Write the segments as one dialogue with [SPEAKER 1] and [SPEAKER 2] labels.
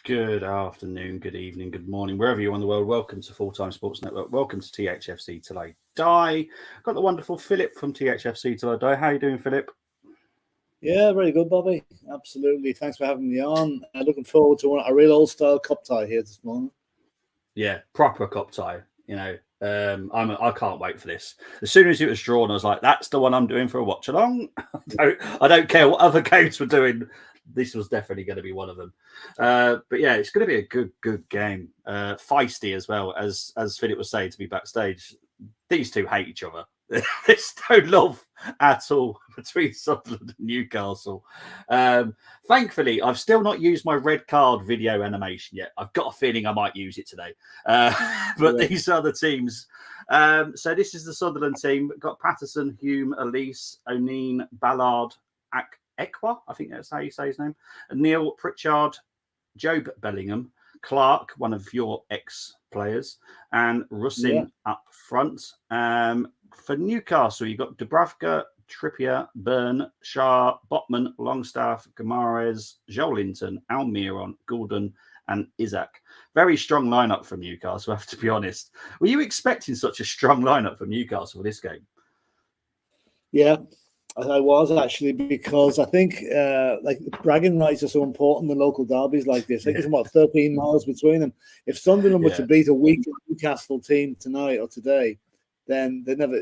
[SPEAKER 1] Good afternoon, good evening, good morning, wherever you are in the world. Welcome to Full Time Sports Network. Welcome to THFC Till I Die. Got the wonderful Philip from THFC Till I Die. How are you doing, Philip?
[SPEAKER 2] Yeah, very good, Bobby. Absolutely. Thanks for having me on. Looking forward to a real old style cup tie here this morning.
[SPEAKER 1] Yeah, proper cup tie. You know, I can't wait for this. As soon as it was drawn, I was like, "That's the one I'm doing for a watch along." I don't care what other games we're doing. This was definitely going to be one of them. But yeah, it's going to be a good game. Feisty as well, as Philip was saying to me backstage. These two hate each other. There's no love at all between Sunderland and Newcastle. Thankfully, I've still not used my red card video animation yet. I've got a feeling I might use it today. But these are the teams. So this is the Sunderland team. We've got Patterson, Hume, Elise, O'Neill, Ballard, Ekwa, I think that's how you say his name, Neil Pritchard, Job Bellingham, Clark, one of your ex-players, and Russin up front. For Newcastle, you've got Dubravka, Trippier, Byrne, Shah, Botman, Longstaff, Guimaraes, Joelinton, Almiron, Gordon, and Isaac. Very strong lineup from Newcastle, I have to be honest. Were you expecting such a strong lineup from Newcastle for this game?
[SPEAKER 2] Yeah, I was actually, because I think like bragging rights are so important in local derbies like this. I think it's about 13 miles between them. If Sunderland were to beat a weak Newcastle team tonight or today, then they never,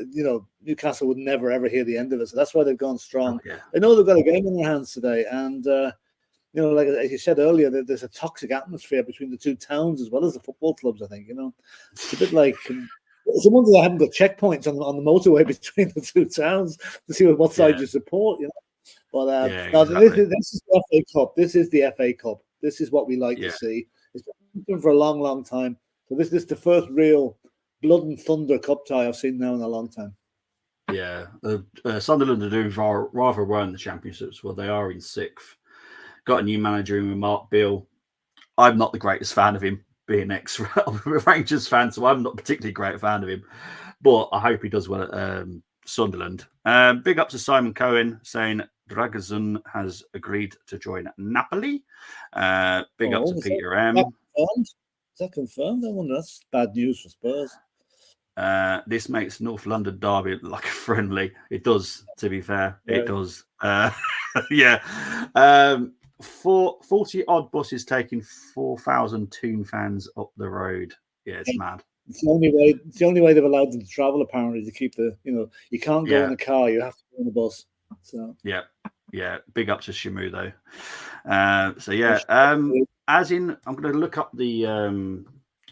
[SPEAKER 2] Newcastle would never ever hear the end of it. So that's why they've gone strong. They know they've got a game in their hands today, and like as you said earlier, there's a toxic atmosphere between the two towns as well as the football clubs. I think it's a bit like. It's a wonder they haven't got checkpoints on the motorway between the two towns to see what side you support. But exactly. This is the FA Cup. This is the FA Cup. This is what we like to see. It's been for a long, long time. So this is the first real blood and thunder cup tie I've seen now in a long time.
[SPEAKER 1] Yeah, Sunderland are doing rather well in the championships. Well, they are in 6th. Got a new manager in Mark Beale. I'm not the greatest fan of him, being ex-Rangers fan, so I'm not a particularly great fan of him. But I hope he does well at Sunderland. Big up to Simon Cohen saying Dragazun has agreed to join Napoli. Big up to Peter M.
[SPEAKER 2] Is that confirmed? I wonder. That's bad news for Spurs.
[SPEAKER 1] This makes North London derby look like a friendly. It does, to be fair. It does. 40 odd buses taking 4,000 Toon fans up the road. Yeah, it's mad.
[SPEAKER 2] It's the only way they've allowed them to travel, apparently, to keep the, you can't go in a car, you have to go in a bus. So
[SPEAKER 1] yeah. Big up to Shimu though. As in, I'm going to look up the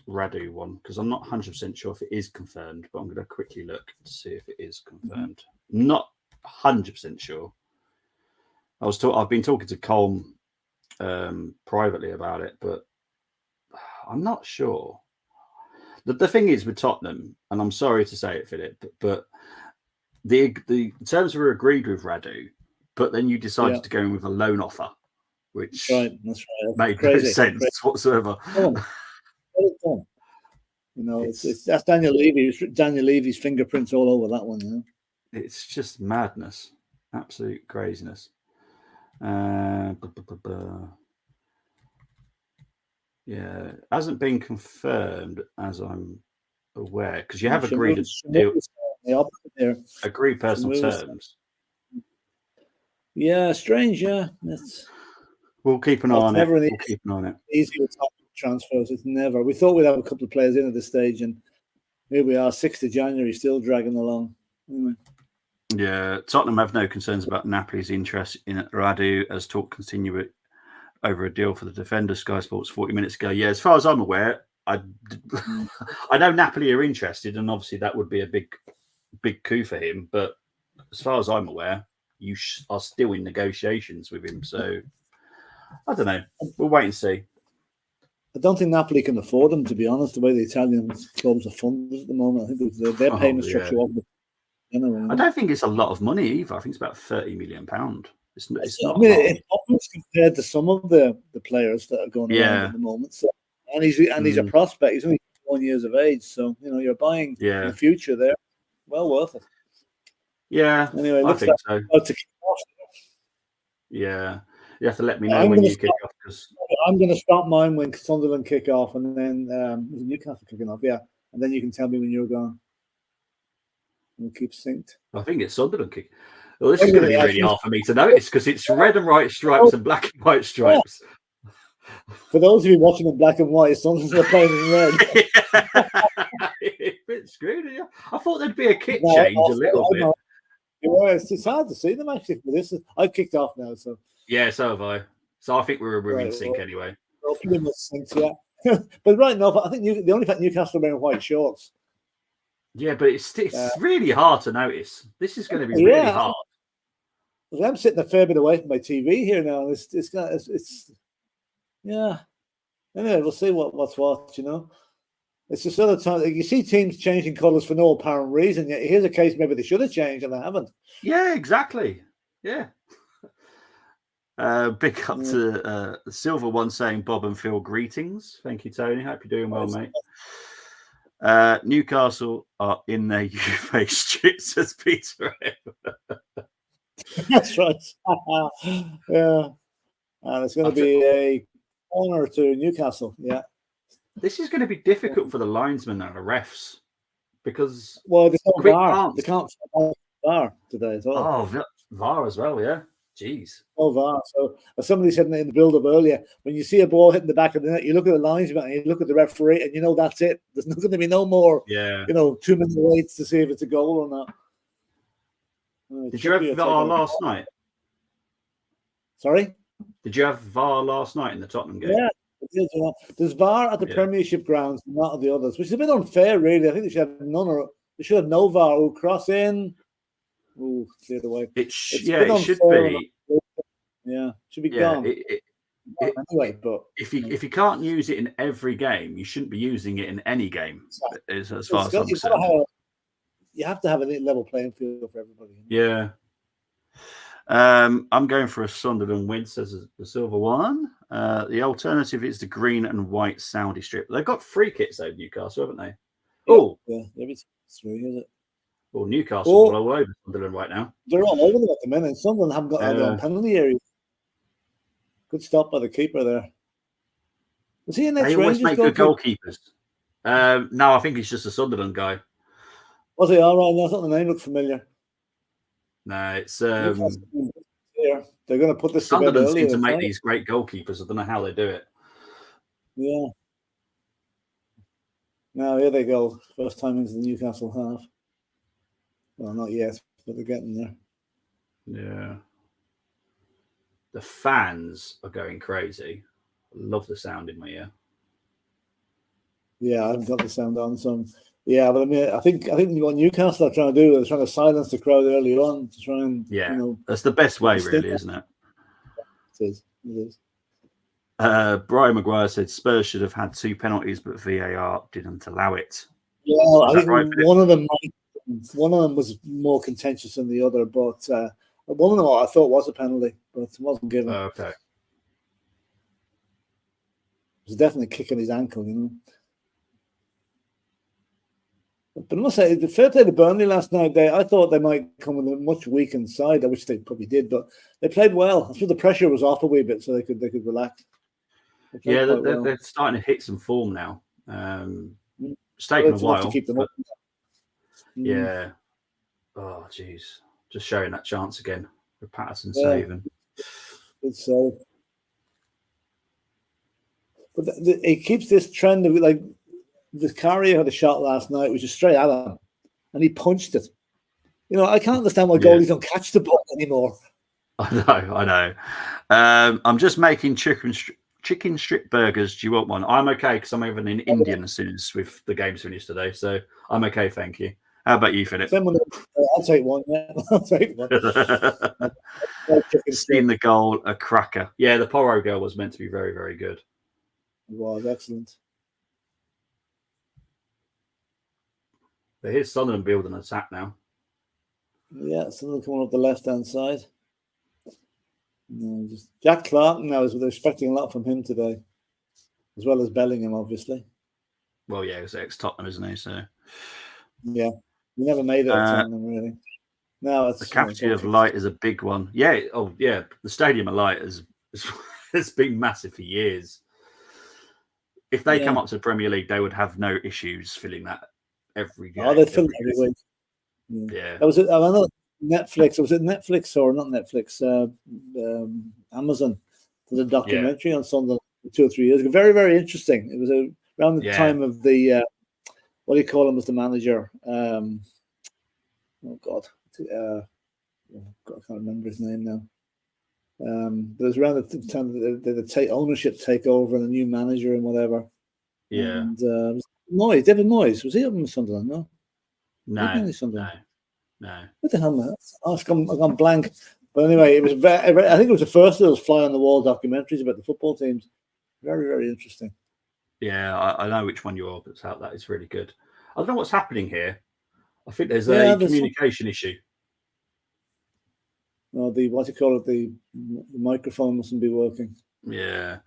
[SPEAKER 1] Radu one because I'm not 100% sure if it is confirmed, but I'm going to quickly look to see if it is confirmed. Not 100% sure. I've been talking to Colm privately about it, but I'm not sure. The thing is with Tottenham, and I'm sorry to say it, Philip, but the terms were agreed with Radu, but then you decided to go in with a loan offer, which
[SPEAKER 2] that's
[SPEAKER 1] made no sense whatsoever.
[SPEAKER 2] That's Daniel Levy. Daniel Levy's fingerprints all over that one.
[SPEAKER 1] It's just madness, absolute craziness. Yeah, hasn't been confirmed as I'm aware because you have agreed agreed personal terms.
[SPEAKER 2] Yeah, strange. Yeah,
[SPEAKER 1] we'll keep an eye on it. We'll keep an eye on it.
[SPEAKER 2] Easy with transfers. It's never. We thought we'd have a couple of players in at this stage, and here we are, 6th of January, still dragging along. Anyway.
[SPEAKER 1] Yeah, Tottenham have no concerns about Napoli's interest in Radu as talk continue over a deal for the defender. Sky Sports 40 minutes ago. Yeah, as far as I'm aware, I know Napoli are interested, and obviously that would be a big coup for him. But as far as I'm aware, you are still in negotiations with him. So I don't know. We'll wait and see.
[SPEAKER 2] I don't think Napoli can afford him, to be honest. The way the Italian clubs are funded at the moment, I think their payment structure.
[SPEAKER 1] I don't think it's a lot of money either. I think it's about £30 million. It's not.
[SPEAKER 2] It's obvious compared to some of the players that are going around at the moment. So, and he's a prospect. He's only 21 years of age. So you're buying in the future there. Well worth it.
[SPEAKER 1] Yeah.
[SPEAKER 2] Anyway,
[SPEAKER 1] I think so.
[SPEAKER 2] To kick off.
[SPEAKER 1] Yeah. You have to let me know when you kick off.
[SPEAKER 2] I'm going to start mine when Sunderland kick off, and then Newcastle kicking off. Yeah, and then you can tell me when you're gone. We'll keep synced.
[SPEAKER 1] I think it's Sunderland kick. Well, this is going to be really hard for me to notice because it's red and white stripes and black and white stripes.
[SPEAKER 2] For those of you watching in black and white, Sunderland are playing in red.
[SPEAKER 1] It's a bit screwed. Yeah. I thought there'd be a kit change a little bit.
[SPEAKER 2] It's hard to see them actually. For this, I've kicked off now, so
[SPEAKER 1] yeah, so have I. So I think we're in sync anyway.
[SPEAKER 2] We're pretty much synced, yeah. But right now, I think the only fact Newcastle are wearing white shorts.
[SPEAKER 1] Yeah, but it's really hard to notice. This is going to be really hard.
[SPEAKER 2] I'm sitting a fair bit away from my TV here now. It's yeah. Anyway, we'll see what's what. You know, it's just other time you see teams changing colours for no apparent reason. Yet here's a case maybe they should have changed and they haven't.
[SPEAKER 1] Yeah, exactly. Yeah. Big up to the silver one saying Bob and Phil greetings. Thank you, Tony. Hope you're doing well, mate. Newcastle are in their UFA strips, says Peter.
[SPEAKER 2] That's right. Yeah. And it's going to be a corner to Newcastle. Yeah.
[SPEAKER 1] This is going to be difficult for the linesmen and the refs because
[SPEAKER 2] there's no VAR. They can't VAR today as well.
[SPEAKER 1] Oh, VAR as well, yeah. Jeez.
[SPEAKER 2] No VAR. So as somebody said in the build-up earlier, when you see a ball hitting the back of the net, you look at the linesman and you look at the referee and you know that's it. There's not going to be no more 2 minute waits to see if it's a goal or not.
[SPEAKER 1] Did you have VAR last night?
[SPEAKER 2] Sorry?
[SPEAKER 1] Did you have VAR last night in the Tottenham game?
[SPEAKER 2] Yeah. There's VAR at the Premiership grounds, not at the others, which is a bit unfair, really. I think they should have none, or they should have no VAR. Who cross in? Oh, clear the way.
[SPEAKER 1] It should be.
[SPEAKER 2] Yeah, should be gone. Anyway, but
[SPEAKER 1] if you can't use it in every game, you shouldn't be using it in any game. As far as I'm concerned,
[SPEAKER 2] you have to have a level playing field for everybody.
[SPEAKER 1] Yeah. I'm going for a Sunderland win, says the silver one. The alternative is the green and white Saudi strip. They've got free kits though, Newcastle, haven't they? Oh,
[SPEAKER 2] yeah, maybe three, is it?
[SPEAKER 1] Well, Newcastle are all over Sunderland right now.
[SPEAKER 2] They're all over them at the minute. Sunderland haven't got out of penalty area. Good stop by the keeper there. Was he in next
[SPEAKER 1] They always make good goalkeepers. No, I think he's just a Sunderland guy.
[SPEAKER 2] Was he? All right, I thought the name looked familiar.
[SPEAKER 1] No, it's
[SPEAKER 2] they're going to put this
[SPEAKER 1] Sunderland seem to make these great goalkeepers. I don't know how they do it.
[SPEAKER 2] Yeah. Now here they go. First time into the Newcastle half. Well, not yet, but they're getting there.
[SPEAKER 1] Yeah. The fans are going crazy. I love the sound in my ear.
[SPEAKER 2] Yeah, I haven't got the sound on. So, yeah, but I mean, I think what Newcastle are trying to do is trying to silence the crowd early on to try and
[SPEAKER 1] that's the best way, really, isn't it?
[SPEAKER 2] It is. It is.
[SPEAKER 1] Brian Maguire said Spurs should have had 2 penalties, but VAR didn't allow it.
[SPEAKER 2] Yeah, I think one of them was more contentious than the other, but one of them I thought was a penalty, but it wasn't given.
[SPEAKER 1] Oh, okay.
[SPEAKER 2] It was definitely kicking his ankle, you know. But I must say, the fair play to Burnley last night, I thought they might come with a much weakened side. I wish they probably did, but they played well. I thought the pressure was off a wee bit, so they could relax.
[SPEAKER 1] They're starting to hit some form now. It's taken a while.
[SPEAKER 2] To keep them up.
[SPEAKER 1] Yeah. Oh, jeez. Just showing that chance again for Patterson saving.
[SPEAKER 2] Good save. But it keeps this trend of like the Carrier had a shot last night, which was straight at him, and he punched it. You know, I can't understand why goalies don't catch the ball anymore.
[SPEAKER 1] I know. I'm just making chicken strip burgers. Do you want one? I'm okay because I'm having an Indian as soon as the game's finished today, so I'm okay. Thank you. How about you, Philip?
[SPEAKER 2] I'll take one. Yeah, I'll take one.
[SPEAKER 1] Seen the goal, a cracker. Yeah, the Porro goal was meant to be very, very good.
[SPEAKER 2] It was excellent.
[SPEAKER 1] But here's Sunderland building an attack now.
[SPEAKER 2] Yeah, Sunderland coming up the left-hand side. No, just Jack Clark now, they're expecting a lot from him today, as well as Bellingham, obviously.
[SPEAKER 1] Well, yeah, he's ex-Tottenham, isn't he? So,
[SPEAKER 2] yeah, we never made it at Tottenham, really. No,
[SPEAKER 1] the Cafetiere of Light is a big one. Yeah, the Stadium of Light has been massive for years. if they come up to the Premier League, they would have no issues filling that every game.
[SPEAKER 2] Oh, they'd fill it every week.
[SPEAKER 1] Yeah.
[SPEAKER 2] That was it. I know Netflix. Was it Netflix or not Netflix? Amazon for the documentary on Sunderland 2 or 3 years ago. Very, very interesting. It was around the time of the what do you call him as the manager? Oh God, I can't remember his name now. It was around the time the ownership takeover and a new manager and whatever.
[SPEAKER 1] Yeah.
[SPEAKER 2] And David Moyes, was he up in Sunderland? No.
[SPEAKER 1] No.
[SPEAKER 2] What the hell, man? I've gone blank. But anyway, it was I think it was the first of those fly on the wall documentaries about the football teams. Very, very interesting.
[SPEAKER 1] Yeah, I know which one you're that's out. That is really good. I don't know what's happening here. I think there's a communication issue.
[SPEAKER 2] No, the what do you call it? The microphone mustn't be working.
[SPEAKER 1] Yeah.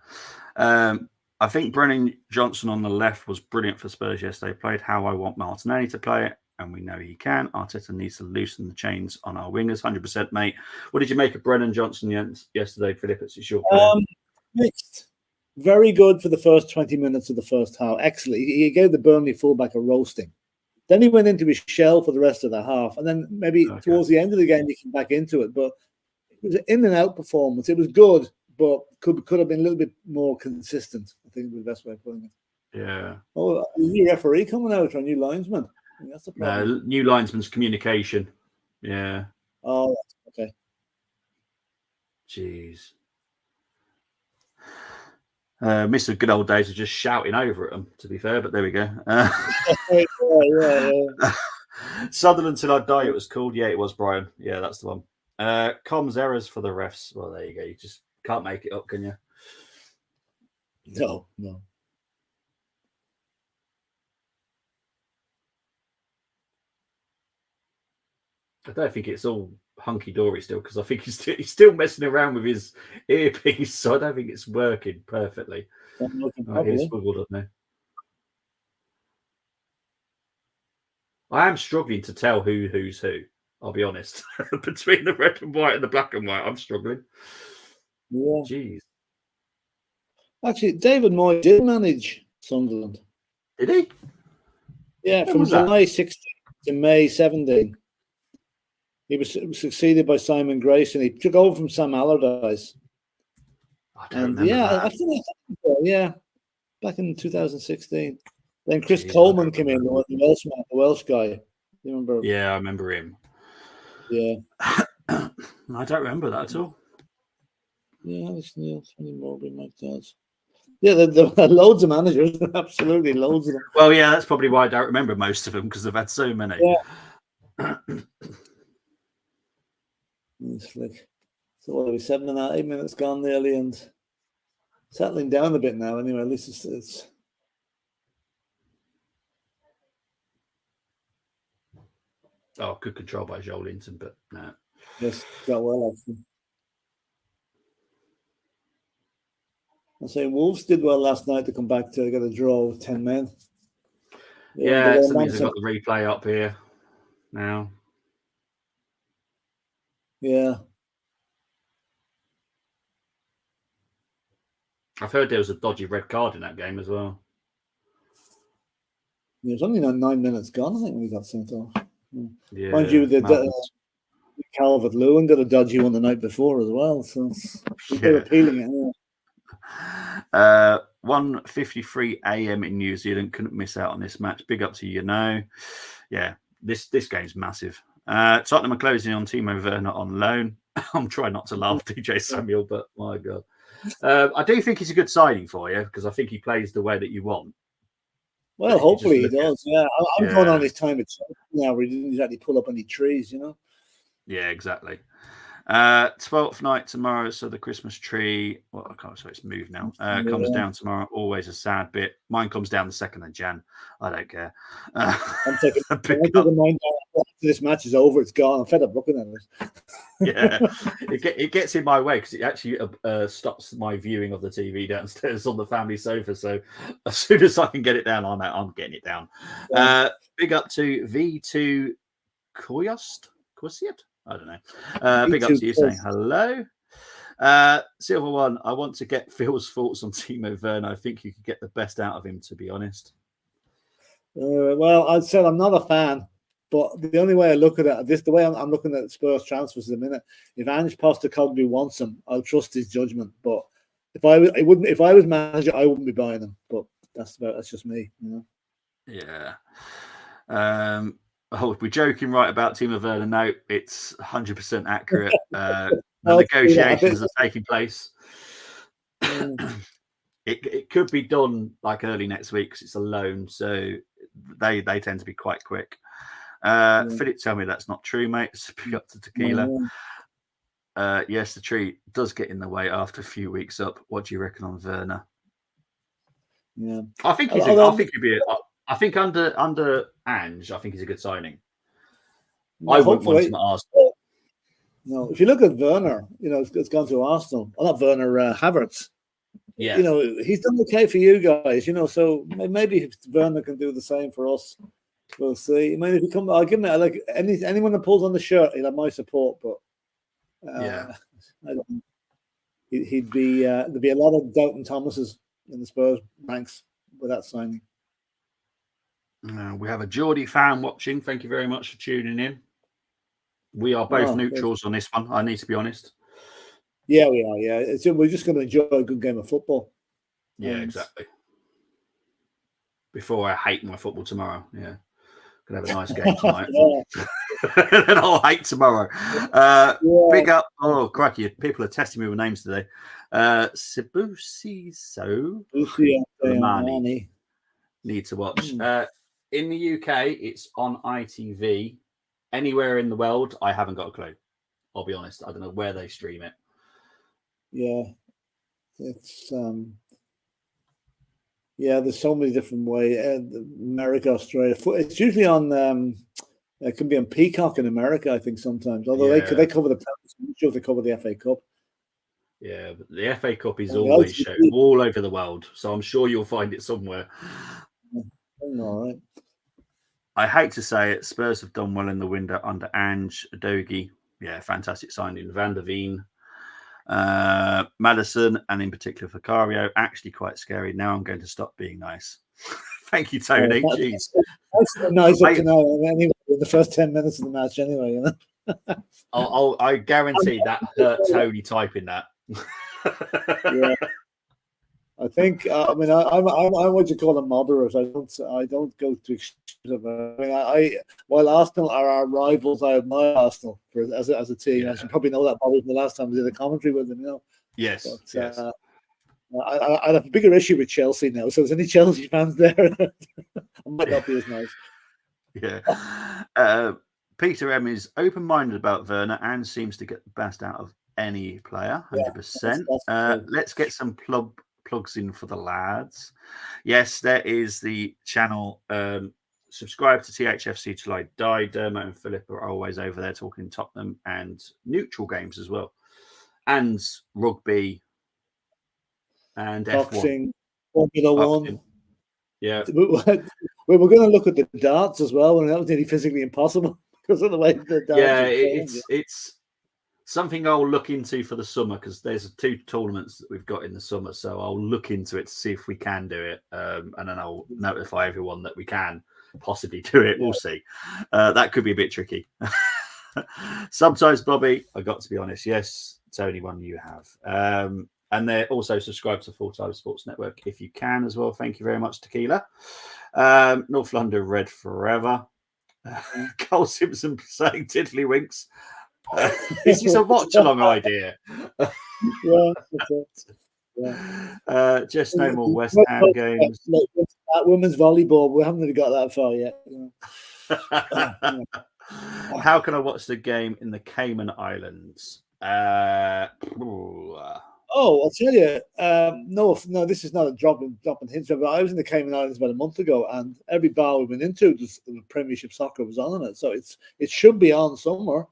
[SPEAKER 1] I think Brennan Johnson on the left was brilliant for Spurs yesterday. Played how I want Martinelli to play it, and we know he can. Arteta needs to loosen the chains on our wingers. 100%, mate. What did you make of Brennan Johnson yesterday, Philip? It's your player.
[SPEAKER 2] Mixed. Very good for the first 20 minutes of the first half. Excellent. He gave the Burnley fullback a roasting. Then he went into his shell for the rest of the half. And then maybe towards the end of the game, he came back into it. But it was an in and out performance. It was good, but could have been a little bit more consistent, I think was the best way of putting it.
[SPEAKER 1] Yeah.
[SPEAKER 2] Oh, a new referee coming out, or a new linesman. I think that's the problem.
[SPEAKER 1] New linesman's communication. Yeah.
[SPEAKER 2] Oh, okay.
[SPEAKER 1] Jeez. Miss the good old days of just shouting over at them, to be fair, but there we go. Sunderland Till I Die, it was called. Yeah, it was, Brian. Yeah, that's the one. Comms errors for the refs. Well, there you go. You just can't make it up, can you?
[SPEAKER 2] No.
[SPEAKER 1] I don't think it's all hunky-dory still, because I think he's still messing around with his earpiece, so I don't think it's working perfectly. He's swiveled up now. I am struggling to tell who's who, I'll be honest. Between the red and white and the black and white, I'm struggling.
[SPEAKER 2] Yeah.
[SPEAKER 1] Jeez.
[SPEAKER 2] Actually, David Moyes did manage Sunderland.
[SPEAKER 1] Did he?
[SPEAKER 2] Yeah, from July 16 to May 17. He was succeeded by Simon Grace, and he took over from Sam Allardyce.
[SPEAKER 1] I don't remember that.
[SPEAKER 2] I think back in 2016. Then Chris Coleman came in, the Welsh guy. You remember?
[SPEAKER 1] Yeah, I remember him.
[SPEAKER 2] Yeah.
[SPEAKER 1] I don't remember that at all.
[SPEAKER 2] Yeah, Alex Neil, Tony Mowbray, Mike Dodds. Yeah, there are loads of managers, absolutely loads of them.
[SPEAKER 1] Well, yeah, that's probably why I don't remember most of them, because I've had so many.
[SPEAKER 2] Yeah. It's like, so what are we, 7 and 8 minutes gone nearly, and settling down a bit now anyway. At least it's
[SPEAKER 1] good control by Joel Linton, but no.
[SPEAKER 2] Yes, got well actually. I'm saying Wolves did well last night to come back to get a draw with 10 men.
[SPEAKER 1] Yeah, somebody's got the replay up here now.
[SPEAKER 2] Yeah.
[SPEAKER 1] I've heard there was a dodgy red card in that game as well.
[SPEAKER 2] It was only 9 minutes gone, I think, when we got sent off.
[SPEAKER 1] Yeah,
[SPEAKER 2] mind you, Calvert-Lewin did a dodgy one the night before as well, so they're appealing it.
[SPEAKER 1] Yeah. 1:53 a.m. in New Zealand. Couldn't miss out on this match. Big up to you. Yeah, this game's massive. Tottenham are closing on Timo Werner on loan. I'm trying not to laugh, DJ Samuel, but my God. I do think he's a good signing for you, because I think he plays the way that you want.
[SPEAKER 2] Well, hopefully he does. Yeah, I'm going on his time at Chelsea now, where he didn't exactly pull up any trees, you know.
[SPEAKER 1] Yeah, exactly. 12th night tomorrow, so the Christmas tree. Well, I can't. So it's moved now. Comes down tomorrow. Always a sad bit. Mine comes down the 2nd of Jan. I don't care.
[SPEAKER 2] I'm taking mine down after this match is over. It's gone. I'm fed up looking at it.
[SPEAKER 1] Yeah, it gets in my way, because it actually stops my viewing of the TV downstairs on the family sofa. So as soon as I can get it down, I'm getting it down. Yeah. Big up to V2 Koyast. I don't know. Big up to you saying hello. Silver one, I want to get Phil's thoughts on Timo Werner. I think you could get the best out of him, to be honest.
[SPEAKER 2] Well, I'd say I'm not a fan, but the only way I look at it, the way I'm looking at Spurs transfers at the minute, if Ange Postecoglou wants him, I'll trust his judgment. But if I was manager, I wouldn't be buying him. But that's just me, you know.
[SPEAKER 1] Yeah. We're joking right about Timo Werner. No, it's 100% accurate. The negotiations are taking place. It could be done like early next week because it's a loan, so they tend to be quite quick. Philip, tell me that's not true, mate. So pick up to Tequila. Yes, the tree does get in the way after a few weeks up. What do you reckon on Werner?
[SPEAKER 2] Yeah,
[SPEAKER 1] I think under Ange, I think he's a good signing. I wouldn't want him at Arsenal.
[SPEAKER 2] No, if you look at Werner, you know, it's gone to Arsenal. Well, not Werner, Havertz.
[SPEAKER 1] Yeah,
[SPEAKER 2] you know, he's done okay for you guys, you know, so maybe if Werner can do the same for us, we'll see. I mean, if you come, I'll give him like anyone that pulls on the shirt, he'll have my support, but I don't, he'd be there'd be a lot of Doubting Thomases in the Spurs ranks with that signing.
[SPEAKER 1] We have a Geordie fan watching. Thank you very much for tuning in. We are both neutrals on this one. I need to be honest.
[SPEAKER 2] Yeah, we are. Yeah, we're just going to enjoy a good game of football.
[SPEAKER 1] Yeah, exactly. Before I hate my football tomorrow. Yeah, gonna have a nice game tonight. And I'll hate tomorrow. Big up. Oh, crikey! People are testing me with names today. Sibusiso Lamani. Need to watch. In the UK, it's on ITV. Anywhere in the world, I haven't got a clue. I'll be honest. I don't know where they stream it.
[SPEAKER 2] Yeah, it's there's so many different ways. America, Australia. It's usually on. It can be on Peacock in America, I think sometimes. Although they cover the Premier League, they cover the FA Cup.
[SPEAKER 1] Yeah, but the FA Cup is always shown all over the world, so I'm sure you'll find it somewhere.
[SPEAKER 2] All right.
[SPEAKER 1] I hate to say it, Spurs have done well in the window under Ange, Dogi. Yeah, fantastic signing. Van der Veen. Madison, and in particular Vicario, actually quite scary. Now I'm going to stop being nice. Thank you, Tony. Jeez.
[SPEAKER 2] That's nice up to know. Anyway, in the first 10 minutes of the match, anyway. You
[SPEAKER 1] know? I guarantee that hurt Tony typing that.
[SPEAKER 2] Yeah. I think. I mean, I'm what you call a moderate. I don't go to extremes. I mean, while Arsenal are our rivals, I admire Arsenal as a team. Yeah. I should probably know that probably from the last time we did a commentary with them. You know.
[SPEAKER 1] Yes. But, yes.
[SPEAKER 2] I have a bigger issue with Chelsea now. So, if there's any Chelsea fans there, I might not be as nice.
[SPEAKER 1] Yeah. Peter M is open-minded about Werner and seems to get the best out of any player. 100%. Let's get some plugs in for the lads. Yes, there is the channel. Subscribe to THFC Till I Die. Dermot and Philip are always over there talking Tottenham and neutral games as well, and rugby and
[SPEAKER 2] boxing, Formula One.
[SPEAKER 1] Yeah,
[SPEAKER 2] we were going to look at the darts as well, and that was nearly physically impossible because of the way the darts.
[SPEAKER 1] Yeah, it's something I'll look into for the summer because there's 2 tournaments that we've got in the summer. So I'll look into it to see if we can do it. And then I'll notify everyone that we can possibly do it. We'll see. That could be a bit tricky. Sometimes, Bobby, I got to be honest. Yes, it's only one you have. And they're also subscribed to Full Time Sports Network if you can as well. Thank you very much, Tequila. North London Red Forever. Cole Simpson saying tiddlywinks. Is this a watch-along idea? Just no more West Ham games.
[SPEAKER 2] That women's volleyball, we haven't really got that far yet.
[SPEAKER 1] How can I watch the game in the Cayman Islands?
[SPEAKER 2] I'll tell you. No, this is not a drop in hints. But I was in the Cayman Islands about a month ago, and every bar we went into, the Premiership Soccer was on it. So it should be on somewhere.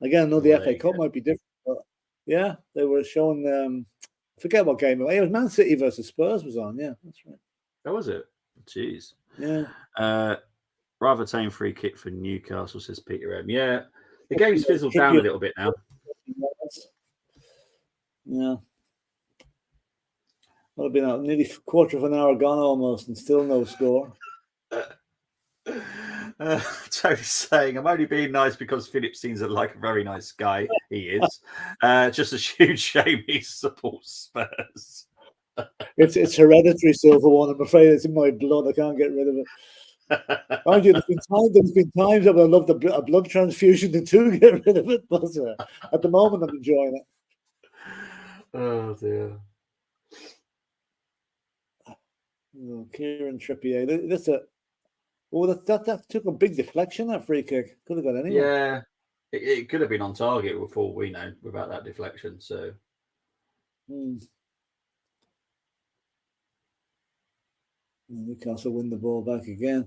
[SPEAKER 2] Again, I know the FA Cup might be different, but yeah, they were showing. Forget what game it was. Man City versus Spurs was on. Yeah, that's right.
[SPEAKER 1] That was it. Jeez.
[SPEAKER 2] Yeah.
[SPEAKER 1] Rather tame free kick for Newcastle, says Peter M. Yeah, the game's fizzled down a little bit now.
[SPEAKER 2] Yeah. Well, it's been nearly a quarter of an hour gone almost, and still no score.
[SPEAKER 1] Tony's saying, I'm only being nice because Philip seems like a very nice guy. He is. Just a huge shame he supports Spurs.
[SPEAKER 2] It's hereditary, Silver One. I'm afraid it's in my blood. I can't get rid of it. Mind you, there's been times I would love a blood transfusion to get rid of it, but at the moment I'm enjoying it.
[SPEAKER 1] Oh dear.
[SPEAKER 2] Oh, Kieran Trippier. That took a big deflection, that free kick. Could have got anyone.
[SPEAKER 1] Yeah. It could have been on target for all we know without that deflection. So
[SPEAKER 2] Newcastle win the ball back again.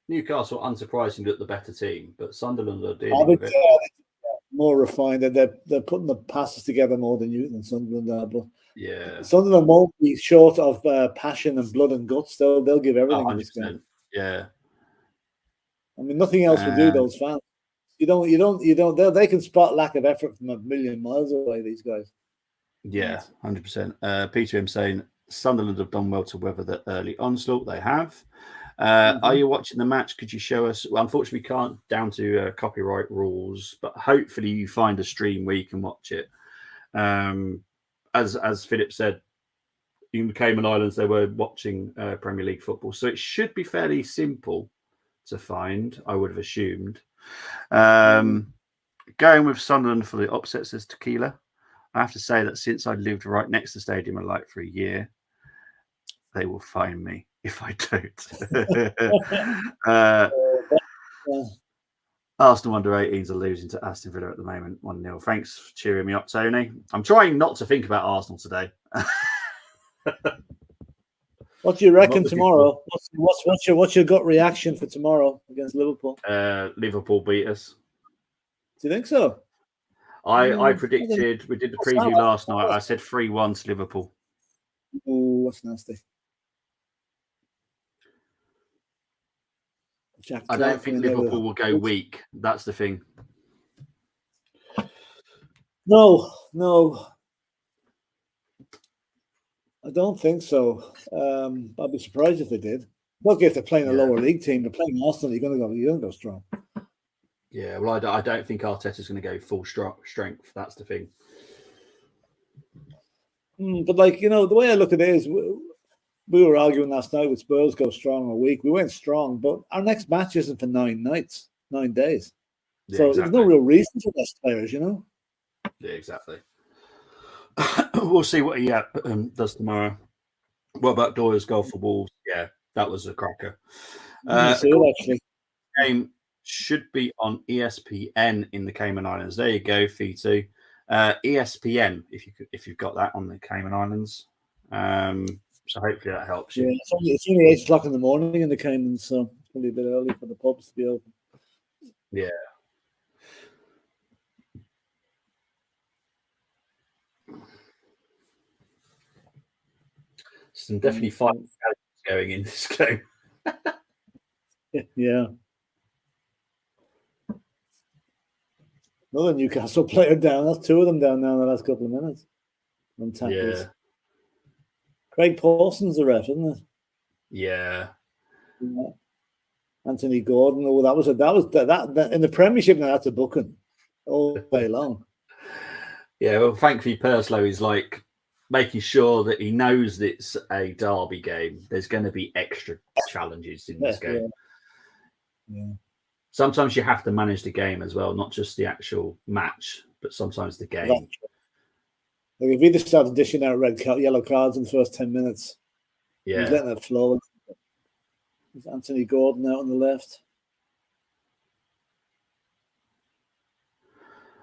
[SPEAKER 1] Newcastle, unsurprisingly, look the better team, but Sunderland are dealing with it.
[SPEAKER 2] More refined, and they're putting the passes together more than Sunderland are. But
[SPEAKER 1] yeah,
[SPEAKER 2] Sunderland won't be short of passion and blood and guts. They'll give everything in this game.
[SPEAKER 1] Yeah,
[SPEAKER 2] I mean, nothing else will do those fans. You don't. They can spot lack of effort from a million miles away. These guys.
[SPEAKER 1] Yeah, 100%. Peter M saying Sunderland have done well to weather the early onslaught. They have. Are you watching the match? Could you show us? Well, unfortunately, we can't down to copyright rules, but hopefully you find a stream where you can watch it. As Philip said, in the Cayman Islands, they were watching Premier League football, so it should be fairly simple to find, I would have assumed. Going with Sunderland for the upsets as Tequila. I have to say that since I lived right next to the stadium and like for a year, they will find me if I don't. Arsenal under-18s are losing to Aston Villa at the moment, 1-0. Thanks for cheering me up, Tony. I'm trying not to think about Arsenal today.
[SPEAKER 2] What do you reckon tomorrow? What's your gut reaction for tomorrow against Liverpool?
[SPEAKER 1] Liverpool beat us.
[SPEAKER 2] Do you think so?
[SPEAKER 1] I predicted, we did the preview last night, I said 3-1 to Liverpool.
[SPEAKER 2] Oh, that's nasty.
[SPEAKER 1] I don't think Liverpool will go weak. That's the thing.
[SPEAKER 2] No. I don't think so. I'd be surprised if they did. Look, if they're playing a lower league team, they're playing Arsenal, you're going to go strong.
[SPEAKER 1] Yeah, well, I don't think Arteta's going to go full strength. That's the thing.
[SPEAKER 2] But the way I look at it is, we were arguing last night with Spurs go strong or weak. We went strong, but our next match isn't for 9 days.
[SPEAKER 1] Yeah,
[SPEAKER 2] so
[SPEAKER 1] exactly.
[SPEAKER 2] There's no real reason for those players,
[SPEAKER 1] Yeah, exactly. We'll see what he does tomorrow. What about Doyle's goal for Wolves? Yeah, that was a cracker.
[SPEAKER 2] Actually.
[SPEAKER 1] Game should be on ESPN in the Cayman Islands. There you go, Fitu. ESPN, if you've got that on the Cayman Islands. So hopefully that helps you.
[SPEAKER 2] Yeah, it's only 8 o'clock in the morning in the Caymans, so it's probably a bit early for the pubs to be open.
[SPEAKER 1] Yeah. Some definitely fighting going in this game.
[SPEAKER 2] Yeah. Another Newcastle player down. That's 2 of them down now in the last couple of minutes. On tackles.
[SPEAKER 1] Yeah.
[SPEAKER 2] Craig Paulson's the ref, isn't it?
[SPEAKER 1] Yeah.
[SPEAKER 2] Anthony Gordon. Oh, that in the Premiership now. That's a booking all day long.
[SPEAKER 1] Yeah. Well, thankfully, Perslow is like making sure that he knows that it's a derby game. There's going to be extra challenges in this game.
[SPEAKER 2] Yeah.
[SPEAKER 1] Sometimes you have to manage the game as well, not just the actual match, but sometimes the game.
[SPEAKER 2] Like if he just started dishing out yellow cards in the first 10 minutes, he's letting it flow. There's Anthony Gordon out on the left.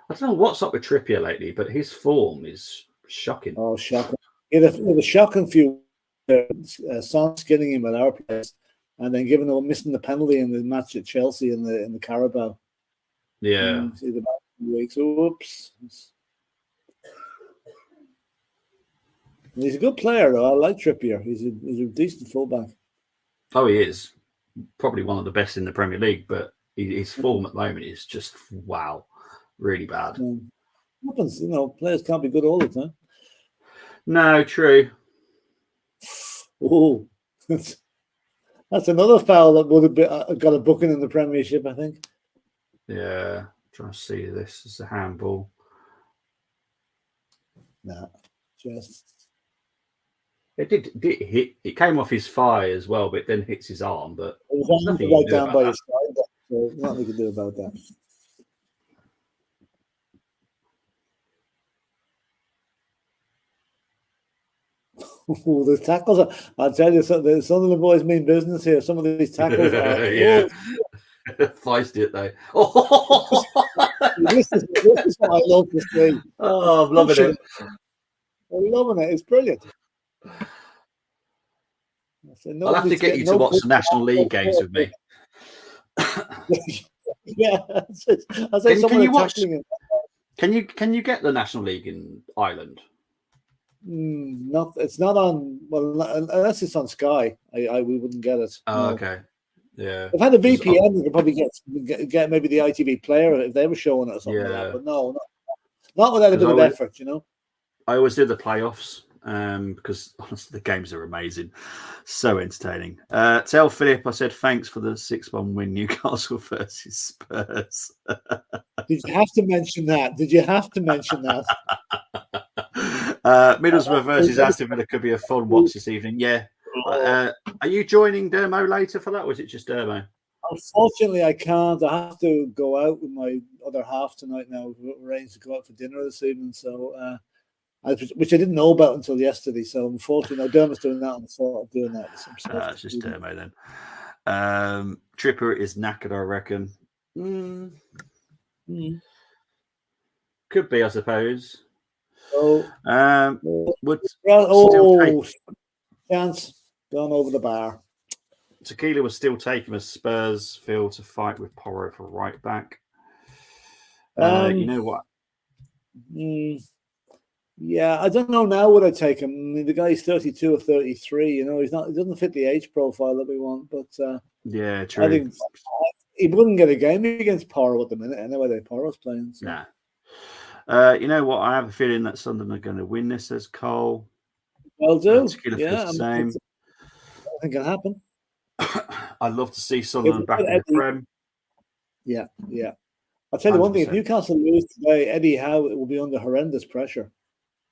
[SPEAKER 1] I don't know what's up with Trippier lately, but his form is shocking.
[SPEAKER 2] Oh, shocking. It was a shocking few. Son skinning him at our place, and then missing the penalty in the match at Chelsea in the Carabao.
[SPEAKER 1] Yeah.
[SPEAKER 2] See the back 2 weeks. Oops. He's a good player, though. I like Trippier. He's a decent fullback.
[SPEAKER 1] Oh, he is. Probably one of the best in the Premier League, but his form at the moment is just wow, really bad.
[SPEAKER 2] Happens, players can't be good all the time.
[SPEAKER 1] No, true.
[SPEAKER 2] Oh, that's another foul that would have got a booking in the Premiership, I think.
[SPEAKER 1] Yeah, I'm trying to see this as a handball.
[SPEAKER 2] Nah, just
[SPEAKER 1] it did hit. It came off his thigh as well, but it then hits his arm. But
[SPEAKER 2] it was nothing right down by his side, so nothing we could do about that. Oh, the tackles I'll tell you, some of the boys mean business here. Some of these tackles are
[SPEAKER 1] feisty it though. Oh,
[SPEAKER 2] this is what I love to see.
[SPEAKER 1] Oh, I'm loving it.
[SPEAKER 2] I'm loving it. It's brilliant.
[SPEAKER 1] I'll have to get you to watch the National League games with me.
[SPEAKER 2] Yeah, I say
[SPEAKER 1] can you watch? Can you get the National League in Ireland?
[SPEAKER 2] It's not on. Well, unless it's on Sky, we wouldn't get it.
[SPEAKER 1] Oh, no. Okay. Yeah.
[SPEAKER 2] If I had a VPN, we could probably get maybe the ITV player if they were showing it or something like that. But no, not without a bit of effort,
[SPEAKER 1] I always do the playoffs because honestly the games are amazing, so entertaining. Tell Philip I said thanks for the 6-1 win Newcastle versus Spurs.
[SPEAKER 2] Did you have to mention that?
[SPEAKER 1] Middlesbrough versus Aston Villa could be a fun watch this evening. Yeah. Are you joining Dermo later for that, or is it just Dermo?
[SPEAKER 2] Unfortunately, I can't. I have to go out with my other half tonight now. We've arranged to go out for dinner this evening, so which I didn't know about until yesterday. So unfortunately, Dermo's doing that. I'm sort of doing that.
[SPEAKER 1] It's just Dermo then. Tripper is knackered, I reckon. Could be, I suppose. Would still
[SPEAKER 2] chance gone over the bar.
[SPEAKER 1] Tequila was still taking a Spurs field to fight with Porro for right back. You know what?
[SPEAKER 2] Yeah, I don't know now. Would I take him? I mean, the guy's 32 or 33. He doesn't fit the age profile that we want. But
[SPEAKER 1] yeah, true.
[SPEAKER 2] I think he wouldn't get a game against Porro at the minute. Anyway, Porro's playing. So.
[SPEAKER 1] Nah. You know what? I have a feeling that Sunderland are going to win this, says Cole.
[SPEAKER 2] Well, do.
[SPEAKER 1] Yeah, the same.
[SPEAKER 2] I think it'll happen.
[SPEAKER 1] I'd love to see Sunderland back in the Prem.
[SPEAKER 2] Yeah. I'll tell you 100%. One thing. If Newcastle lose today, Eddie Howe will be under horrendous pressure.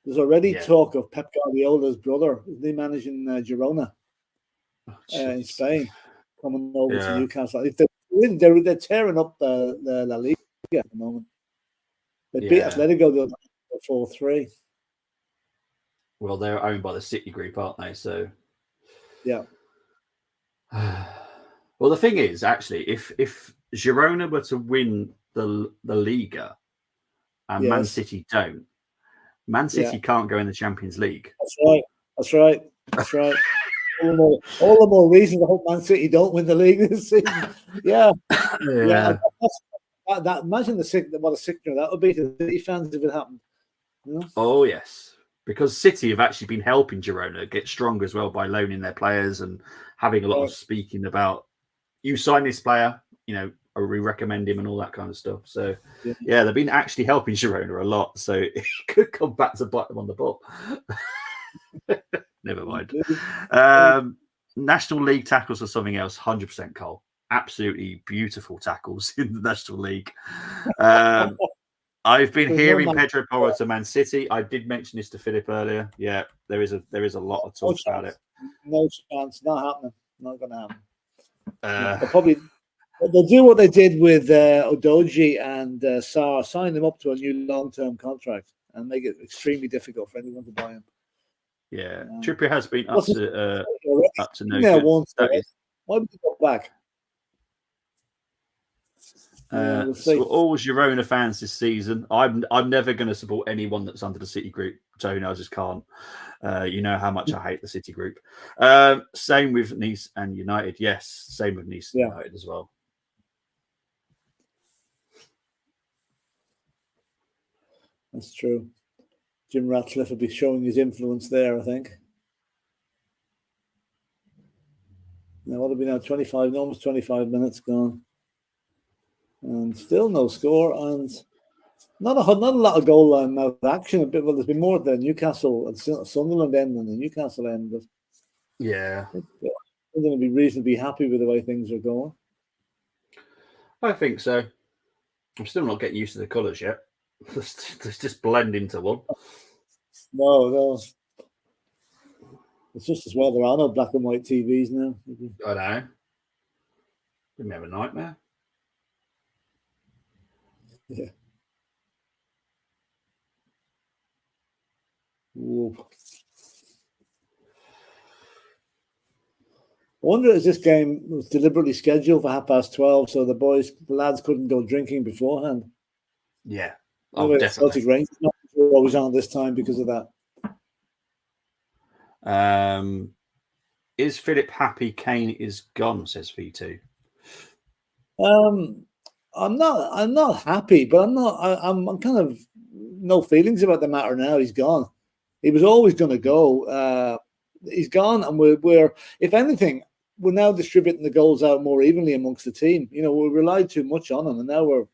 [SPEAKER 2] There's already talk of Pep Guardiola's brother. Isn't he managing Girona in Spain, coming over to Newcastle? They're tearing up the La Liga at the moment. They beat Atletico the other night 4-3.
[SPEAKER 1] Well, they're owned by the City Group, aren't they? So,
[SPEAKER 2] yeah.
[SPEAKER 1] Well, the thing is, actually, if Girona were to win the Liga and Man City don't, Man City can't go in the Champions League.
[SPEAKER 2] That's right. All the more reason I hope Man City don't win the league this season. Yeah. Imagine what a sickener that would be to City fans if it happened.
[SPEAKER 1] Oh yes, because City have actually been helping Girona get stronger as well by loaning their players and having a lot of speaking about you sign this player, or we recommend him and all that kind of stuff. So they've been actually helping Girona a lot. So it could come back to bite them on the butt. Never mind. National League tackles or something else. 100% Cole. Absolutely beautiful tackles in the National League. I've been hearing Pedro Porro to Man City. I did mention this to Philip earlier. Yeah, there is a lot of talk about it.
[SPEAKER 2] No chance. Not happening. Not going to happen. They'll do what they did with Odoji and Sarr, sign them up to a new long-term contract and make it extremely difficult for anyone to buy him.
[SPEAKER 1] Yeah, Trippier has been up to no good.
[SPEAKER 2] Why would he go back?
[SPEAKER 1] So all Girona fans this season, I'm never going to support anyone that's under the City Group. Tony, I just can't. You know how much I hate the City Group. Same with Nice and United. Yes, same with Nice and United as well.
[SPEAKER 2] That's true. Jim Ratcliffe will be showing his influence there, I think. Now, what have we now? 25, almost 25 minutes gone. and still no score, and not a lot of goal line mouth action. Well, there's been more at the Newcastle and Sunderland end than the Newcastle end, but
[SPEAKER 1] Yeah,
[SPEAKER 2] I'm going to be reasonably happy with the way things are going.
[SPEAKER 1] I think so. I'm still not getting used to the colours yet. Let's just blend into one.
[SPEAKER 2] No. It's just as well there are no black and white TVs now.
[SPEAKER 1] I know. Didn't we have a nightmare?
[SPEAKER 2] Yeah. Whoa. I wonder if this game was deliberately scheduled for 12:30, so the lads couldn't go drinking beforehand.
[SPEAKER 1] Yeah. Oh, definitely.
[SPEAKER 2] Celtic Rangers were always on this time because of that.
[SPEAKER 1] Is Philip happy Kane is gone, says V2?
[SPEAKER 2] I'm not happy, but I'm kind of no feelings about the matter now. He's gone. He was always going to go. He's gone, and we're if anything, we're now distributing the goals out more evenly amongst the team. You know, we relied too much on him, and now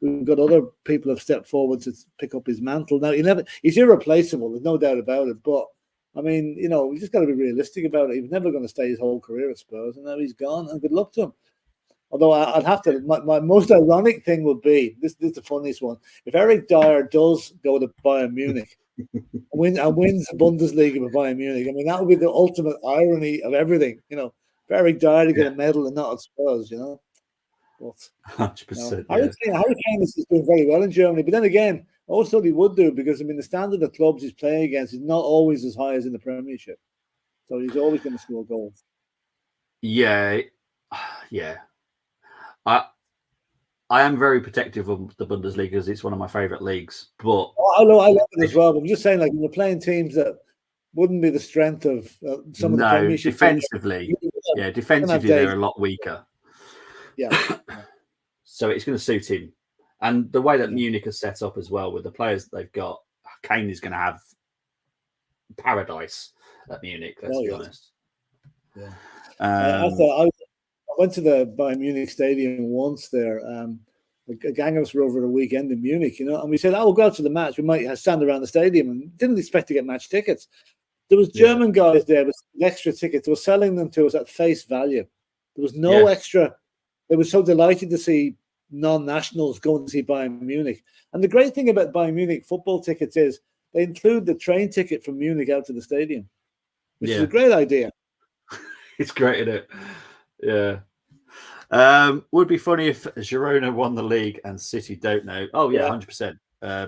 [SPEAKER 2] we've got other people have stepped forward to pick up his mantle. Now he's irreplaceable. There's no doubt about it. But I mean, you know, we just got to be realistic about it. He was never going to stay his whole career at Spurs, and now he's gone. And good luck to him. Although I'd have to, my most ironic thing would be this is the funniest one. If Eric Dyer does go to Bayern Munich and wins the Bundesliga with Bayern Munich, I mean that would be the ultimate irony of everything. You know, for Eric Dyer to get a medal and not at Spurs, you know. But
[SPEAKER 1] 100%.
[SPEAKER 2] Harry Kane is doing very well in Germany, but then again, I always thought he would do because I mean the standard of clubs he's playing against is not always as high as in the Premiership, so he's always going to score goals.
[SPEAKER 1] Yeah. I am very protective of the Bundesliga because it's one of my favourite leagues. But
[SPEAKER 2] I love it as well. But I'm just saying, like, when you're playing teams that wouldn't be the strength of some of the Premiership
[SPEAKER 1] defensively, defensively they're a lot weaker.
[SPEAKER 2] Yeah.
[SPEAKER 1] So it's going to suit him, and the way that Munich is set up as well with the players that they've got, Kane is going to have paradise at Munich. Let's be honest.
[SPEAKER 2] Yeah. I went to the Bayern Munich stadium once there. A gang of us were over the weekend in Munich, you know, and we said, we'll go out to the match. We might stand around the stadium and didn't expect to get match tickets. There was German guys there with extra tickets. They were selling them to us at face value. There was no extra. They were so delighted to see non-nationals going to see Bayern Munich. And the great thing about Bayern Munich football tickets is they include the train ticket from Munich out to the stadium, which is a great idea.
[SPEAKER 1] It's great, isn't it? Yeah. Would be funny if Girona won the league and City don't know. Oh yeah, 100%.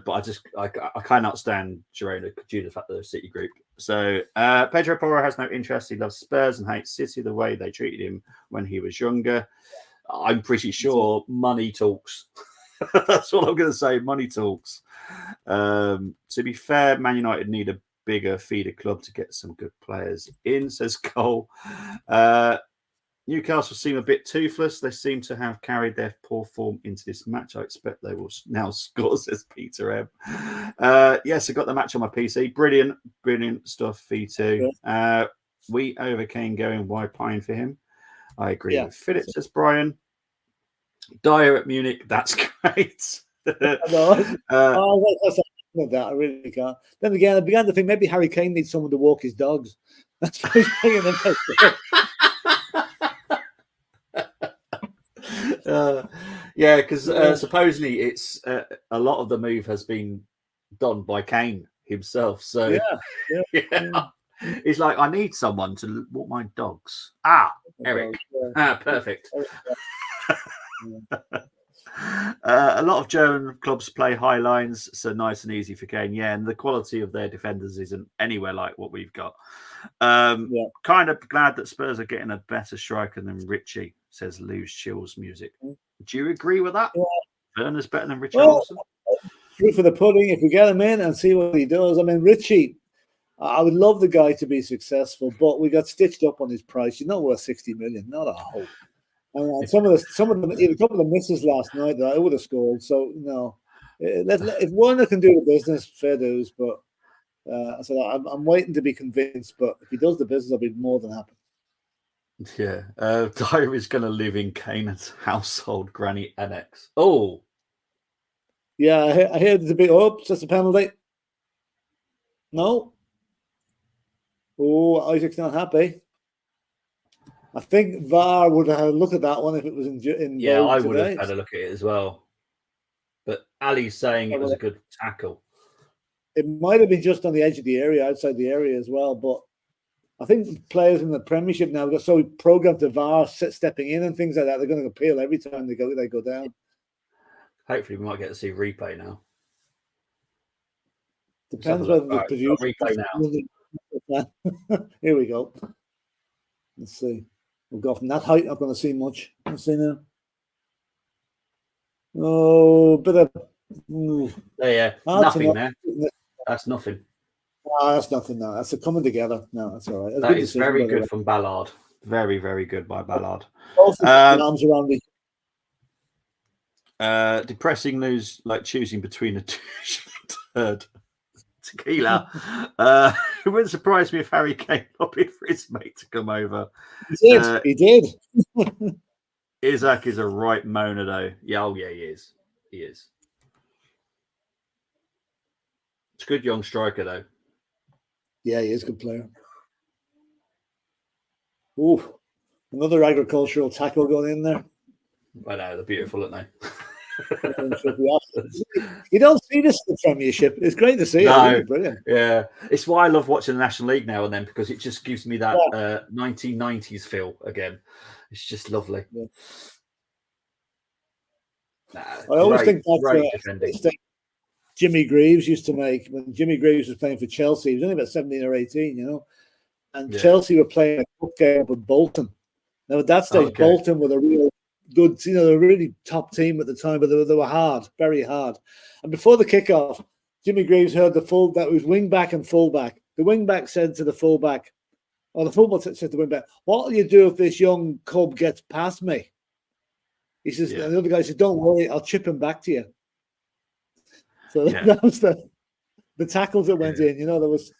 [SPEAKER 1] But I cannot stand Girona due to the fact that they're City group. So Pedro Porro has no interest. He loves Spurs and hates City the way they treated him when he was younger. I'm pretty sure money talks. That's what I'm going to say. Money talks. To be fair, Man United need a bigger feeder club to get some good players in, says Cole. Newcastle seem a bit toothless. They seem to have carried their poor form into this match. I expect they will now score, says Peter M. Yes, I got the match on my PC. Brilliant stuff, V2. We overcame going wide pine for him. I agree with Philip, says Brian. Dyer at Munich, that's great.
[SPEAKER 2] I really can't. Then again, I began to think maybe Harry Kane needs someone to walk his dogs. That's why he's bringing them out.
[SPEAKER 1] Because supposedly it's a lot of the move has been done by Kane himself. So he's like, I need someone to walk my dogs. Eric. Perfect. A lot of German clubs play high lines, so nice and easy for Kane. Yeah, and the quality of their defenders isn't anywhere like what we've got. Kind of glad that Spurs are getting a better striker than Richie, says Lou's Chills Music. Do you agree with that? Werner's better than Richie Olsen?
[SPEAKER 2] Proof of the pudding. If we get him in and see what he does. I mean, Richie, I would love the guy to be successful, but we got stitched up on his price. He's not worth 60 million, not a hope. And some of them, a couple of misses last night that I would have scored. So no, if Werner can do the business, fair dues. But I'm waiting to be convinced. But if he does the business, I'll be more than happy.
[SPEAKER 1] Yeah. Dyer is going to live in Kanan's household granny annex. Oh.
[SPEAKER 2] Yeah, I heard it's a bit up. Just a penalty. No. Oh, Isaac's not happy. I think VAR would have had a look at that one if it was in
[SPEAKER 1] Yeah,
[SPEAKER 2] vogue
[SPEAKER 1] I would
[SPEAKER 2] today.
[SPEAKER 1] have had a look at it as well. But Ali's saying it was a good tackle.
[SPEAKER 2] It might have been just on the edge of the area, outside the area as well. But I think players in the Premiership now got so programmed to VAR stepping in and things like that. They're going to appeal every time they go down.
[SPEAKER 1] Hopefully, we might get to see replay now.
[SPEAKER 2] Depends whether the producer
[SPEAKER 1] replay
[SPEAKER 2] now. Here we go. Let's see. We'll go from that height. Not going to see much. Let's see now. Oh, bit of.
[SPEAKER 1] Yeah, nothing there. That's nothing.
[SPEAKER 2] No, that's nothing. No, that's a coming together. No, that's all right.
[SPEAKER 1] That is very good from Ballard. Very, very good by Ballard.
[SPEAKER 2] Arms around me.
[SPEAKER 1] Depressing news, like choosing between a third tequila. It wouldn't surprise me if Harry Kane lobbied for his mate to come over.
[SPEAKER 2] He did.
[SPEAKER 1] Isaac is a right moaner, though. Yeah, he is. He is. It's a good young striker, though.
[SPEAKER 2] Yeah, he is a good player. Ooh, another agricultural tackle going in there.
[SPEAKER 1] I know, they're beautiful, aren't they?
[SPEAKER 2] You don't see this in the Premiership. It's great to see.
[SPEAKER 1] No,
[SPEAKER 2] it. Brilliant.
[SPEAKER 1] Yeah, it's why I love watching the National League now and then, because it just gives me that 1990s feel again. It's just lovely.
[SPEAKER 2] Yeah.
[SPEAKER 1] I
[SPEAKER 2] always think that's Jimmy Greaves used to make when Jimmy Greaves was playing for Chelsea. He was only about 17 or 18, and Chelsea were playing a cup game with Bolton. Now at that stage, Bolton were a real good, a really top team at the time, but they were hard, very hard. And before the kickoff, Jimmy Greaves heard that was wing back and fullback. The wing back said to the fullback, or the fullback said to the wing back, "What will you do if this young cub gets past me?" He says, and the other guy says, "Don't worry, I'll chip him back to you." So that was the tackles that went in. There was.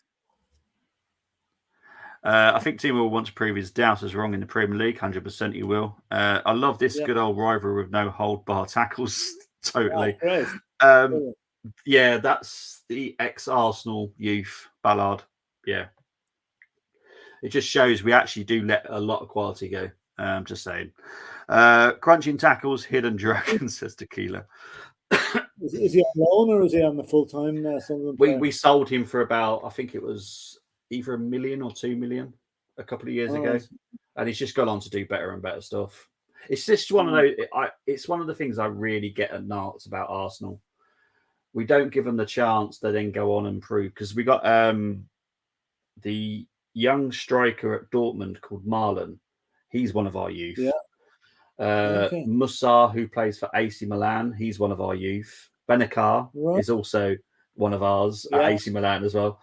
[SPEAKER 1] I think Timo will want to prove his doubters wrong in the Premier League. 100% he will. I love this good old rivalry with no hold bar tackles. Totally. Yeah, that's the ex-Arsenal youth Ballard. Yeah. It just shows we actually do let a lot of quality go. Just saying. Crunching tackles, hidden dragon, says Tequila.
[SPEAKER 2] Is he on loan or is he on the full-time?
[SPEAKER 1] We sold him for about, I think it was either $1 million or $2 million a couple of years ago, and he's just gone on to do better and better stuff. It's just one of those. It's one of the things I really get at Narts about Arsenal. We don't give them the chance to then go on and prove, because we got the young striker at Dortmund called Marlon. He's one of our youth. Yeah. Musa, who plays for AC Milan, he's one of our youth. Benekar is also one of ours at AC Milan as well.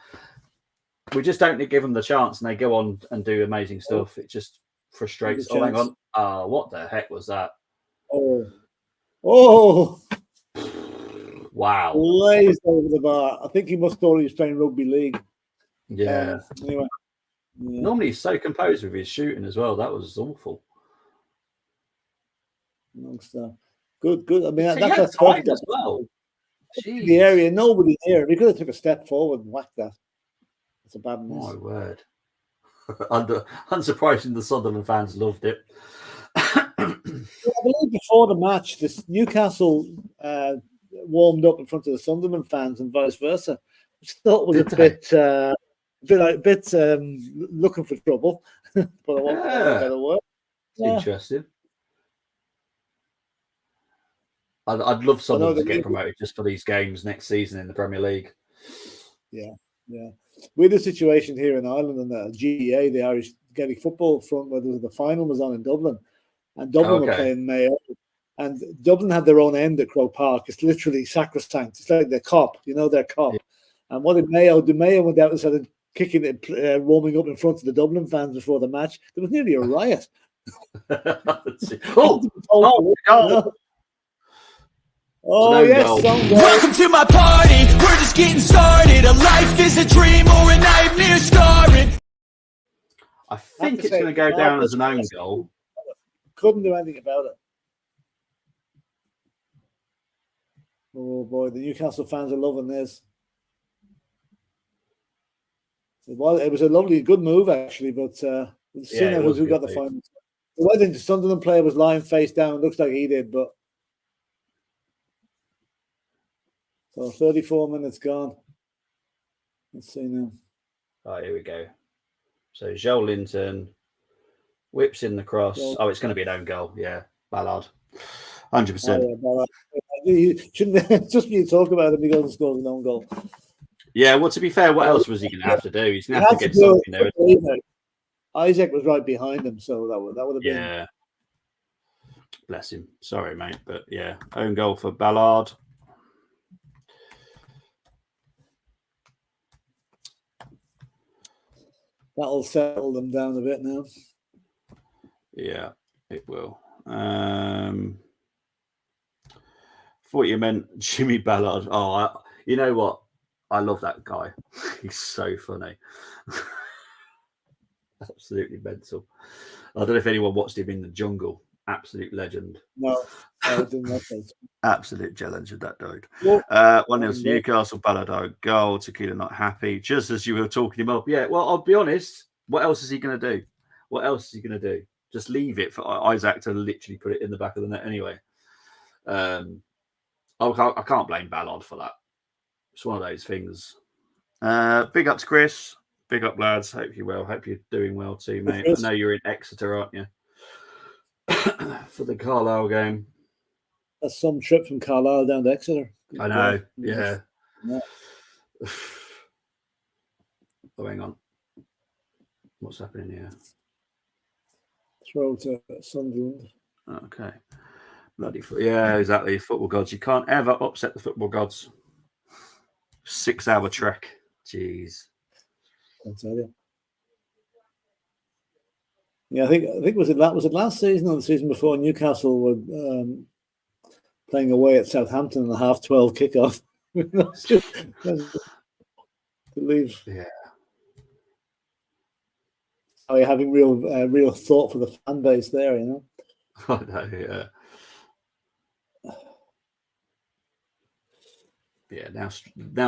[SPEAKER 1] We just don't give them the chance, and they go on and do amazing stuff. It just frustrates. Oh, hang on. Oh, what the heck was that?
[SPEAKER 2] Oh.
[SPEAKER 1] Wow.
[SPEAKER 2] Blazed over the bar. I think he must have thought he was playing rugby league.
[SPEAKER 1] Yeah.
[SPEAKER 2] Anyway.
[SPEAKER 1] Yeah. Normally he's so composed with his shooting as well. That was awful.
[SPEAKER 2] Good. I mean, that's
[SPEAKER 1] perfect as well. Jeez.
[SPEAKER 2] The area, nobody there. We could have took a step forward and whacked that. It's a bad mess.
[SPEAKER 1] My word. Unsurprising, the Sunderland fans loved it.
[SPEAKER 2] I believe before the match, this Newcastle warmed up in front of the Sunderland fans and vice versa, which I thought was a bit looking for trouble. But I want better word.
[SPEAKER 1] Interesting. I'd love Sunderland to get promoted just for these games next season in the Premier League.
[SPEAKER 2] Yeah. We had a situation here in Ireland in the GEA, the Irish Gaelic Football Front, where the final was on in Dublin, and Dublin were playing Mayo, and Dublin had their own end at Croke Park. It's literally sacrosanct. It's like their cop, their cop. Yeah. And what did Mayo do? Mayo went out and started kicking it, warming up in front of the Dublin fans before the match. There was nearly a riot. Oh, yes.
[SPEAKER 3] Welcome to my party. We're just getting started. A life is a dream or a nightmare scarring.
[SPEAKER 1] I think it's going to go down as an own goal.
[SPEAKER 2] Couldn't do anything about it. Oh boy, the Newcastle fans are loving this. It was a lovely, good move actually, but we'll see now who got the final. I think the Sunderland player was lying face down. Looks like he did, but so 34 minutes gone. Let's see now.
[SPEAKER 1] Oh, here we go. So Joe Linton whips in the cross. Oh, it's going to be an own goal. Yeah, Ballard, 100%.
[SPEAKER 2] Oh, yeah, shouldn't just be talk about him. He goes and scores an own goal.
[SPEAKER 1] Yeah, well, to be fair, what else was he going to have to do? He's going to have to get something there.
[SPEAKER 2] Isaac was right behind him, so that would have been.
[SPEAKER 1] Yeah. Bless him. Sorry, mate, but yeah, own goal for Ballard.
[SPEAKER 2] That'll settle them down a bit now.
[SPEAKER 1] Yeah, it will. Thought you meant Jimmy Ballard. Oh, you know what? I love that guy. He's so funny. Absolutely mental. I don't know if anyone watched him in the Jungle. Absolute legend.
[SPEAKER 2] No, I didn't watch that.
[SPEAKER 1] Absolute legend, that dude. 1-0 to Newcastle. Ballard goal. Tequila not happy. Just as you were talking him up. Yeah, well, I'll be honest. What else is he going to do? What else is he going to do? Just leave it for Isaac to literally put it in the back of the net anyway. I can't blame Ballard for that. It's one of those things. Big up to Chris. Big up, lads. Hope you're well. Hope you're doing well too, mate. I know you're in Exeter, aren't you? For the Carlisle game.
[SPEAKER 2] That's some trip from Carlisle down to Exeter.
[SPEAKER 1] I know. Yeah. Oh, hang on. What's happening here?
[SPEAKER 2] Throw to Sunderland.
[SPEAKER 1] Okay. Bloody yeah, exactly. Football gods. You can't ever upset the football gods. 6-hour trek. Jeez.
[SPEAKER 2] I'll tell you. Yeah, I think was it last season or the season before Newcastle were playing away at Southampton in a 12:30 kickoff. to leave.
[SPEAKER 1] Yeah.
[SPEAKER 2] Oh, you're having real thought for the fan base there, you know.
[SPEAKER 1] I know, yeah. Yeah, now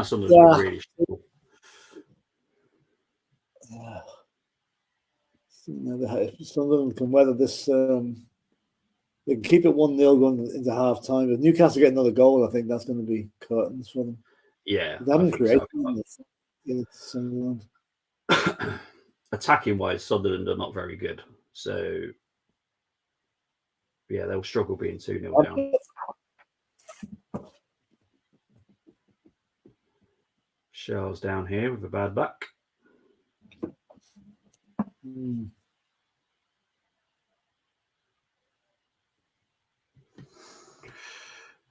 [SPEAKER 1] someone's really struggle.
[SPEAKER 2] Sunderland can weather this. They can keep it 1-0 going into half time. If Newcastle get another goal, I think that's going to be curtains for them.
[SPEAKER 1] Yeah,
[SPEAKER 2] they haven't created Sunderland.
[SPEAKER 1] Attacking wise, Sunderland are not very good. So yeah, they'll struggle being 2-0 down. Shell's down here with a bad back.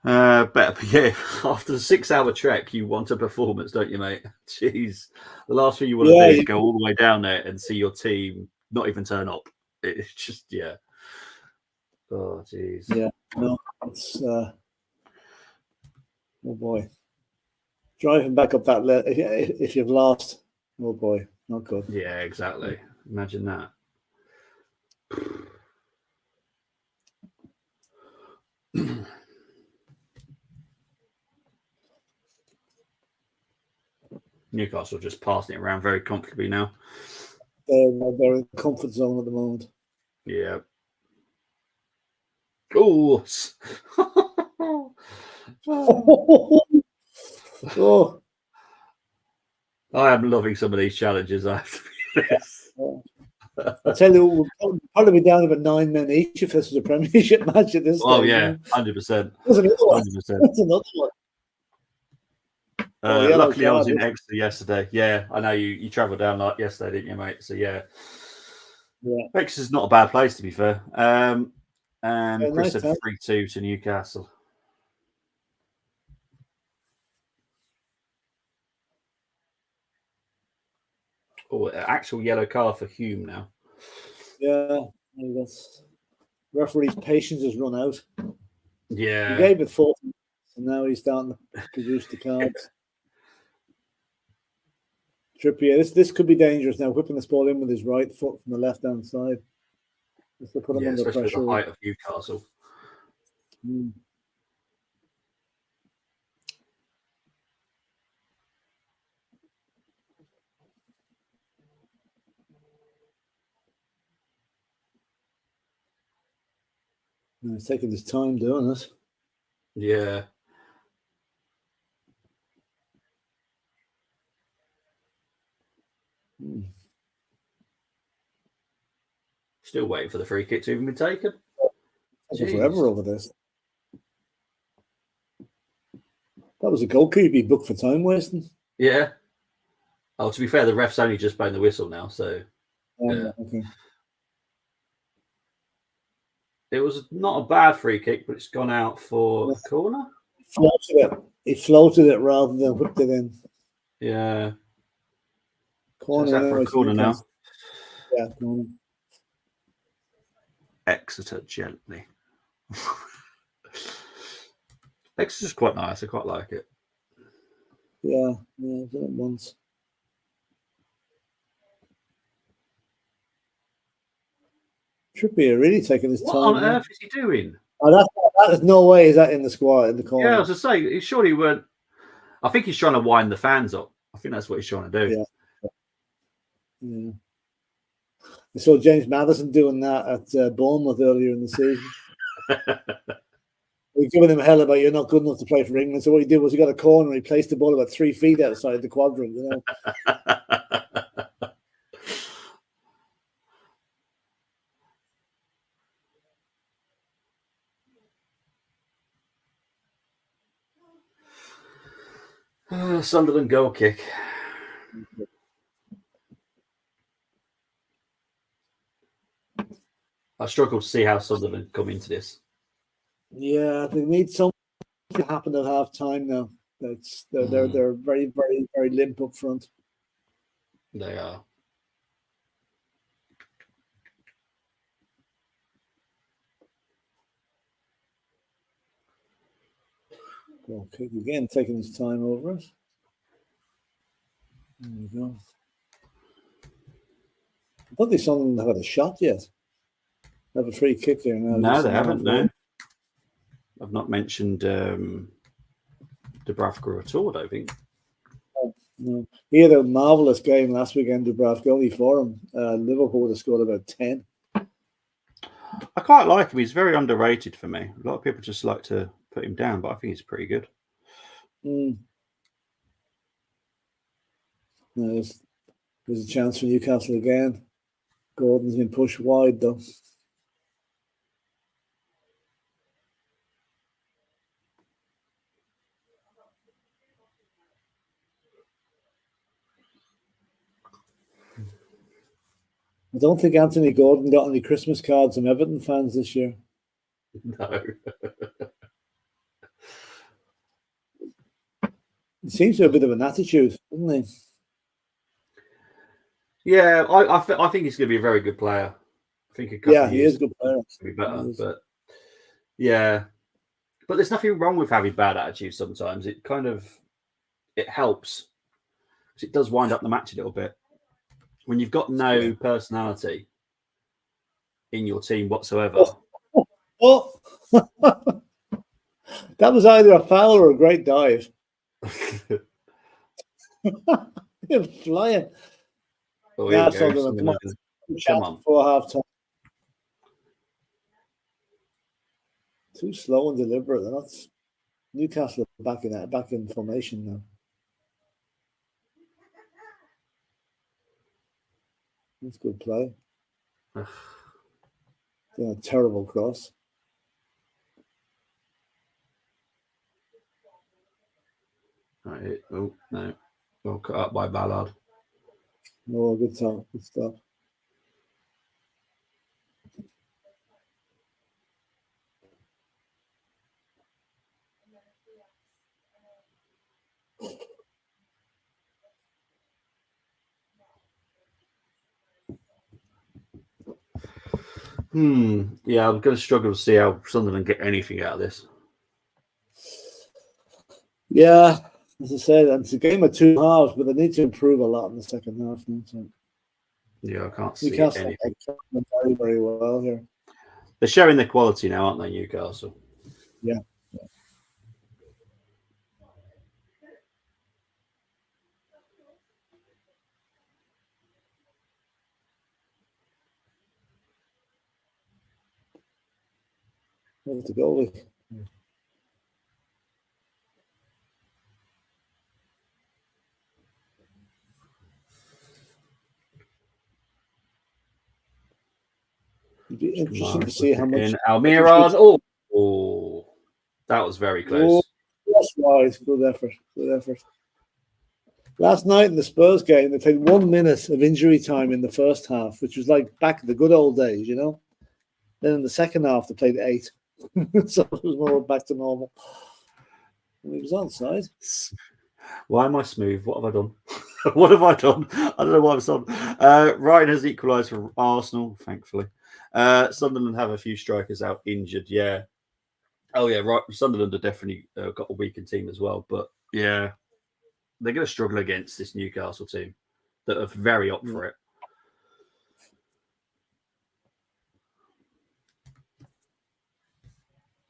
[SPEAKER 1] But yeah, after the 6-hour trek, you want a performance, don't you, mate? Jeez, the last thing you want to do is go all the way down there and see your team not even turn up. It's just Oh, jeez.
[SPEAKER 2] Yeah, no, it's oh boy, driving back up that if you've lost, oh boy, not good.
[SPEAKER 1] Yeah, exactly. Imagine that. Newcastle just passing it around very comfortably now.
[SPEAKER 2] They're in the comfort zone at the moment.
[SPEAKER 1] Yeah. Oh.
[SPEAKER 2] Oh.
[SPEAKER 1] I am loving some of these challenges. I have to be honest.
[SPEAKER 2] I tell you, we'll probably be down about 9 men each if this was a Premiership match at this stage.
[SPEAKER 1] Oh yeah, 100%.
[SPEAKER 2] 100%. That's another one.
[SPEAKER 1] Luckily, I was in Exeter yesterday. Yeah, I know you travelled down like yesterday, didn't you, mate? So yeah. Exeter's not a bad place, to be fair. And Chris said 3-2 to Newcastle. Oh, actual yellow card for Hume now.
[SPEAKER 2] Yeah, that's referee's patience has run out.
[SPEAKER 1] Yeah,
[SPEAKER 2] he gave it 40 minutes, and now he's starting to produce the cards. Trippier. This could be dangerous now. Whipping this ball in with his right foot from the left-hand side. Just to put him under
[SPEAKER 1] especially
[SPEAKER 2] pressure.
[SPEAKER 1] with the height of Newcastle.
[SPEAKER 2] Mm. He's taking his time doing it.
[SPEAKER 1] Yeah. Still waiting for the free kick to even be taken.
[SPEAKER 2] Taking forever over this. That was a goalkeeper he booked for time wasting.
[SPEAKER 1] Yeah. Oh, to be fair, the ref's only just blown the whistle now, so yeah.
[SPEAKER 2] Okay.
[SPEAKER 1] It was not a bad free kick, but it's gone out for a corner.
[SPEAKER 2] He floated it rather than whipped it in.
[SPEAKER 1] Yeah.
[SPEAKER 2] Corner,
[SPEAKER 1] so it's out for a corner now.
[SPEAKER 2] Yeah, corner.
[SPEAKER 1] Exeter gently. Exeter's quite nice. I quite like it.
[SPEAKER 2] Yeah, I've done it once. Trippier really taking his time.
[SPEAKER 1] What on earth is he doing?
[SPEAKER 2] Oh, that is no way is that in the squad in the corner.
[SPEAKER 1] Yeah, I was to say, he surely weren't. I think he's trying to wind the fans up. I think that's what he's trying to do.
[SPEAKER 2] Yeah. I saw James Maddison doing that at Bournemouth earlier in the season. We're giving him hell about you're not good enough to play for England. So what he did was he got a corner and he placed the ball about 3 feet outside the quadrant. You know.
[SPEAKER 1] Sunderland goal kick. I struggle to see how Sunderland come into this.
[SPEAKER 2] Yeah, they need something to happen at half time now. They're very, very, very limp up front.
[SPEAKER 1] They are.
[SPEAKER 2] Goal kick again, taking his time over it. There we go. I don't think Sunderland have had a shot yet. They have a free kick there now.
[SPEAKER 1] No, they haven't. No, I've not mentioned Dubravka at all. I don't think.
[SPEAKER 2] No. He had a marvellous game last weekend, Dubravka, only for him. Liverpool would have scored about 10.
[SPEAKER 1] I quite like him. He's very underrated for me. A lot of people just like to put him down, but I think he's pretty good.
[SPEAKER 2] No, there's a chance for Newcastle again. Gordon's been pushed wide, though. I don't think Anthony Gordon got any Christmas cards from Everton fans this year.
[SPEAKER 1] No.
[SPEAKER 2] He seems to have a bit of an attitude, doesn't he?
[SPEAKER 1] Yeah, I think he's going to be a very good player. I think a couple of
[SPEAKER 2] he
[SPEAKER 1] years
[SPEAKER 2] is a good player.
[SPEAKER 1] Be better, but yeah. But there's nothing wrong with having bad attitude sometimes. It helps. Because it does wind up the match a little bit. When you've got no personality in your team whatsoever.
[SPEAKER 2] Oh. That was either a foul or a great dive. You're flying.
[SPEAKER 1] Oh,
[SPEAKER 2] Come on. For half time. Too slow and deliberate. That's Newcastle back in formation now. That's good play. Yeah, terrible cross.
[SPEAKER 1] Right. Oh no. Well cut up by Ballard.
[SPEAKER 2] Oh, good stuff. Good stuff.
[SPEAKER 1] Yeah, I'm going to struggle to see how Sunderland get anything out of this.
[SPEAKER 2] Yeah, As I said, it's a game of two halves, but they need to improve a lot in the second half. So.
[SPEAKER 1] Yeah, I can't see
[SPEAKER 2] Newcastle
[SPEAKER 1] anything.
[SPEAKER 2] very, very well here.
[SPEAKER 1] They're showing their quality now, aren't they, Newcastle?
[SPEAKER 2] Yeah. Where's the goalie? It'd be interesting to see how much.
[SPEAKER 1] Almiron. Oh, that was very close.
[SPEAKER 2] That's right. Good effort. Good effort. Last night in the Spurs game, they played 1 minute of injury time in the first half, which was like back in the good old days, you know. Then in the second half, they played 8. So it was more back to normal. And he was onside.
[SPEAKER 1] Why am I smooth? What have I done? What have I done? I don't know why I'm on. Ryan has equalised for Arsenal, thankfully. Sunderland have a few strikers out injured. Yeah. Oh, yeah. Right. Sunderland have definitely got a weakened team as well. But yeah, they're going to struggle against this Newcastle team that are very up for it.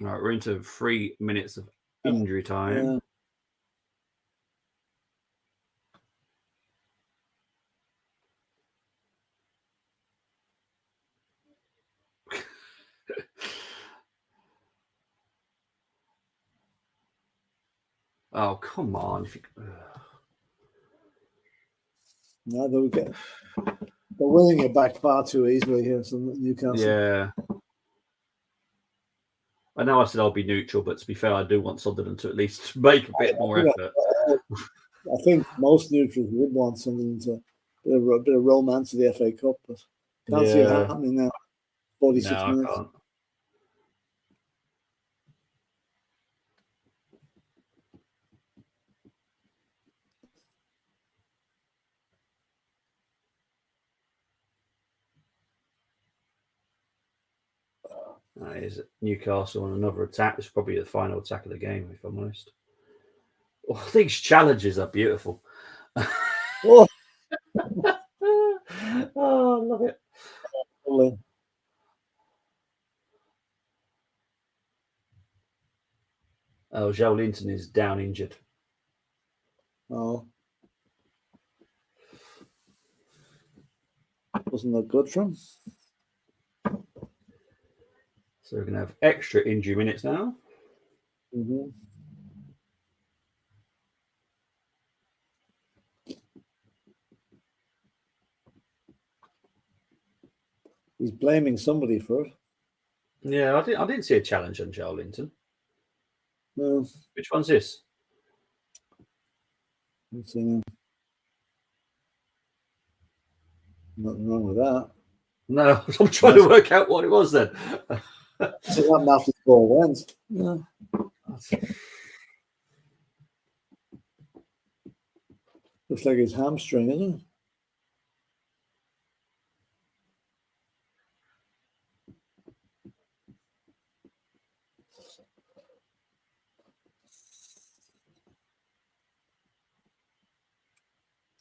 [SPEAKER 1] All right, we're into 3 minutes of injury time.
[SPEAKER 2] Yeah.
[SPEAKER 1] Oh, come on.
[SPEAKER 2] No, they're winning it back far too easily here, so Newcastle.
[SPEAKER 1] Yeah. I know I said I'll be neutral, but to be fair, I do want Sunderland to at least make a bit more effort.
[SPEAKER 2] I think most neutrals would want Sunderland to a bit of romance of the FA Cup, but can't see it happening now. 46 minutes.
[SPEAKER 1] I can't. Is Newcastle on another attack? This is probably the final attack of the game, if I'm honest. Oh, these challenges are beautiful.
[SPEAKER 2] Oh,
[SPEAKER 1] I love it. Oh, Joe Linton is down injured.
[SPEAKER 2] Oh. Wasn't that good for him?
[SPEAKER 1] So we're going to have extra injury minutes now.
[SPEAKER 2] Mm-hmm. He's blaming somebody for it.
[SPEAKER 1] Yeah, I didn't see a challenge on Joe Linton.
[SPEAKER 2] No.
[SPEAKER 1] Which one's this?
[SPEAKER 2] Let's see now. Nothing wrong with that.
[SPEAKER 1] No, I'm trying to work out what it was then.
[SPEAKER 2] So that after the ball went. Yeah. Looks like his hamstring, isn't it?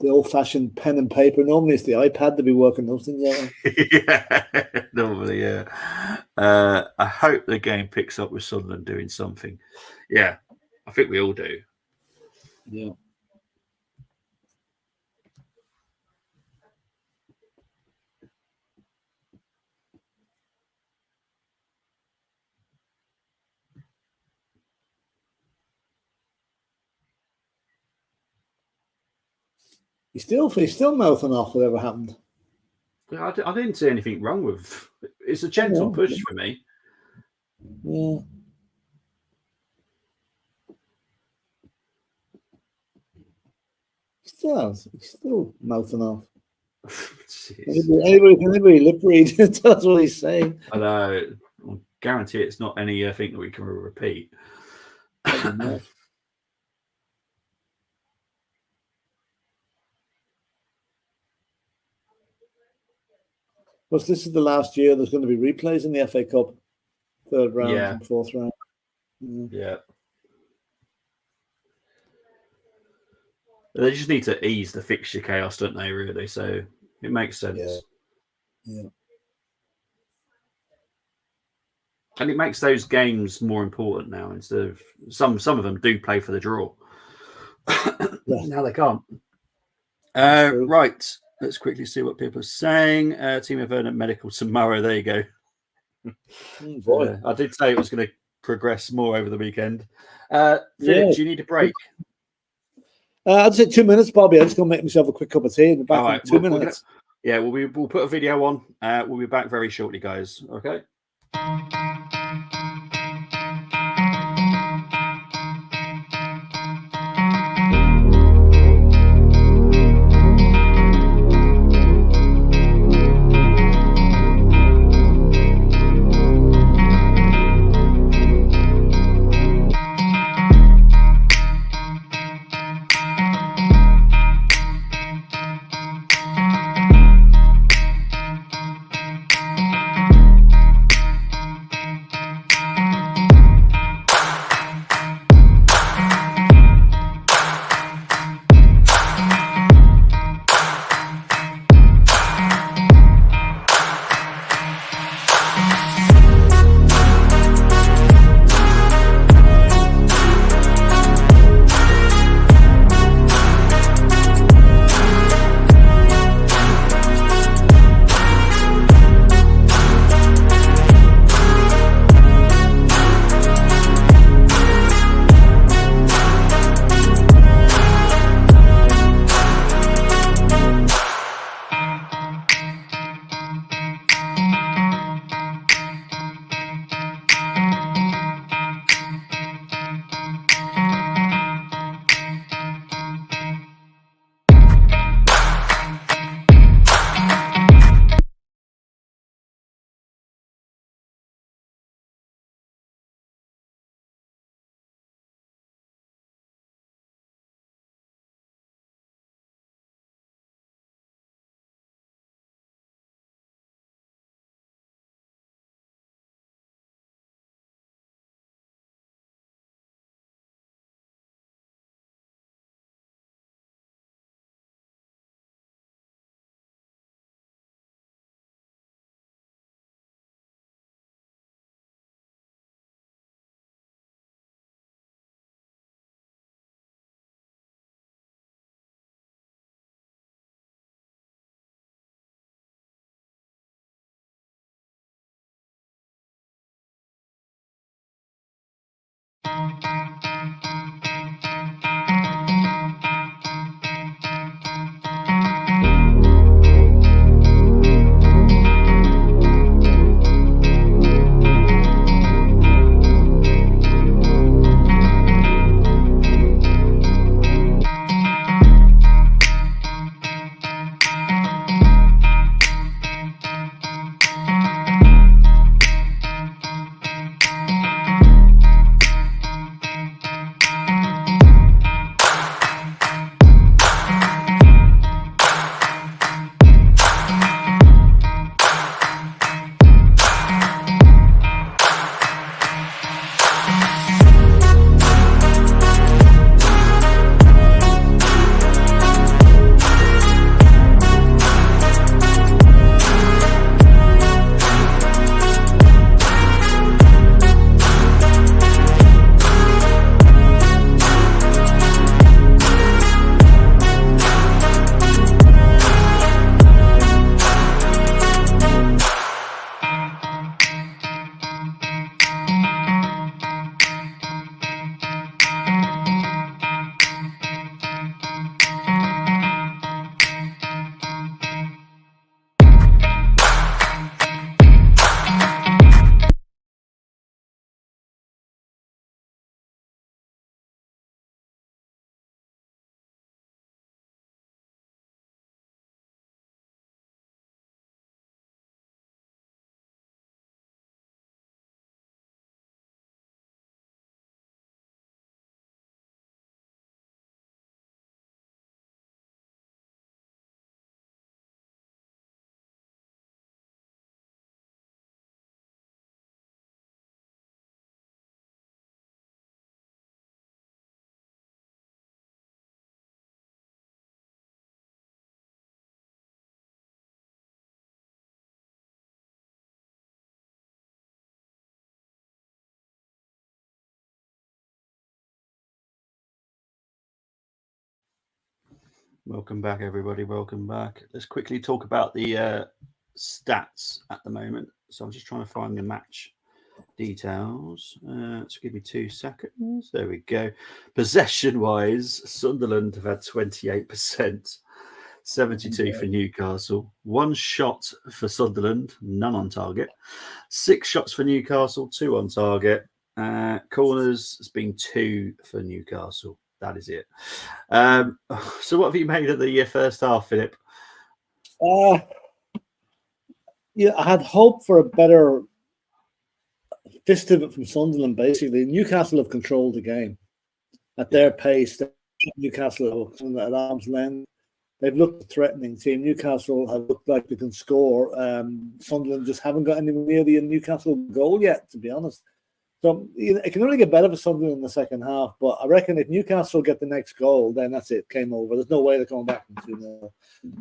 [SPEAKER 2] The old-fashioned pen and paper. Normally, it's the iPad to be working those things out.
[SPEAKER 1] Yeah, normally, yeah. I hope the game picks up with Sunderland doing something. Yeah, I think we all do.
[SPEAKER 2] Yeah. He's still mouthing off whatever happened.
[SPEAKER 1] Yeah, I didn't see anything wrong with. It's a gentle push for me.
[SPEAKER 2] Yeah. He's still mouthing off. Anybody lip read? That's what he's saying.
[SPEAKER 1] I know. I guarantee it's not anything that we can repeat.
[SPEAKER 2] Because this is the last year there's going to be replays in the FA Cup, third round and fourth round.
[SPEAKER 1] Yeah. They just need to ease the fixture chaos, don't they? Really, so it makes sense.
[SPEAKER 2] Yeah.
[SPEAKER 1] And it makes those games more important now. Instead of some of them do play for the draw. Now they can't. Right. Let's quickly see what people are saying. Team of Vernon Medical tomorrow. There you go. I did say it was going to progress more over the weekend. Philip, do you need a break?
[SPEAKER 2] I'd say 2 minutes, Bobby. I'm just going to make myself a quick cup of tea. I'll be back in 2 minutes.
[SPEAKER 1] We'll put a video on. We'll be back very shortly, guys. Okay. Welcome back, everybody. Welcome back. Let's quickly talk about the stats at the moment. So I'm just trying to find the match details. So give me 2 seconds. There we go. Possession-wise, Sunderland have had 28%, 72 for Newcastle. 1 shot for Sunderland, none on target. 6 shots for Newcastle, 2 on target. Corners has been 2 for Newcastle. That is it. So what have you made of the first half, Philip?
[SPEAKER 2] Yeah, I had hope for a better fist of it from Sunderland, basically. Newcastle have controlled the game at their pace. Newcastle at arm's length. They've looked a threatening team. Newcastle have looked like they can score. Sunderland just haven't got anywhere near the Newcastle goal yet, to be honest. So it can only get better for Sunderland in the second half. But I reckon if Newcastle get the next goal, then that's it. Game over. There's no way they're coming back from 2-0.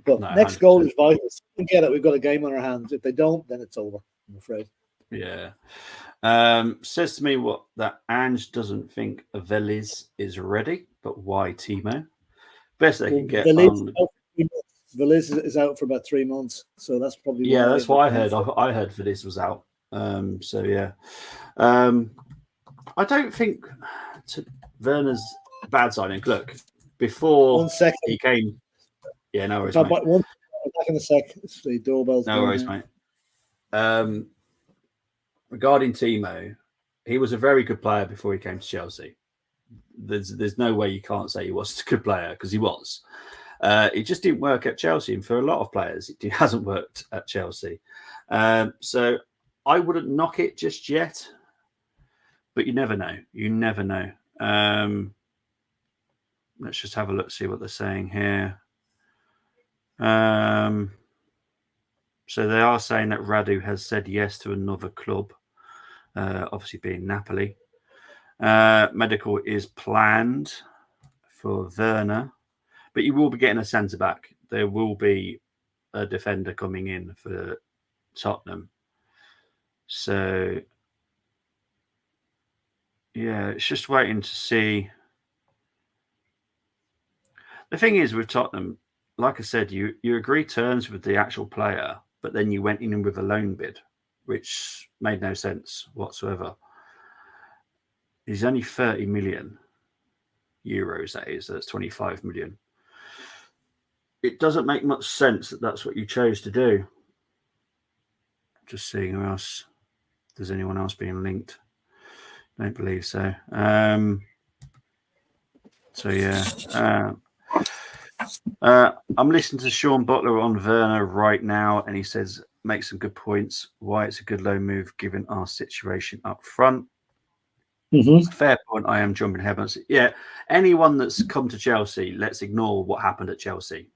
[SPEAKER 2] But
[SPEAKER 1] No,
[SPEAKER 2] next
[SPEAKER 1] 100%.
[SPEAKER 2] goal is vital. If they get it, we've got a game on our hands. If they don't, then it's over, I'm afraid.
[SPEAKER 1] Yeah. Says to me that Ange doesn't think Veliz is ready, but why Timo? Best they can get on.
[SPEAKER 2] Veliz is out for about 3 months, so that's probably
[SPEAKER 1] Yeah, that's what I heard. I heard Veliz was out. So yeah, I don't think Werner's bad signing. Look, before
[SPEAKER 2] 1 second.
[SPEAKER 1] he came, yeah, no worries,
[SPEAKER 2] Back
[SPEAKER 1] mate.
[SPEAKER 2] in a sec. It's the doorbell's
[SPEAKER 1] No worries, mate. Regarding Timo, he was a very good player before he came to Chelsea. There's no way you can't say he wasn't a good player, because he was. It just didn't work at Chelsea, and for a lot of players, it hasn't worked at Chelsea. So I wouldn't knock it just yet, but you never know. You never know. Let's just have a look, see what they're saying here. So they are saying that Radu has said yes to another club, obviously being Napoli. Medical is planned for Werner, but you will be getting a centre back. There will be a defender coming in for Tottenham. So yeah, it's just waiting to see. The thing is with Tottenham, like I said, you agree terms with the actual player, but then you went in with a loan bid, which made no sense whatsoever. He's only 30 million euros, that is. That's 25 million. It doesn't make much sense that that's what you chose to do. Just seeing who else. If there's anyone else being linked. Don't believe so. So yeah. I'm listening to Sean Butler on Werner right now, and he says, make some good points. Why it's a good low move given our situation up front.
[SPEAKER 2] Mm-hmm.
[SPEAKER 1] Fair point. I am jumping ahead. Yeah, anyone that's come to Chelsea, let's ignore what happened at Chelsea,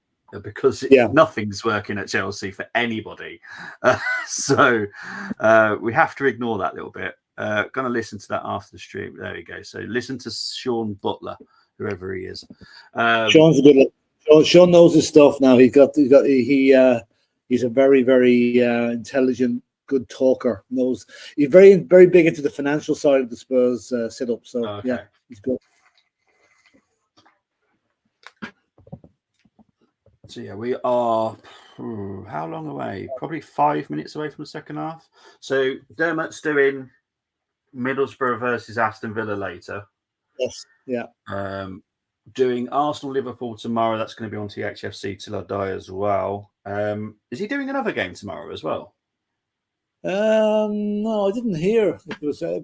[SPEAKER 1] because nothing's working at Chelsea for anybody. So we have to ignore that little bit. Going to listen to that after the stream. There we go. So listen to Sean Butler, whoever he is.
[SPEAKER 2] Sean's a good look. Sean knows his stuff now. He's a very, very intelligent, good talker. Knows he's very, very big into the financial side of the Spurs setup. So yeah, he's good.
[SPEAKER 1] So yeah, we are how long away? Probably 5 minutes away from the second half. So Dermot's doing Middlesbrough versus Aston Villa later.
[SPEAKER 2] Yes. Yeah.
[SPEAKER 1] Doing Arsenal-Liverpool tomorrow. That's going to be on THFC till I die as well. Is he doing another game tomorrow as well?
[SPEAKER 2] No, I didn't hear. It was there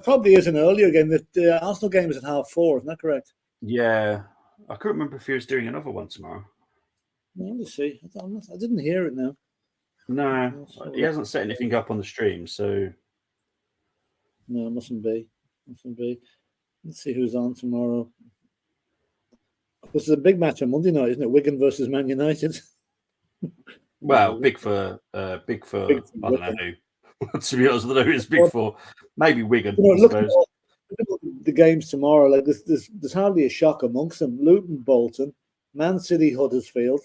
[SPEAKER 2] probably is an earlier game. The Arsenal game is at 4:30. Isn't that correct?
[SPEAKER 1] Yeah, I couldn't remember if he was doing another one tomorrow.
[SPEAKER 2] Let me see. I didn't hear it now.
[SPEAKER 1] No, he hasn't set anything up on the stream, so
[SPEAKER 2] no, it mustn't be. Let's see who's on tomorrow. This is a big match on Monday night, isn't it? Wigan versus Man United.
[SPEAKER 1] Well, big for I don't know who. To be honest, I don't know who it's big for. Maybe Wigan.
[SPEAKER 2] Look at the games tomorrow. Like there's hardly a shock amongst them. Luton, Bolton, Man City, Huddersfield,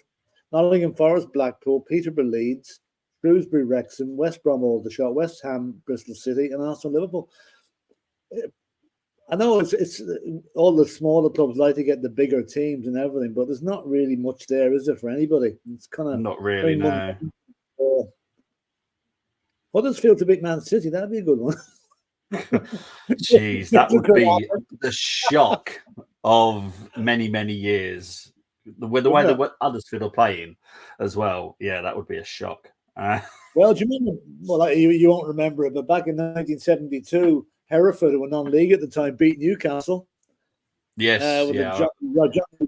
[SPEAKER 2] Nottingham Forest, Blackpool, Peterborough, Leeds, Shrewsbury, Wrexham, West Brom, Aldershot, West Ham, Bristol City, and Arsenal, Liverpool. I know it's all the smaller clubs like to get the bigger teams and everything, but there's not really much there, is there, for anybody? It's kind of
[SPEAKER 1] Not really, no.
[SPEAKER 2] Huddersfield to beat Man City, that'd be a good one.
[SPEAKER 1] Jeez, that would be the shock of many, many years. The way the Huddersfield are playing as well, yeah, that would be a shock.
[SPEAKER 2] Well, do you remember? Well, you won't remember it, but back in 1972, Hereford, who were non-league at the time, beat Newcastle.
[SPEAKER 1] Yes,
[SPEAKER 2] with
[SPEAKER 1] yeah.
[SPEAKER 2] Johnny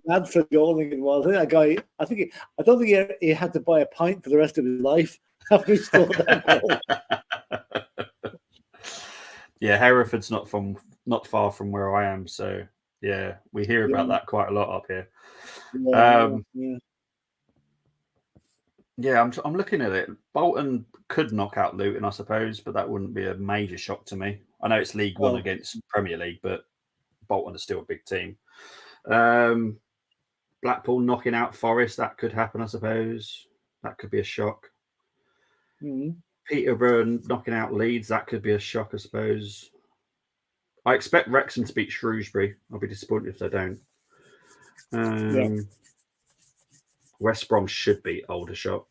[SPEAKER 2] Radford goal, I think it was. That guy, I don't think he had to buy a pint for the rest of his life after he scored that goal.
[SPEAKER 1] Yeah, Hereford's not far from where I am, so yeah, we hear about that quite a lot up here. Yeah, I'm looking at it. Bolton could knock out Luton, I suppose, but that wouldn't be a major shock to me. I know it's League One against Premier League, but Bolton is still a big team. Blackpool knocking out Forest, that could happen, I suppose. That could be a shock. Peterborough knocking out Leeds, that could be a shock, I suppose. I expect Wrexham to beat Shrewsbury. I'll be disappointed if they don't. West Brom should beat Aldershot.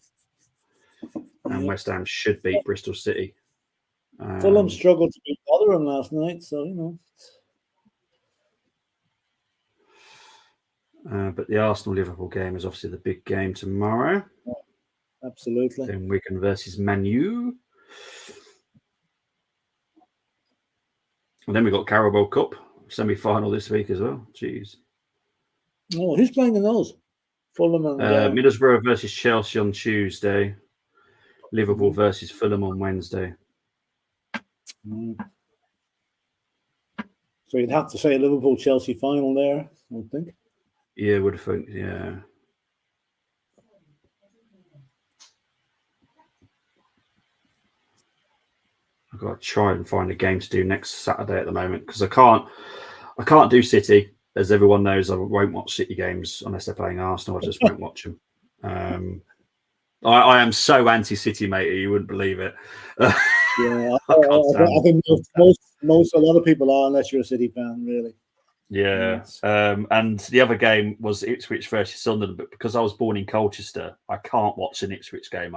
[SPEAKER 1] And West Ham should beat Bristol City.
[SPEAKER 2] Fulham struggled to beat Rotherham last night, so, you
[SPEAKER 1] know. But the Arsenal-Liverpool game is obviously the big game tomorrow.
[SPEAKER 2] Yeah, absolutely.
[SPEAKER 1] Then Wigan versus Man U. And then we got Carabao Cup semi-final this week as well. Jeez.
[SPEAKER 2] Oh, who's playing in those? Fulham and
[SPEAKER 1] Middlesbrough versus Chelsea on Tuesday. Liverpool versus Fulham on Wednesday.
[SPEAKER 2] So you'd have to say Liverpool-Chelsea final there, I would think.
[SPEAKER 1] Yeah, would have think, yeah. I've got to try and find a game to do next Saturday at the moment because I can't do City. As everyone knows, I won't watch City games unless they're playing Arsenal. I just won't watch them. I am so anti-City, mate. You wouldn't believe it.
[SPEAKER 2] Yeah, I think most a lot of people are, unless you're a City fan, really.
[SPEAKER 1] Yeah. And the other game was Ipswich versus Sunderland, but because I was born in Colchester, I can't watch an Ipswich game.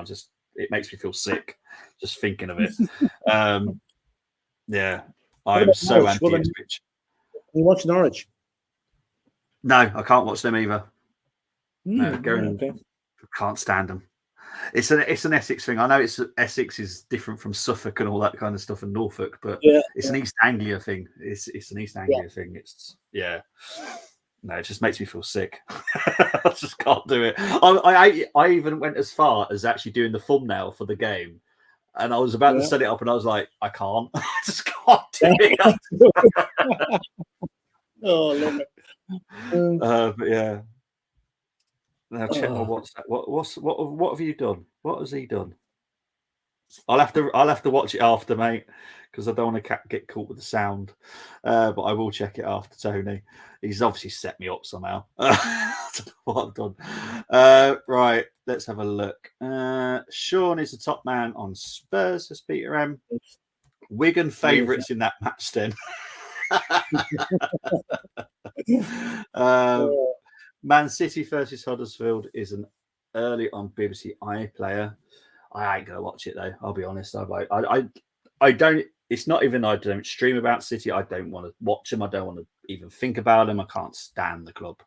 [SPEAKER 1] It makes me feel sick just thinking of it. Yeah, I am so anti-Ipswich.
[SPEAKER 2] You watch Norwich?
[SPEAKER 1] No, I can't watch them either. No,
[SPEAKER 2] okay.
[SPEAKER 1] Can't stand them. It's an Essex thing. I know Essex is different from Suffolk and all that kind of stuff and Norfolk, but it's an East Anglia thing. It's an East Anglia thing. No, it just makes me feel sick. I just can't do it. I even went as far as actually doing the thumbnail for the game, and I was about to set it up, and I was like, I can't. I just can't do it.
[SPEAKER 2] Oh, I love it.
[SPEAKER 1] But yeah. Now check my WhatsApp. What have you done? What has he done? I'll have to watch it after, mate, because I don't want to get caught with the sound. But I will check it after, Tony. He's obviously set me up somehow. I don't know what I've done. Right, let's have a look. Sean is the top man on Spurs, says Peter M. Wigan favourites in that match then. Man City versus Huddersfield is an early on BBC iPlayer. I ain't gonna watch it though. I'll be honest. I don't. It's not even I don't stream about City. I don't want to watch them. I don't want to even think about them. I can't stand the club.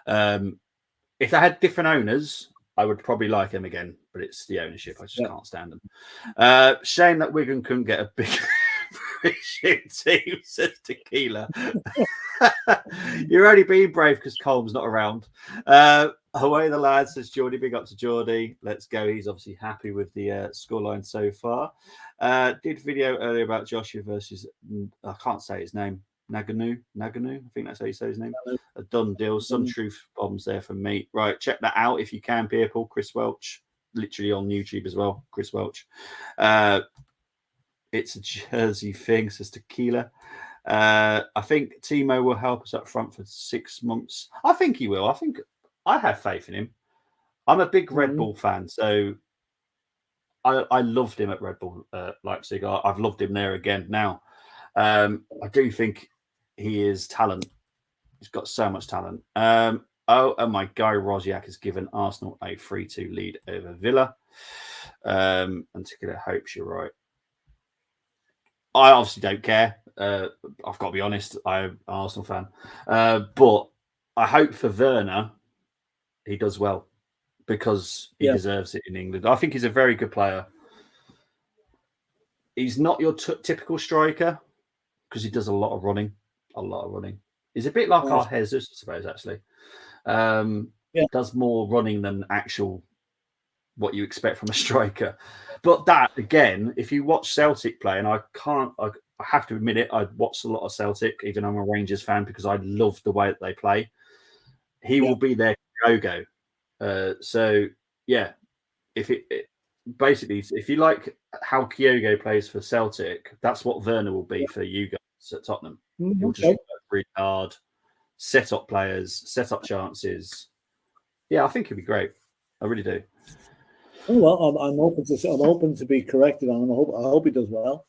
[SPEAKER 1] If they had different owners, I would probably like them again. But it's the ownership. I just can't stand them. Shame that Wigan couldn't get a big team, says Tequila. You're only being brave because Colm's not around. Away the lads, says Geordie. Big up to Geordie. Let's go. He's obviously happy with the scoreline so far. Did video earlier about Joshua versus, I can't say his name, Naganu. I think that's how you say his name. A done deal. Some truth bombs there from me. Right, check that out if you can, people. Chris Welch, literally on YouTube as well. Chris Welch. It's a Jersey thing, says Tequila. I think Timo will help us up front for 6 months. I think he will. I have faith in him. I'm a big Red Bull fan, so I loved him at Red Bull Leipzig. I've loved him there again now. I do think he is talent. He's got so much talent. And my guy Rosiak has given Arsenal a 3-2 lead over Villa. And Tequila hopes you're right. I obviously don't care. I've got to be honest. I'm an Arsenal fan. But I hope for Werner he does well because he deserves it in England. I think he's a very good player. He's not your typical striker because he does a lot of running. He's a bit like our Jesus, I suppose, actually. Does more running than actual what you expect from a striker. But that, again, if you watch Celtic play, and I have to admit it, I watched a lot of Celtic, even though I'm a Rangers fan, because I love the way that they play. He will be their Kyogo. If you like how Kyogo plays for Celtic, that's what Werner will be for you guys at Tottenham. He'll just work really hard, set up players, set up chances. Yeah, I think he'll be great. I really do.
[SPEAKER 2] Oh, well, I'm open to be corrected on him. I hope he does well.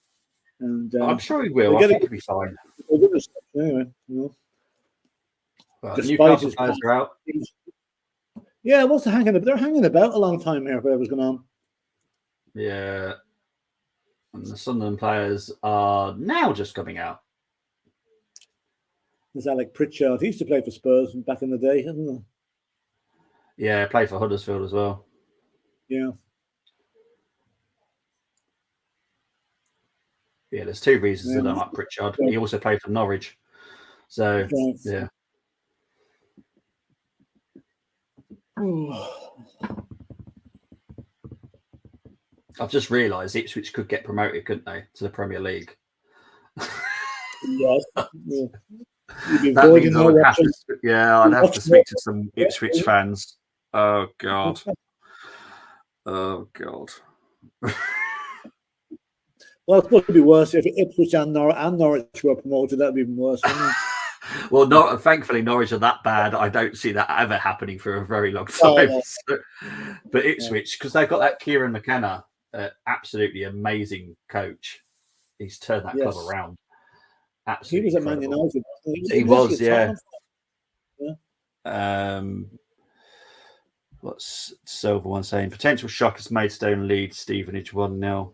[SPEAKER 2] And
[SPEAKER 1] I'm sure he will. I think he'll be fine.
[SPEAKER 2] Anyway,
[SPEAKER 1] Newcastle players are out.
[SPEAKER 2] Yeah, what's the hanging about? They're hanging about a long time here, whatever's going on.
[SPEAKER 1] Yeah. And the Sunderland players are now just coming out.
[SPEAKER 2] There's Alec Pritchard. He used to play for Spurs back in the day, hasn't he?
[SPEAKER 1] Yeah, played for Huddersfield as well.
[SPEAKER 2] Yeah.
[SPEAKER 1] Yeah, there's two reasons I don't like Pritchard. He also played for Norwich. So, yeah. I've just realised Ipswich could get promoted, couldn't they, to the Premier League?
[SPEAKER 2] Yes.
[SPEAKER 1] That means I'd have to speak to some Ipswich fans. Oh, God. Oh, God.
[SPEAKER 2] Well, it's supposed to be worse if Ipswich and Norwich were promoted. That'd be even worse, wouldn't it?
[SPEAKER 1] Well, thankfully, Norwich are that bad. I don't see that ever happening for a very long time. But Ipswich, because they've got that Kieran McKenna, absolutely amazing coach. He's turned that club around. Absolutely,
[SPEAKER 2] he was at Man United.
[SPEAKER 1] He was, yeah. What's Silver one saying? Potential shock as Maidstone lead Stevenage 1-0.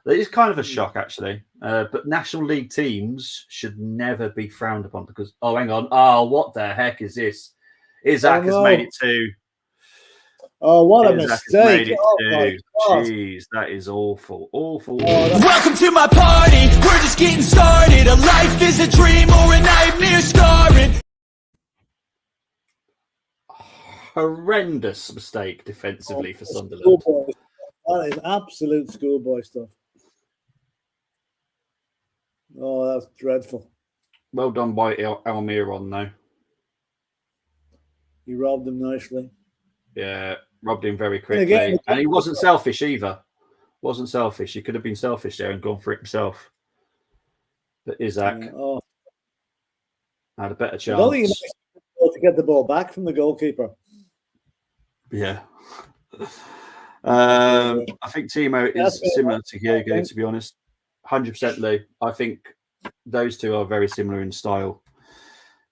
[SPEAKER 1] It is kind of a shock, actually. But National League teams should never be frowned upon because, oh, hang on. Oh, what the heck is this? Isaac has made it 2.
[SPEAKER 2] Oh, what a mistake.
[SPEAKER 1] Jeez, that is awful. Awful.
[SPEAKER 3] Welcome to my party. We're just getting started. A life is a dream or a nightmare scarring.
[SPEAKER 1] Horrendous mistake defensively for Sunderland.
[SPEAKER 2] That is absolute schoolboy stuff. Oh, that's dreadful.
[SPEAKER 1] Well done by Almiron, though.
[SPEAKER 2] He robbed him nicely.
[SPEAKER 1] Yeah, robbed him very quickly. And he wasn't selfish either. Wasn't selfish. He could have been selfish there and gone for it himself. But Isaac had a better chance.
[SPEAKER 2] I don't think he to get the ball back from the goalkeeper.
[SPEAKER 1] Yeah. I think Timo is similar to Kyogo, to be honest. 100% Lou. I think those two are very similar in style.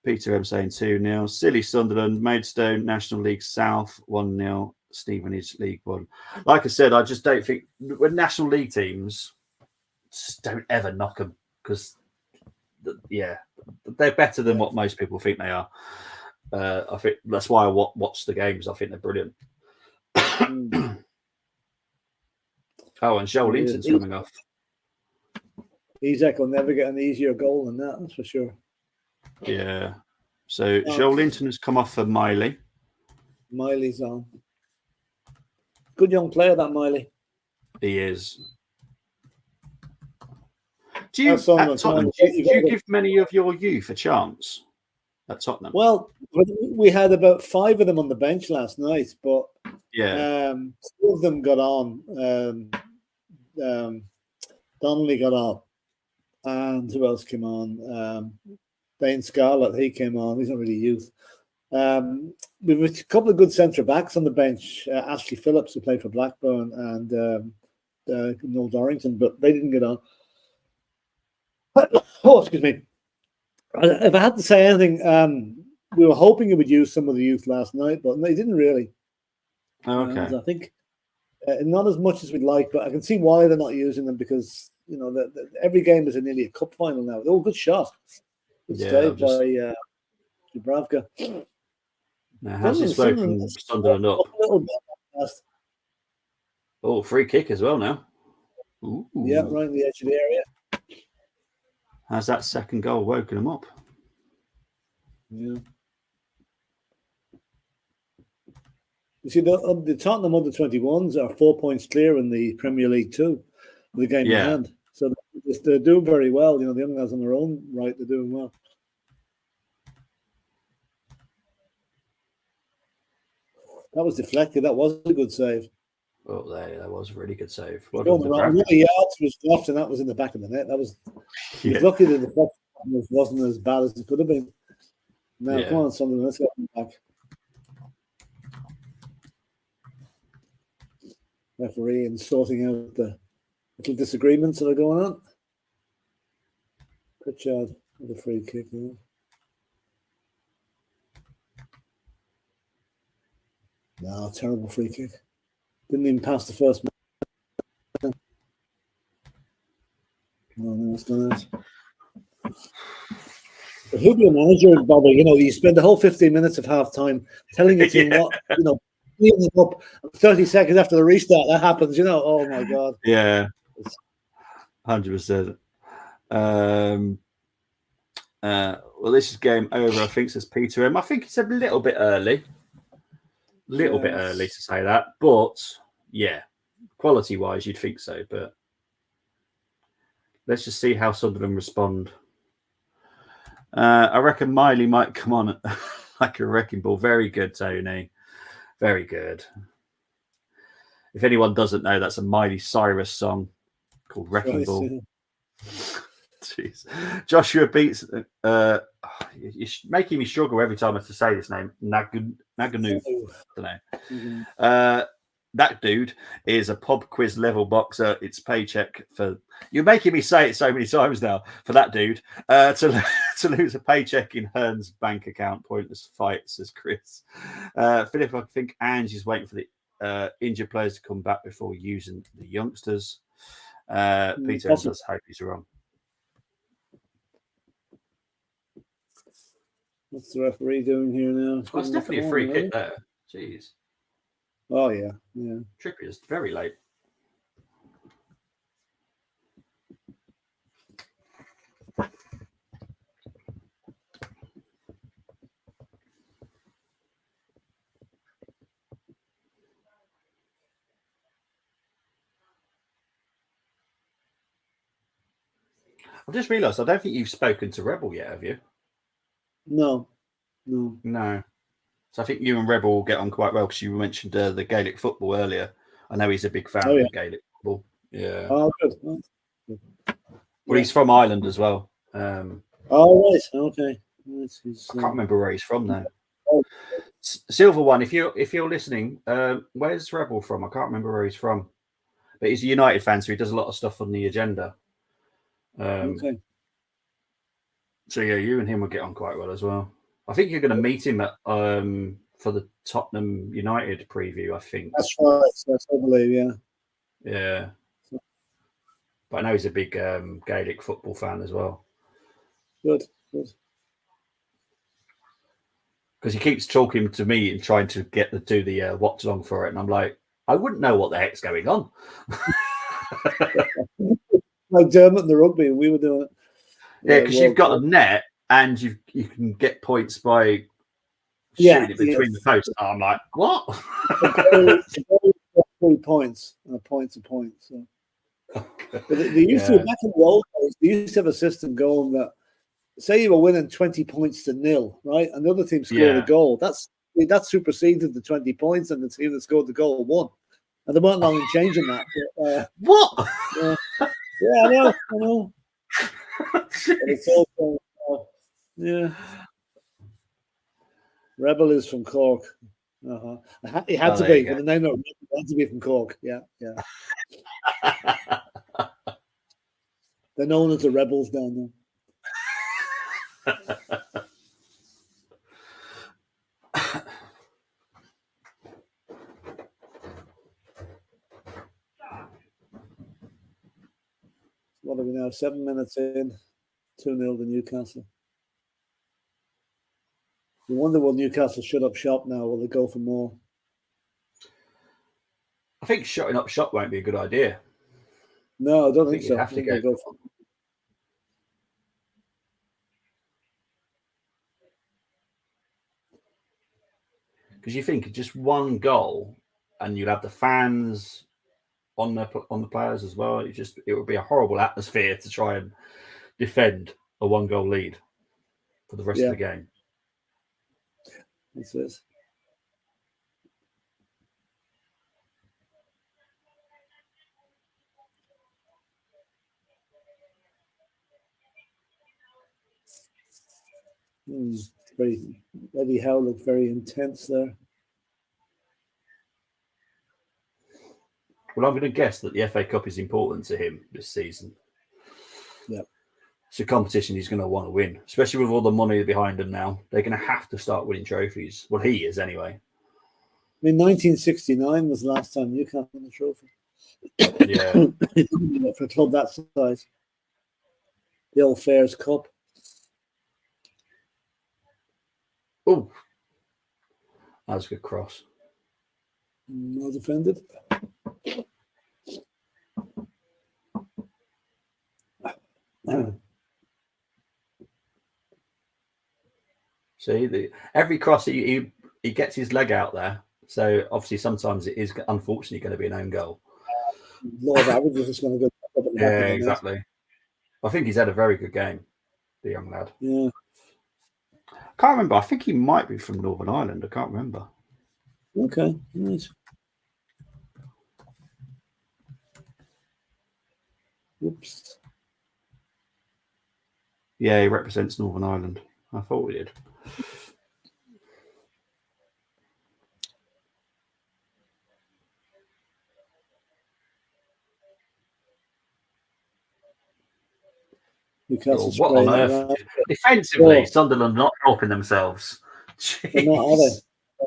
[SPEAKER 1] Peter M saying 2-0. Silly Sunderland, Maidstone, National League South, 1-0. Stevenage League 1. Like I said, I just don't think when National League teams just don't ever knock them because, they're better than what most people think they are. I think that's why I watch the games. I think they're brilliant. Oh, and Joel Linton's coming off.
[SPEAKER 2] Isaac will never get an easier goal than that's for sure.
[SPEAKER 1] Yeah. So Joel Linton has come off for Miley.
[SPEAKER 2] Miley's on. Good young player, that Miley.
[SPEAKER 1] He is. Do you give many of your youth a chance at Tottenham?
[SPEAKER 2] Well, we had about 5 of them on the bench last night, but 2 of them got on. Donnelly got on. And who else came on? Dane Scarlett, he came on. He's not really youth. We have a couple of good centre backs on the bench. Ashley Phillips, who played for Blackburn, and Noel Dorrington, but they didn't get on. Oh, excuse me. If I had to say anything, we were hoping he would use some of the youth last night, but he didn't really.
[SPEAKER 1] Okay.
[SPEAKER 2] And I think not as much as we'd like, but I can see why they're not using them because every game is nearly a cup final now. Oh, good shot. Good stave by Dubravka.
[SPEAKER 1] Now, how's this woken Sunderland up?
[SPEAKER 2] A little bit fast.
[SPEAKER 1] Oh, free kick as well now. Ooh.
[SPEAKER 2] Yeah, right in the edge of the area.
[SPEAKER 1] How's that second goal woken them up?
[SPEAKER 2] Yeah. You see, the Tottenham under-21s are 4 points clear in the Premier League too, with the game in hand. So they're doing very well. The young guys on their own right, they're doing well. That was deflected. That was a good save.
[SPEAKER 1] Oh, that was a really good save.
[SPEAKER 2] Really yards was left, and that was in the back of the net. That was lucky that the deflection wasn't as bad as it could have been. Now, come on, Sunderland, let's get them back. Referee and sorting out the little disagreements that are going on. Pritchard with a free kick now. No, terrible free kick. Didn't even pass the first man. No, it's done it. But who'd be a manager, Bobby? You spend the whole 15 minutes of half time telling your team what, cleaning up 30 seconds after the restart. That happens, Oh my God.
[SPEAKER 1] Yeah. 100%. Well, this is game over, I think, says Peter M. I think it's a little bit early. Bit early to say that, but yeah, quality wise, you'd think so. But let's just see how Sunderland respond. I reckon Miley might come on like a wrecking ball. Very good, Tony. Very good. If anyone doesn't know, that's a Miley Cyrus song called Wrecking Ball. Jeez. Joshua beats. You're making me struggle every time I have to say this name. Naganu. I don't know. Mm-hmm. That dude is a pub quiz level boxer. It's paycheck for. You're making me say it so many times now. For that dude to lose a paycheck in Hearn's bank account. Pointless fight, says Chris. Philip, I think Angie's waiting for the injured players to come back before using the youngsters. Peter says, hope he's wrong.
[SPEAKER 2] What's the referee doing here now?
[SPEAKER 1] Well, it's definitely a free kick there. Jeez.
[SPEAKER 2] Oh, yeah.
[SPEAKER 1] Trippier's very late. I've just realised I don't think you've spoken to Rebel yet, have you?
[SPEAKER 2] No.
[SPEAKER 1] So I think you and Rebel will get on quite well because you mentioned the Gaelic football earlier. I know he's a big fan of Gaelic football. Yeah.
[SPEAKER 2] Oh, good.
[SPEAKER 1] Well, he's from Ireland as well.
[SPEAKER 2] Oh, right. Okay.
[SPEAKER 1] I can't remember where he's from now. Silver One, if you're listening, where's Rebel from? I can't remember where he's from, but he's a United fan, so he does a lot of stuff on the agenda.
[SPEAKER 2] Okay.
[SPEAKER 1] So yeah, you and him will get on quite well as well. I think you're going to meet him at for the Tottenham United preview. I think
[SPEAKER 2] that's right. That's I believe,
[SPEAKER 1] yeah. But I know he's a big Gaelic football fan as well.
[SPEAKER 2] Good.
[SPEAKER 1] Because he keeps talking to me and trying to do the Watchalong for it, and I'm like, I wouldn't know what the heck's going on.
[SPEAKER 2] Like Dermot in the rugby, we were doing it.
[SPEAKER 1] Yeah, because you've got a net and you can get points by shooting it between the posts. Oh, I'm like, what?
[SPEAKER 2] 3 points and a point's a point. So. But they used to, back in the old days, they used to have a system going that, say you were winning 20 points to 0, right? And the other team scored a goal. That superseded the 20 points, and the team that scored the goal won. And they weren't long in changing that. But,
[SPEAKER 1] what?
[SPEAKER 2] Yeah, I know. It's also, Rebel is from Cork. He had to be, but the name of Rebel had to be from Cork. Yeah. They're known as the Rebels down there. What are we now? 7 minutes in, 2-0 to Newcastle. You wonder, will Newcastle shut up shop now? Will they go for more?
[SPEAKER 1] I think shutting up shop won't be a good idea.
[SPEAKER 2] No, I don't think
[SPEAKER 1] you'd
[SPEAKER 2] so.
[SPEAKER 1] have to
[SPEAKER 2] I think they'll go for
[SPEAKER 1] because you think just one goal, and you'd have the fans on the players as well. It would be a horrible atmosphere to try and defend a 1-goal lead for the rest of the game.
[SPEAKER 2] That's it. Eddie Howe looked very intense there.
[SPEAKER 1] Well, I'm going to guess that the FA Cup is important to him this season.
[SPEAKER 2] Yeah.
[SPEAKER 1] It's a competition he's going to want to win, especially with all the money behind him now. They're going to have to start winning trophies. Well, he is anyway.
[SPEAKER 2] I mean, 1969 was the last time Newcastle won the trophy.
[SPEAKER 1] Yeah.
[SPEAKER 2] For a club that size. The old Fairs Cup.
[SPEAKER 1] Oh, that was a good cross.
[SPEAKER 2] Well defended.
[SPEAKER 1] See, every cross he gets his leg out there. So obviously, sometimes it is unfortunately going to be an own goal.
[SPEAKER 2] Law of averages is going to go up at the back of the
[SPEAKER 1] exactly. Net. I think he's had a very good game, the young lad.
[SPEAKER 2] Yeah.
[SPEAKER 1] Can't remember. I think he might be from Northern Ireland. I can't remember.
[SPEAKER 2] Okay, nice. Oops.
[SPEAKER 1] Yeah, he represents Northern Ireland. I thought he did.
[SPEAKER 2] Newcastle
[SPEAKER 1] what on earth? Defensively, Sunderland not helping themselves.
[SPEAKER 2] They're not, are they?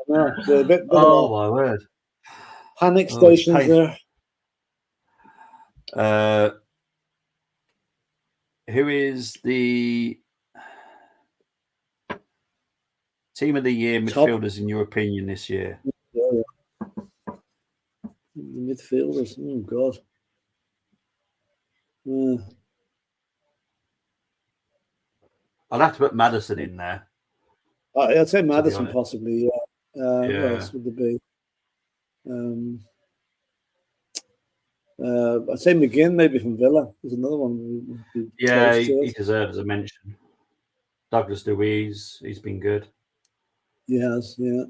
[SPEAKER 2] No, they're a bit
[SPEAKER 1] oh my word!
[SPEAKER 2] Panic stations there.
[SPEAKER 1] Who is the team of the year midfielders in your opinion this year?
[SPEAKER 2] The midfielders. Oh God.
[SPEAKER 1] I'd have to put Maddison in there.
[SPEAKER 2] I'd say Maddison possibly. Yeah. What else would there be? I'd say McGinn maybe from Villa. There's another one.
[SPEAKER 1] Yeah, he deserves a mention. Douglas Luiz, he's been good.
[SPEAKER 2] He has, yeah.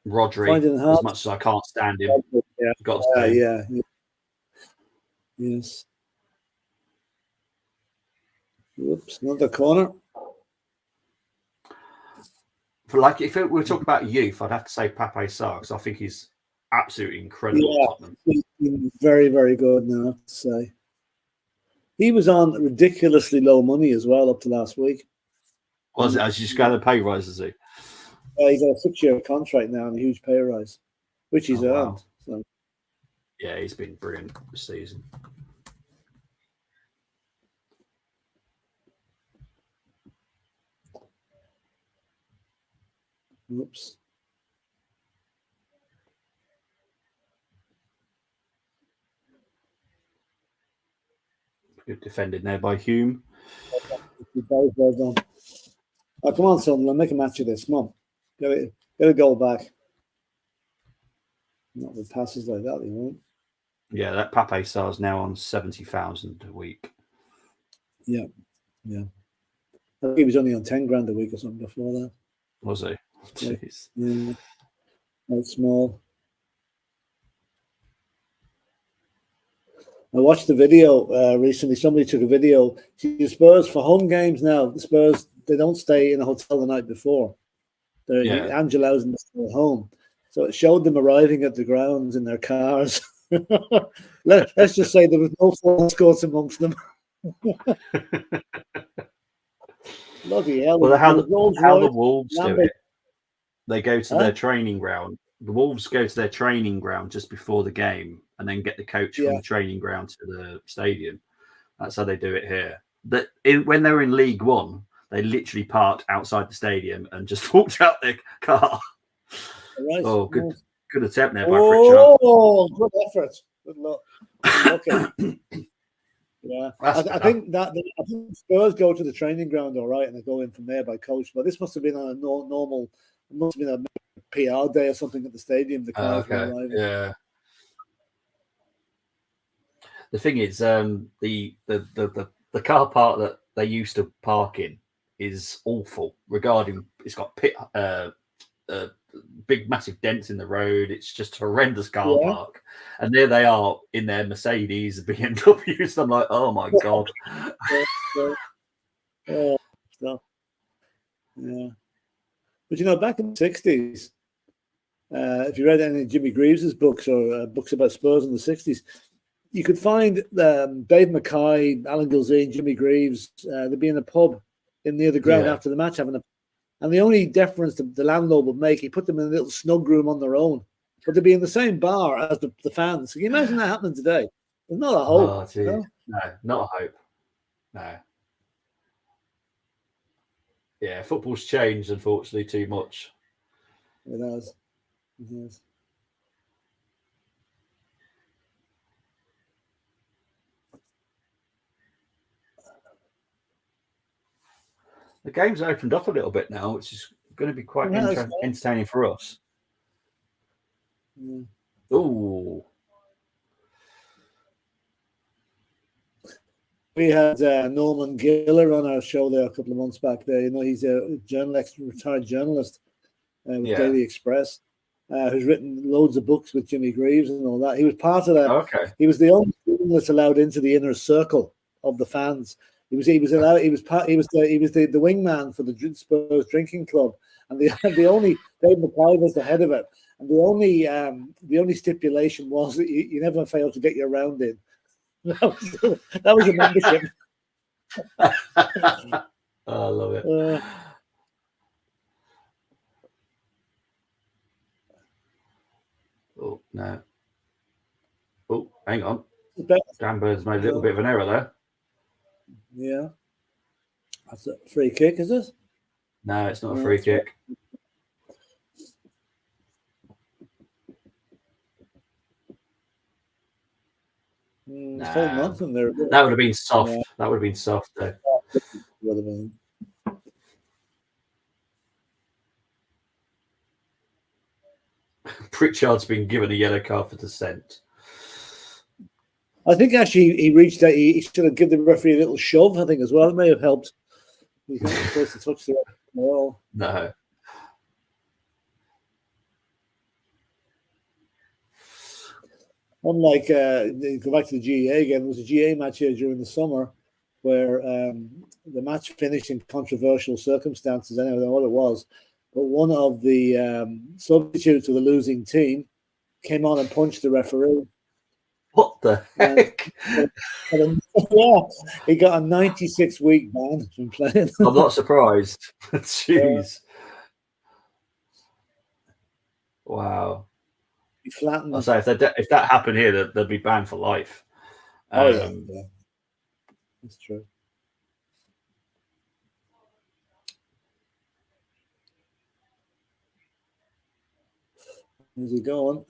[SPEAKER 1] Rodri, as much as I can't stand him, got to stay.
[SPEAKER 2] Yeah. Yes. Whoops, another corner.
[SPEAKER 1] If we were talking about youth, I'd have to say Pape Sarr because I think he's absolutely incredible.
[SPEAKER 2] Yeah, he's been very, very good now, I have to say. He was on ridiculously low money as well up to last week.
[SPEAKER 1] Was it? As you just got a pay rise, is he?
[SPEAKER 2] He's got a 6-year contract now and a huge pay rise, which he's earned.
[SPEAKER 1] Wow.
[SPEAKER 2] So.
[SPEAKER 1] Yeah, he's been brilliant this season.
[SPEAKER 2] Oops.
[SPEAKER 1] Good defended now by Hume.
[SPEAKER 2] Well done. Oh, come on, Sunderland, make a match of this. Come on. Get a goal back. Not with passes like that, you won't.
[SPEAKER 1] Yeah, that Pape Sarr's now on 70,000 a week.
[SPEAKER 2] Yeah. I think he was only on 10 grand a week or something before that.
[SPEAKER 1] Was he? Jeez.
[SPEAKER 2] Yeah. Quite small. I watched the video recently. Somebody took a video. The Spurs, for home games now, the Spurs, they don't stay in a hotel the night before. Angelo's in the home. So it showed them arriving at the grounds in their cars. Let's just say there was no false scores amongst them. Bloody hell!
[SPEAKER 1] Well, how the
[SPEAKER 2] Rolls-Royce,
[SPEAKER 1] Wolves do
[SPEAKER 2] Lambert.
[SPEAKER 1] it, they go to
[SPEAKER 2] Huh?
[SPEAKER 1] their training ground. The Wolves go to their training ground just before the game, and then get the coach from
[SPEAKER 2] Yeah.
[SPEAKER 1] the training ground to the stadium. That's how they do it here. When they were in League One, they literally parked outside the stadium and just walked out their car.
[SPEAKER 2] Right.
[SPEAKER 1] Oh, good attempt there by Pritchard.
[SPEAKER 2] Oh, good effort. Good luck. Yeah, I think Spurs go to the training ground all right, and they go in from there by coach. But this must have been on a normal. It must have been a PR day or something at the stadium. The cars were arriving.
[SPEAKER 1] Yeah. The thing is, the car park that they used to park in is awful. It's got big massive dents in the road. It's just a horrendous car park, and there they are in their Mercedes, BMWs. I'm like, oh my god.
[SPEAKER 2] Yeah, but back in the 60s, if you read any of Jimmy Greaves's books or books about Spurs in the 60s, you could find Dave Mackay, Alan Gilzine, Jimmy Greaves. They'd be in a pub near the ground after the match and the only difference the landlord would make, he put them in a little snug room on their own, but they'd be in the same bar as the fans. So can you imagine that happening today? There's not a hope.
[SPEAKER 1] No, not a hope. No. Yeah, football's changed, unfortunately, too much.
[SPEAKER 2] It has.
[SPEAKER 1] The game's opened up a little bit now, which is going to be quite entertaining for us. Oh.
[SPEAKER 2] We had Norman Giller on our show there a couple of months back there. He's a retired journalist with Daily Express, who's written loads of books with Jimmy Greaves and all that. He was part of that.
[SPEAKER 1] Okay.
[SPEAKER 2] He was the only journalist allowed into the inner circle of the fans. He was the wingman for the Spurs drinking club, and the only Dave Mackay was the head of it, and the only stipulation was that you never failed to get your round in. That was a membership.
[SPEAKER 1] I love it. Oh no! Oh, hang on. Dan Burn's made a little bit of an error there.
[SPEAKER 2] Yeah. That's a free kick, is it?
[SPEAKER 1] No, it's not a free kick.
[SPEAKER 2] Nothing there.
[SPEAKER 1] That would have been soft. Yeah. That would have been soft, though.
[SPEAKER 2] Would have been.
[SPEAKER 1] Pritchard's been given a yellow card for dissent.
[SPEAKER 2] I think actually he reached out. He should have given the referee a little shove, I think, as well. It may have helped. He's not supposed to touch the ball.
[SPEAKER 1] No.
[SPEAKER 2] Unlike, go back to the GA again, there was a GA match here during the summer where the match finished in controversial circumstances. I don't know what it was, but one of the substitutes of the losing team came on and punched the referee.
[SPEAKER 1] What the heck?
[SPEAKER 2] Yeah, he got a 96-week ban from playing.
[SPEAKER 1] I'm not surprised. Jeez. Wow.
[SPEAKER 2] He flattened.
[SPEAKER 1] I'll say if that happened here, they'd be banned for life.
[SPEAKER 2] Yeah, that's true. Where's he going?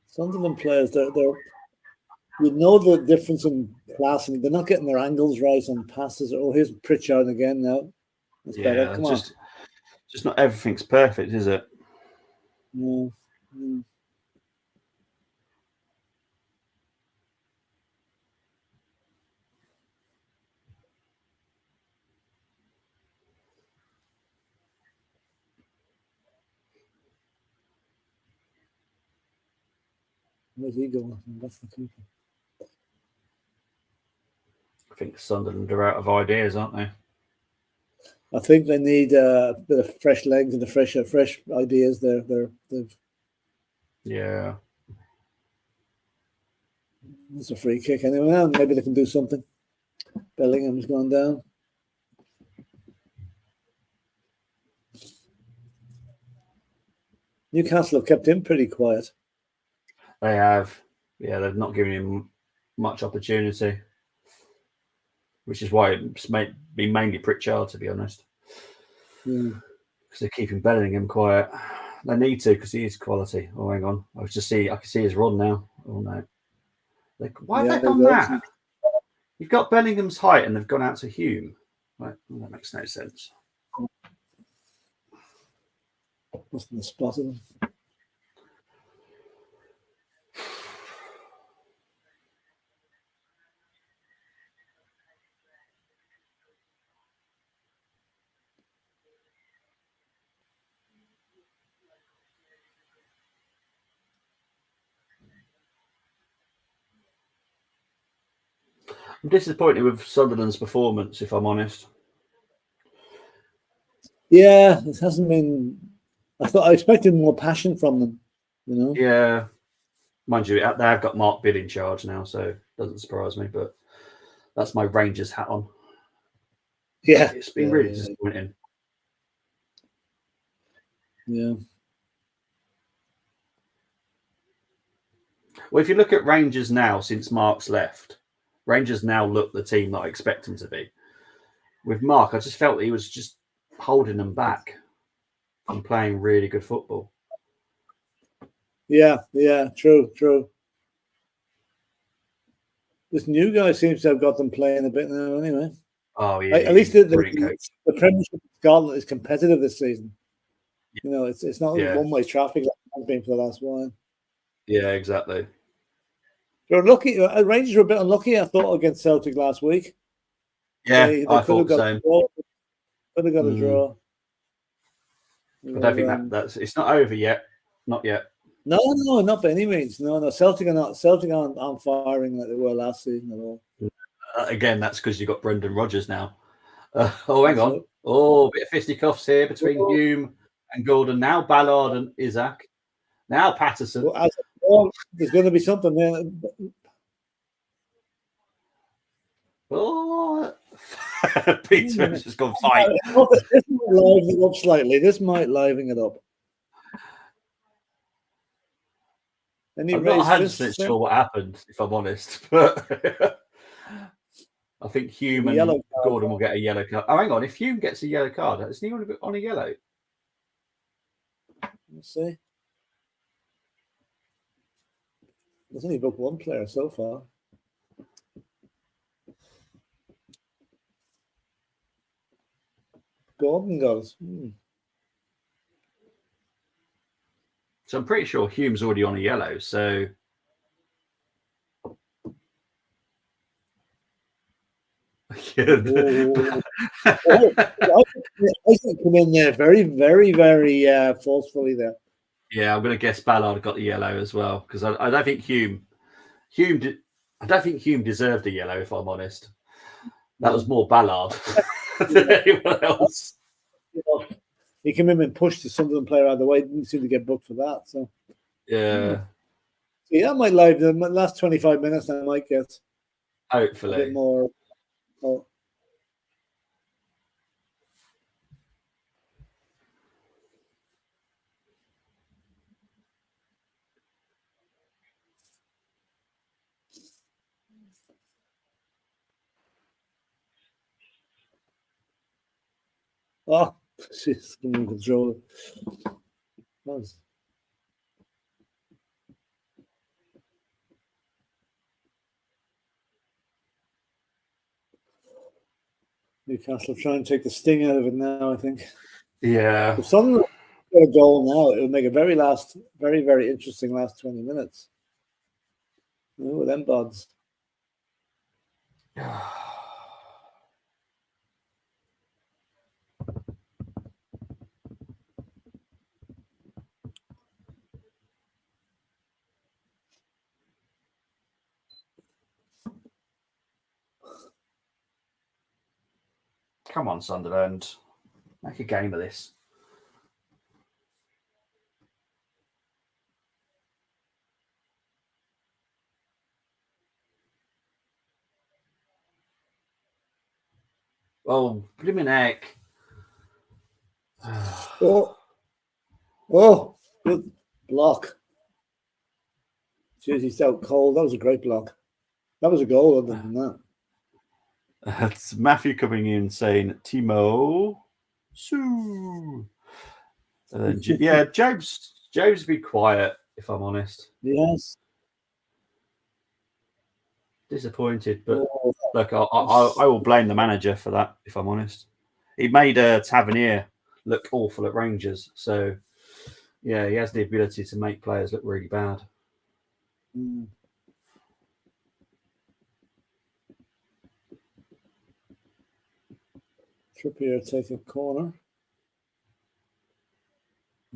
[SPEAKER 2] Sunderland players, they're you know the difference in class, and they're not getting their angles right on passes. Oh, here's Pritchard again now. That's better. Come on.
[SPEAKER 1] Just not everything's perfect, is it?
[SPEAKER 2] No. Where's he going? That's the keeper.
[SPEAKER 1] I think Sunderland are out of ideas, aren't they?
[SPEAKER 2] I think they need a bit of fresh legs and fresh ideas.
[SPEAKER 1] Yeah.
[SPEAKER 2] It's a free kick anyway. Well, maybe they can do something. Bellingham's gone down. Newcastle have kept him pretty quiet.
[SPEAKER 1] They have. Yeah, they've not given him much opportunity, which is why it's been mainly Pritchard, to be honest.
[SPEAKER 2] Yeah.
[SPEAKER 1] Because they're keeping Bellingham quiet. They need to, because he is quality. Oh, hang on. I can see his run now. Oh, no. Why have they done that? You've got Bellingham's height and they've gone out to Hume. Right? Well, that makes no sense.
[SPEAKER 2] Mustn't have spotted him.
[SPEAKER 1] I'm disappointed with Sunderland's performance, if I'm honest.
[SPEAKER 2] Yeah, it hasn't been. I expected more passion from them. You know.
[SPEAKER 1] Yeah, mind you, they have got Mark Bidd in charge now, so it doesn't surprise me. But that's my Rangers hat on.
[SPEAKER 2] Yeah,
[SPEAKER 1] it's been really disappointing.
[SPEAKER 2] Yeah.
[SPEAKER 1] Well, if you look at Rangers now, since Mark's left, Rangers now look the team that I expect them to be. With Mark, I just felt he was just holding them back from playing really good football.
[SPEAKER 2] Yeah, true. This new guy seems to have got them playing a bit now, anyway.
[SPEAKER 1] Oh yeah,
[SPEAKER 2] at least the Premiership of Scotland is competitive this season. Yeah. You know, it's not one-way traffic like it's been for the last while.
[SPEAKER 1] Yeah, exactly.
[SPEAKER 2] They're unlucky. Rangers were a bit unlucky, I thought, against Celtic last week.
[SPEAKER 1] Yeah, I thought the same.
[SPEAKER 2] Could have got a draw.
[SPEAKER 1] I don't think that's. It's not over yet. Not yet.
[SPEAKER 2] No, not by any means. No. Celtic aren't firing like they were last season at all.
[SPEAKER 1] Again, that's because you've got Brendan Rodgers now. Hang on. Oh, a bit of fisticuffs here between Hume and Gordon. Now Ballard and Isaac. Now Patterson.
[SPEAKER 2] There's going to be something there.
[SPEAKER 1] Oh, Peter has just gone fight.
[SPEAKER 2] This might liven it up slightly. This might liven it up.
[SPEAKER 1] I'm not 100% sure what happened, if I'm honest, but I think Hume and Gordon will get a yellow card. Oh, hang on. If Hume gets a yellow card, isn't he on a yellow?
[SPEAKER 2] Let's see. There's only booked one player so far. Gordon goes.
[SPEAKER 1] So I'm pretty sure Hume's already on a yellow. So
[SPEAKER 2] I think come in there very, very, very forcefully there.
[SPEAKER 1] Yeah, I'm going to guess Ballard got the yellow as well because I don't think Hume deserved a yellow, if I'm honest. That was more Ballard than anyone else.
[SPEAKER 2] He came in and pushed the Sunderland player out of the way. Didn't seem to get booked for that. So
[SPEAKER 1] yeah,
[SPEAKER 2] that might live the last 25 minutes. I might get
[SPEAKER 1] hopefully
[SPEAKER 2] a bit more. Oh, she's in control. Nice. Newcastle trying to take the sting out of it now, I think.
[SPEAKER 1] Yeah.
[SPEAKER 2] If Sunderland get a goal now, it'll make a very, very interesting last 20 minutes. With them buds.
[SPEAKER 1] Come on, Sunderland. Make a game of this. Oh, blimmin' heck.
[SPEAKER 2] Oh, good block. Jeez, he's out cold. That was a great block. That was a goal other than that.
[SPEAKER 1] It's Matthew coming in saying, Timo, Sue. And then, yeah, Joe's be quiet, if I'm honest.
[SPEAKER 2] Yes.
[SPEAKER 1] Disappointed, but look, I will blame the manager for that, if I'm honest. He made Tavernier look awful at Rangers. So, yeah, he has the ability to make players look really bad.
[SPEAKER 2] Mm. Trippier takes a corner.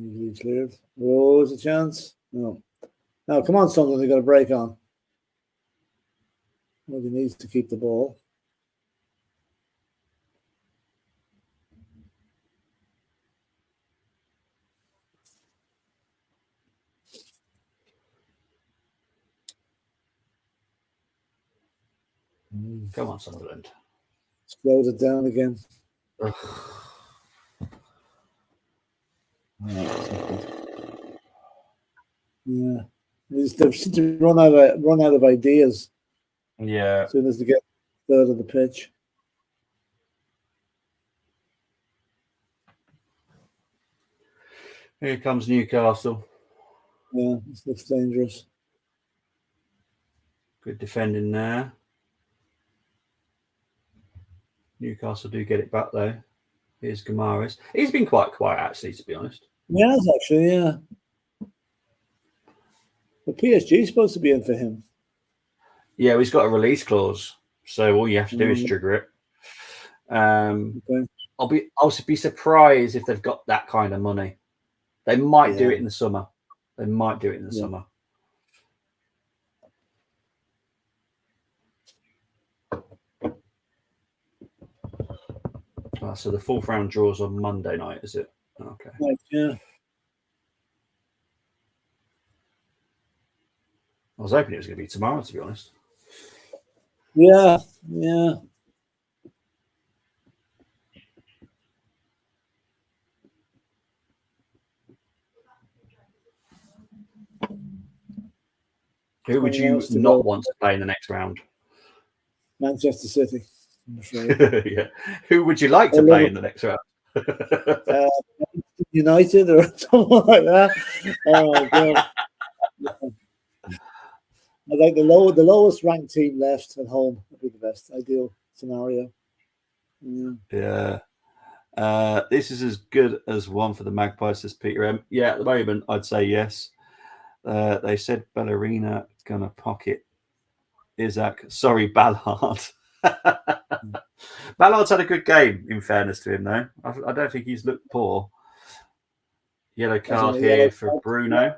[SPEAKER 2] Easily cleared. Oh, there's a chance. No. Now, come on, Sunderland. They've got a break on. Well, he needs to keep the ball.
[SPEAKER 1] Come on, Sunderland.
[SPEAKER 2] Slows it down again. Yeah, they seem to run out of ideas.
[SPEAKER 1] Yeah.
[SPEAKER 2] As soon as they get third of the pitch.
[SPEAKER 1] Here comes Newcastle.
[SPEAKER 2] Yeah, this looks dangerous.
[SPEAKER 1] Good defending there. Newcastle do get it back though. Here's Gamaris. He's been quite quiet actually, to be honest.
[SPEAKER 2] Yeah, actually, yeah. The PSG is supposed to be in for him.
[SPEAKER 1] Yeah, he's got a release clause, so all you have to do is trigger it.
[SPEAKER 2] Okay.
[SPEAKER 1] I'll be surprised if they've got that kind of money. They might do it in the summer. They might do it in the summer. So the fourth round draws on Monday night, is it? Okay.
[SPEAKER 2] Right, yeah.
[SPEAKER 1] I was hoping it was going to be tomorrow, to be honest.
[SPEAKER 2] Yeah, yeah.
[SPEAKER 1] Who would you not want to play in the next round?
[SPEAKER 2] Manchester City. I'm afraid.
[SPEAKER 1] Yeah. Who would you like to play in the next round?
[SPEAKER 2] United or something like that. Oh my god! I think the lowest ranked team left at home would be the best ideal scenario.
[SPEAKER 1] Yeah. This is as good as one for the Magpies, says Peter M. Yeah, at the moment, I'd say yes. They said Ballerina gonna pocket Isaac. Sorry, Ballard. Ballard's had a good game, in fairness to him, though. I don't think he's looked poor. Yellow card here for Bruno.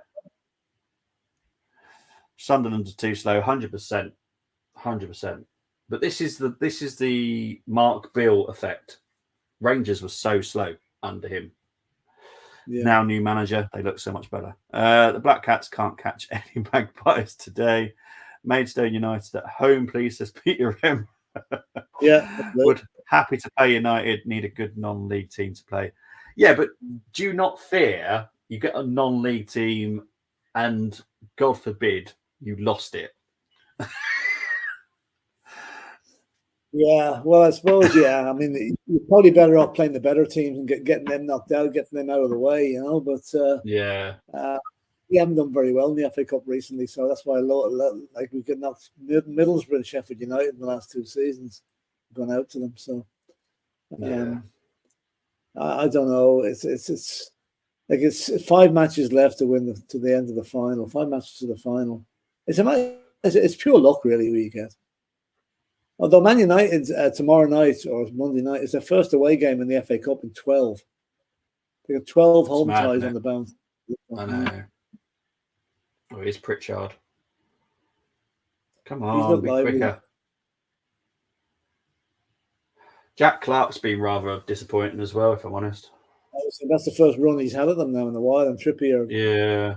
[SPEAKER 1] Sunderland are too slow, 100%. 100%. But this is the Mark Bill effect. Rangers were so slow under him. Yeah. Now new manager, they look so much better. The Black Cats can't catch any Magpies today. Maidstone United at home, please, says Peter M.
[SPEAKER 2] Yeah,
[SPEAKER 1] would happy to play United. Need a good non-league team to play. Yeah, but do you not fear you get a non-league team and God forbid you lost it?
[SPEAKER 2] Yeah, well, I suppose, yeah. I mean, you're probably better off playing the better teams and getting them knocked out, getting them out of the way, you know. But we haven't done very well in the FA Cup recently, so that's why like we get knocked Middlesbrough and Sheffield United in the last 2 seasons, gone out to them. So I don't know. It's like it's 5 matches left to win to the end of the final. 5 matches to the final. It's pure luck, really, who you get. Although Man United tomorrow night or Monday night is their first away game in the FA Cup in 12. They got 12 home ties on the bounce.
[SPEAKER 1] I know. Oh, here's Pritchard. Come on, be quicker. Jack Clark's been rather disappointing as well, if I'm honest.
[SPEAKER 2] That's the first run he's had at them now in a while. And Trippier.
[SPEAKER 1] Yeah.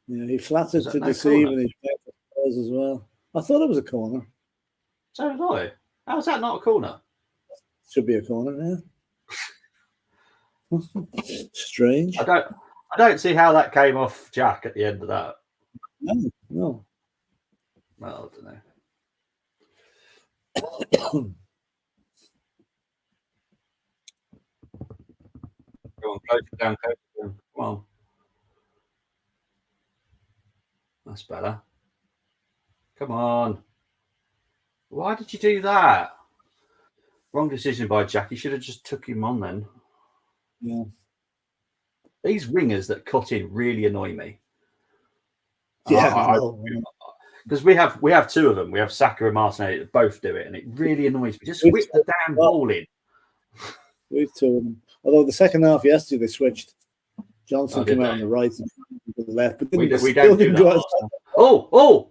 [SPEAKER 2] Yeah, he flattered to deceive and he's playing for Spurs as well. I thought it was a corner.
[SPEAKER 1] So did I. How's that not a corner?
[SPEAKER 2] Should be a corner, yeah. Strange.
[SPEAKER 1] I don't see how that came off Jack at the end of that.
[SPEAKER 2] No.
[SPEAKER 1] Well, I don't know. Go on, close it down, close it down. Come on. That's better. Come on. Why did you do that? Wrong decision by Jack. You should have just took him on then.
[SPEAKER 2] Yeah.
[SPEAKER 1] These wingers that cut in really annoy me.
[SPEAKER 2] Yeah.
[SPEAKER 1] Because we have two of them. We have Saka and Martinelli that both do it, and it really annoys me. Just whip the damn ball in.
[SPEAKER 2] We've two of them. Although the second half yesterday they switched. Johnson came out on the right and to the left, but
[SPEAKER 1] we don't do that. Oh!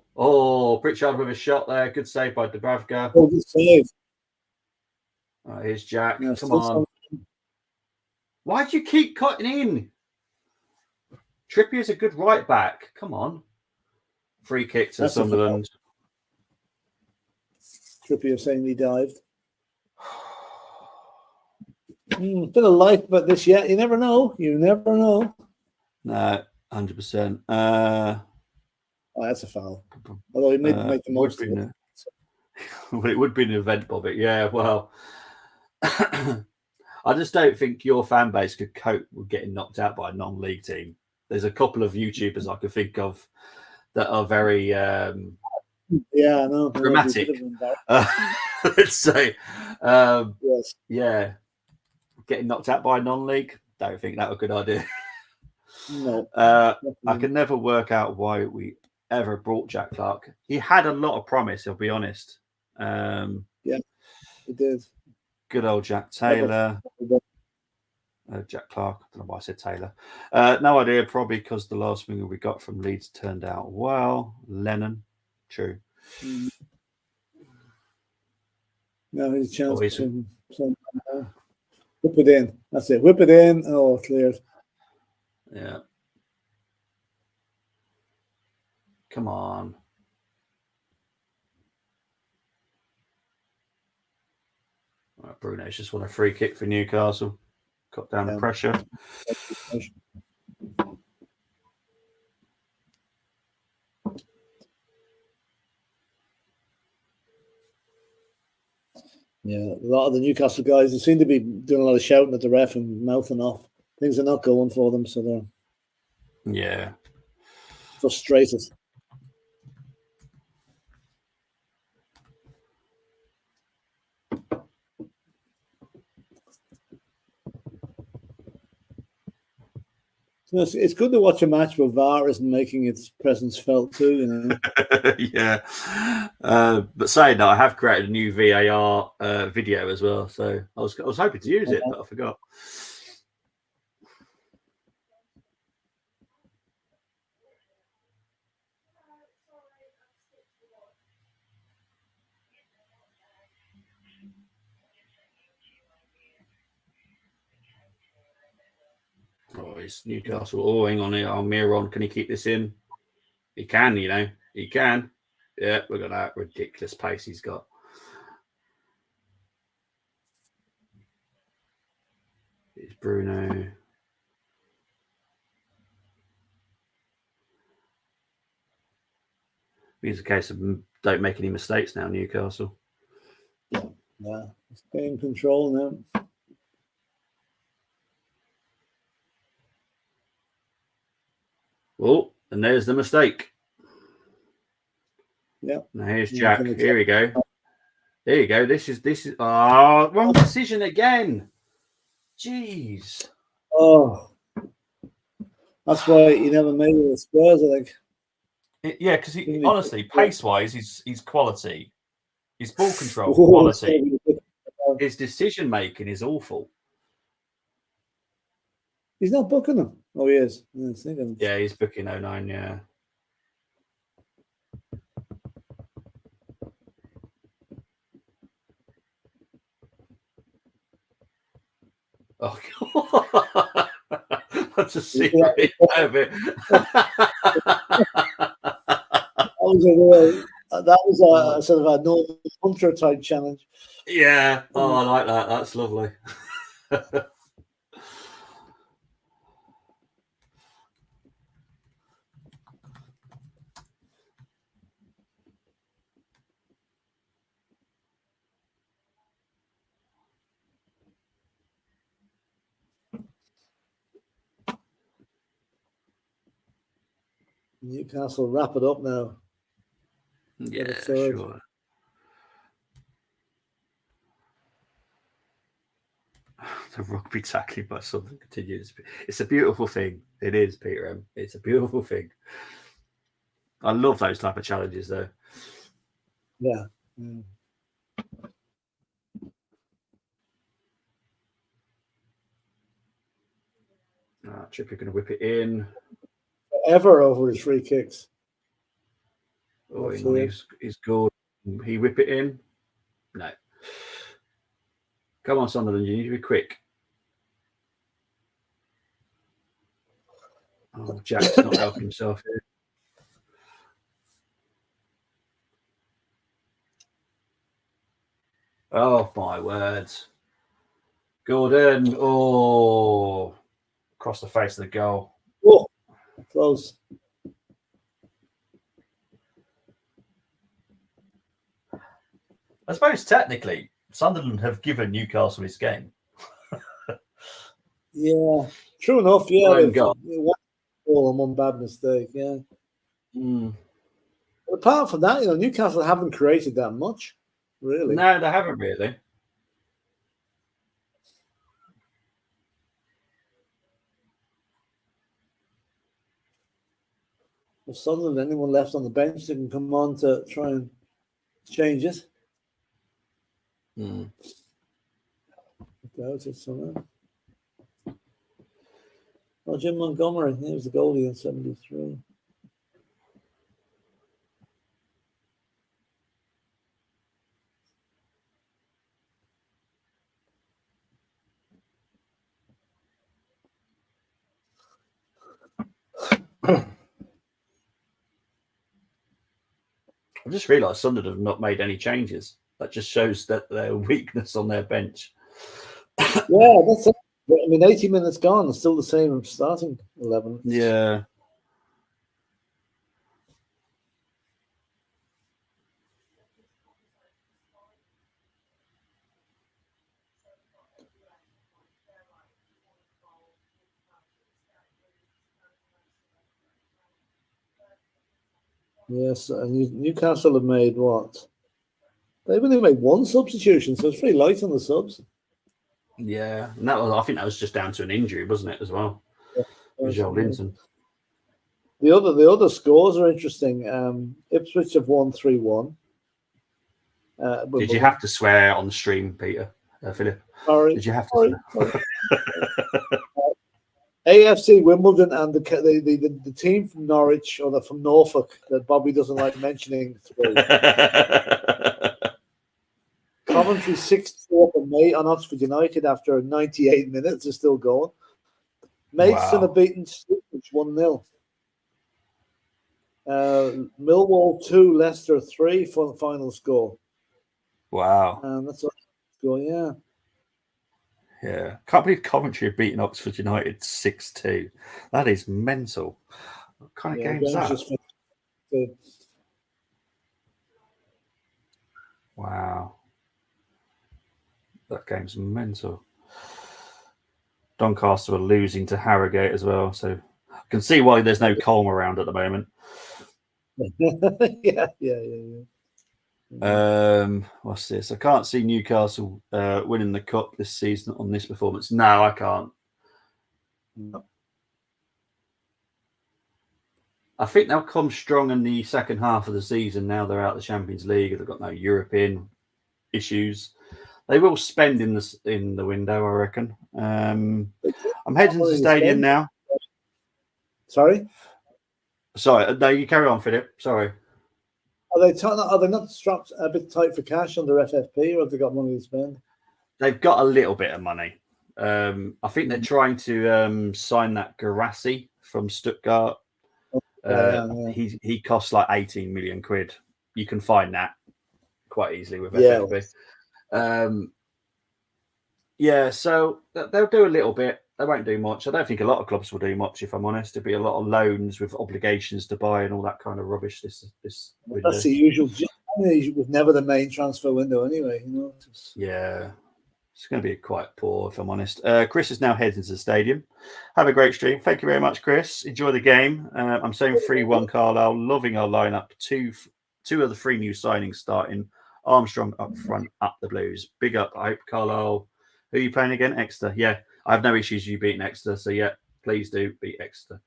[SPEAKER 1] Pritchard with a shot there. Good save by Dubravka.
[SPEAKER 2] Oh, good save.
[SPEAKER 1] Here's Jack.
[SPEAKER 2] Yeah,
[SPEAKER 1] come on. Why do you keep cutting in? Trippier's a good right back. Come on. Free kick to Sunderland.
[SPEAKER 2] Trippier saying he dived. Bit of life, but this yet you never know. You never know.
[SPEAKER 1] No, 100%.
[SPEAKER 2] Oh, that's a foul. Although he made make the most of it.
[SPEAKER 1] Well, it would be an event, Bobby. Yeah, well, I just don't think your fan base could cope with getting knocked out by a non-league team. There's a couple of YouTubers I could think of that are very dramatic. Let's say,
[SPEAKER 2] yes.
[SPEAKER 1] Yeah, getting knocked out by a non-league. Don't think that was a good idea.
[SPEAKER 2] No,
[SPEAKER 1] I can never work out why we ever brought Jack Clark. He had a lot of promise, I'll be honest.
[SPEAKER 2] Yeah, he did.
[SPEAKER 1] Good old Jack Taylor. Jack Clark. I don't know why I said Taylor. No idea. Probably because the last winger we got from Leeds turned out well. Lennon. True.
[SPEAKER 2] No, his chance. Whip it in. That's it. Whip it in. Oh, cleared.
[SPEAKER 1] Yeah. Come on. Right, Bruno's just won a free kick for Newcastle. Cut down the pressure.
[SPEAKER 2] Yeah, a lot of the Newcastle guys they seem to be doing a lot of shouting at the ref and mouthing off. Things are not going for them, so they're frustrated. It's good to watch a match where VAR isn't making its presence felt too, you know.
[SPEAKER 1] Yeah. But saying that, I have created a new VAR video as well. So I was hoping to use it, but I forgot. Oh, it's Newcastle. Oh, hang on here. Almiron, can he keep this in? He can, you know. He can. Yeah, look at that ridiculous pace he's got. It's Bruno. It's a case of don't make any mistakes now, Newcastle.
[SPEAKER 2] Yeah, stay in control now.
[SPEAKER 1] Oh, and there's the mistake.
[SPEAKER 2] Yeah.
[SPEAKER 1] Now here's Jack. Here we go. There you go. This is wrong decision again. Jeez.
[SPEAKER 2] Oh. That's why he never made it with Spurs, I think.
[SPEAKER 1] Yeah, because honestly, pace-wise, he's quality. His ball control, quality. His decision-making is awful.
[SPEAKER 2] He's not booking them. Oh, he is.
[SPEAKER 1] Yeah, he's booking 09, yeah. Oh, that's a secret of it.
[SPEAKER 2] That was a sort of a normal Hunter type challenge.
[SPEAKER 1] Yeah. Oh, I like that. That's lovely.
[SPEAKER 2] Newcastle wrap it up now.
[SPEAKER 1] Yeah, sure. The rugby tackling by Sunderland continues. It's a beautiful thing. It is, Peter M. It's a beautiful thing. I love those type of challenges, though.
[SPEAKER 2] Yeah.
[SPEAKER 1] Trippier going to whip it in.
[SPEAKER 2] Ever over his free kicks.
[SPEAKER 1] Oh, he's good. He whip it in. No. Come on, Sunderland. You need to be quick. Oh, Jack's not helping himself here. Oh, my words. Gordon. Oh. Across the face of the goal.
[SPEAKER 2] Oh, close.
[SPEAKER 1] I suppose technically Sunderland have given Newcastle this game.
[SPEAKER 2] Yeah, true enough. Yeah, one goal and one bad mistake. Yeah. But apart from that, Newcastle haven't created that much, really.
[SPEAKER 1] No, they haven't really.
[SPEAKER 2] If Sunderland, anyone left on the bench that can come on to try and change it. Doubt it somehow. Oh, Jim Montgomery, he was the goalie in 73.
[SPEAKER 1] I just realised Sunderland have not made any changes. That just shows that their weakness on their bench.
[SPEAKER 2] Yeah, that's it. I mean, 80 minutes gone, it's still the same starting 11.
[SPEAKER 1] Yeah.
[SPEAKER 2] Yes, and Newcastle have made what? They've only made one substitution, so it's pretty light on the subs.
[SPEAKER 1] Yeah, and I think that was just down to an injury, wasn't it, as well?
[SPEAKER 2] Yeah,
[SPEAKER 1] Joe Linton.
[SPEAKER 2] The other scores are interesting. Ipswich have won 3-1.
[SPEAKER 1] Did you have to swear on the stream, Peter? Philip?
[SPEAKER 2] Sorry.
[SPEAKER 1] Did you have to swear?
[SPEAKER 2] AFC Wimbledon and the team from Norwich or from Norfolk that Bobby doesn't like mentioning. Coventry 6-4 on Oxford United after 98 minutes is still going. Maidstone have beaten Stevenage 1-0. Millwall 2, Leicester 3 for the final score.
[SPEAKER 1] Wow.
[SPEAKER 2] That's all score, yeah.
[SPEAKER 1] Yeah. Can't believe Coventry have beaten Oxford United 6-2. That is mental. What kind of game is that? Wow. That game's mental. Doncaster are losing to Harrogate as well, so I can see why there's no Colm around at the moment.
[SPEAKER 2] Yeah.
[SPEAKER 1] What's this? I can't see Newcastle winning the cup this season on this performance. No, I can't.
[SPEAKER 2] No.
[SPEAKER 1] I think they'll come strong in the second half of the season. Now they're out of the Champions League. They've got no European issues. They will spend in the window, I reckon. I'm heading to the stadium now.
[SPEAKER 2] Sorry,
[SPEAKER 1] no, you carry on, Philip. Sorry.
[SPEAKER 2] Are they not strapped a bit tight for cash under FFP, or have they got money to spend?
[SPEAKER 1] They've got a little bit of money. I think they're trying to sign that Garassi from Stuttgart.
[SPEAKER 2] Yeah.
[SPEAKER 1] He costs like 18 million quid. You can find that quite easily with
[SPEAKER 2] Yeah.
[SPEAKER 1] FFP. Yeah, so they'll do a little bit. They won't do much. I don't think a lot of clubs will do much, if I'm honest. There'll be a lot of loans with obligations to buy and all that kind of rubbish this window.
[SPEAKER 2] That's the usual. It was never the main transfer window anyway.
[SPEAKER 1] Yeah, it's going to be quite poor, if I'm honest. Chris is now heading to the stadium. Have a great stream. Thank you very much, Chris. Enjoy the game. I'm saying 3-1 Carlisle. Loving our lineup. Two of the 3 new signings starting. Armstrong up front, up the Blues. Big up. I hope Carlisle. Who are you playing again? Exeter. Yeah, I have no issues you beating Exeter. So yeah, please do beat Exeter.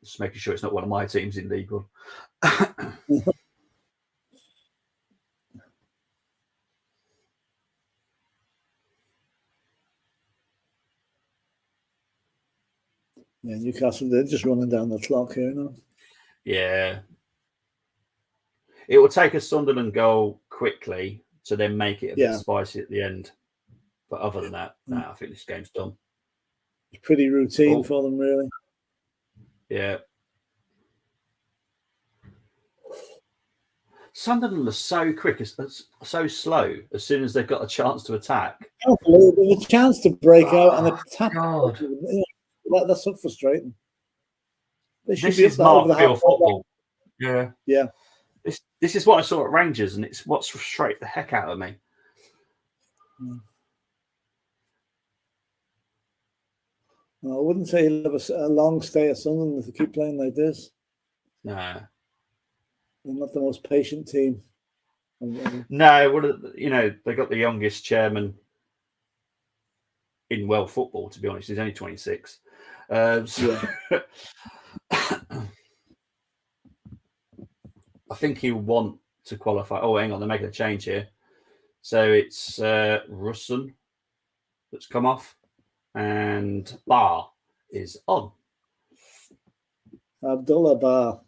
[SPEAKER 1] Just making sure it's not one of my teams in League One.
[SPEAKER 2] Yeah, Newcastle, they're just running down the clock here now.
[SPEAKER 1] Yeah. It will take a Sunderland goal quickly to then make it a bit spicy at the end. But other than that, I think this game's done.
[SPEAKER 2] It's pretty routine for them, really.
[SPEAKER 1] Yeah. Sunderland are so quick, so slow as soon as they've got a chance to attack.
[SPEAKER 2] There's a chance to break out and attack.
[SPEAKER 1] God.
[SPEAKER 2] That's so frustrating.
[SPEAKER 1] This is Mark Field football. Yeah.
[SPEAKER 2] Yeah.
[SPEAKER 1] This is what I saw at Rangers, and it's what's frustrated the heck out of me.
[SPEAKER 2] No, I wouldn't say he'll have a long stay at Sunderland if they keep playing like this.
[SPEAKER 1] No.
[SPEAKER 2] They're not the most patient team.
[SPEAKER 1] No, they got the youngest chairman in world football, to be honest. He's only 26. I think he'll want to qualify. Oh, hang on, they're making a change here. So it's Russon that's come off, and Bar is on.
[SPEAKER 2] Abdullah Bar.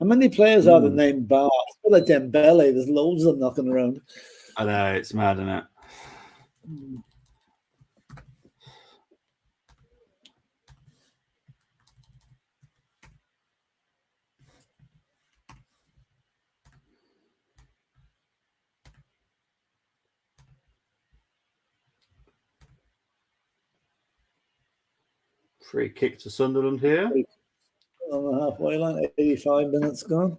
[SPEAKER 2] How many players are the name Bar? It's like Dembele. There's loads of them knocking around.
[SPEAKER 1] I know, it's mad, isn't it? Free kick to Sunderland here.
[SPEAKER 2] On the halfway line, 85 minutes gone.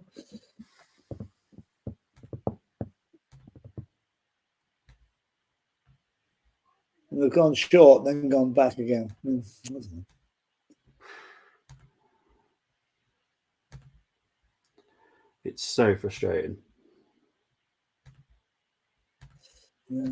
[SPEAKER 2] And they've gone short, then gone back again.
[SPEAKER 1] It's so frustrating.
[SPEAKER 2] Yeah.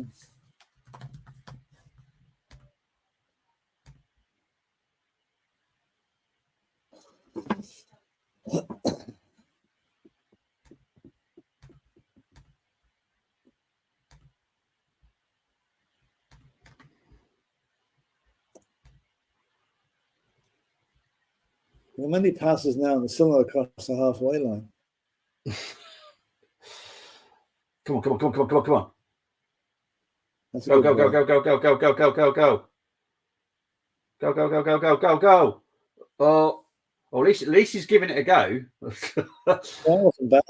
[SPEAKER 2] How many passes now? And they're still not across the halfway line.
[SPEAKER 1] Come on. Go. Oh, at least he's giving it a go.
[SPEAKER 2] That wasn't bad.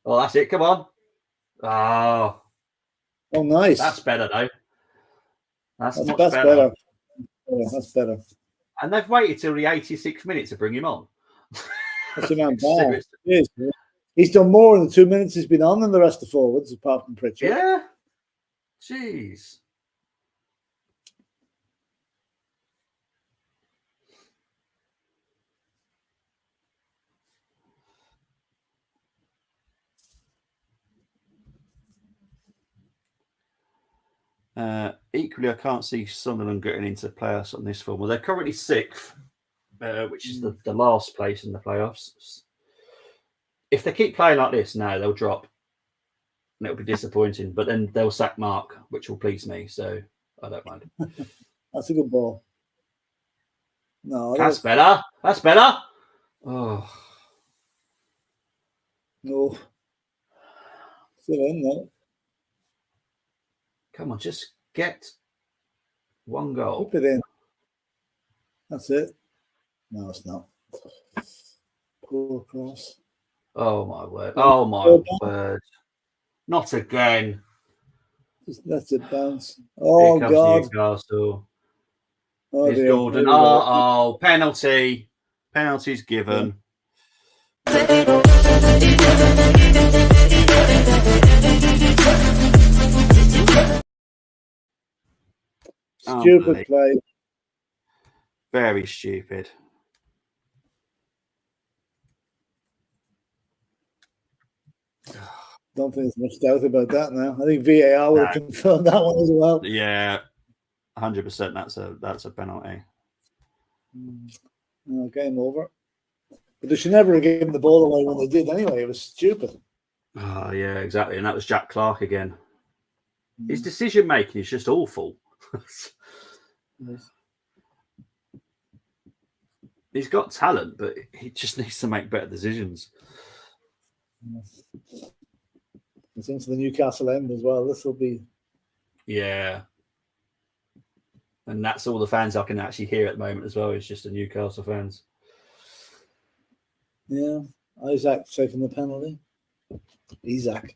[SPEAKER 1] Oh, that's it. Come on. Oh,
[SPEAKER 2] nice.
[SPEAKER 1] That's better, though. That's much
[SPEAKER 2] better. Yeah, that's better.
[SPEAKER 1] And they've waited till the 86th minute to bring him on.
[SPEAKER 2] That's bad. He's done more in the 2 minutes he's been on than the rest of the forwards, apart from Pritchard.
[SPEAKER 1] Yeah. Jeez. Equally, I can't see Sunderland getting into playoffs on this form. Well, they're currently 6th, which is the last place in the playoffs. If they keep playing like this, no, they'll drop. And it'll be disappointing. But then they'll sack Mark, which will please me. So I don't mind.
[SPEAKER 2] That's a good ball. No,
[SPEAKER 1] That's better. That's better. Oh.
[SPEAKER 2] No. Still in there.
[SPEAKER 1] Come on, just get one goal.
[SPEAKER 2] Keep it in. That's it. No, it's not. Pull across.
[SPEAKER 1] Oh, my word. Oh, my word. Not again.
[SPEAKER 2] That's it, bounce.
[SPEAKER 1] Here
[SPEAKER 2] Oh,
[SPEAKER 1] comes
[SPEAKER 2] God.
[SPEAKER 1] Newcastle.
[SPEAKER 2] Oh,
[SPEAKER 1] Here's
[SPEAKER 2] dear.
[SPEAKER 1] Gordon.
[SPEAKER 2] Here we go.
[SPEAKER 1] Oh, penalty. Penalty's given.
[SPEAKER 2] Stupid play.
[SPEAKER 1] Very stupid.
[SPEAKER 2] Don't think there's much doubt about that now. I think VAR would have confirmed that one as well.
[SPEAKER 1] Yeah, 100%. That's a penalty.
[SPEAKER 2] Game over. But they should never have given the ball away when they did anyway. It was stupid.
[SPEAKER 1] Oh, yeah, exactly. And that was Jack Clark again. His decision making is just awful.
[SPEAKER 2] Yes.
[SPEAKER 1] He's got talent, but he just needs to make better decisions.
[SPEAKER 2] Yes. It's into the Newcastle end as well. This will be.
[SPEAKER 1] Yeah. And that's all the fans I can actually hear at the moment as well. It's just the Newcastle fans.
[SPEAKER 2] Yeah. Isaac taking the penalty. Isaac.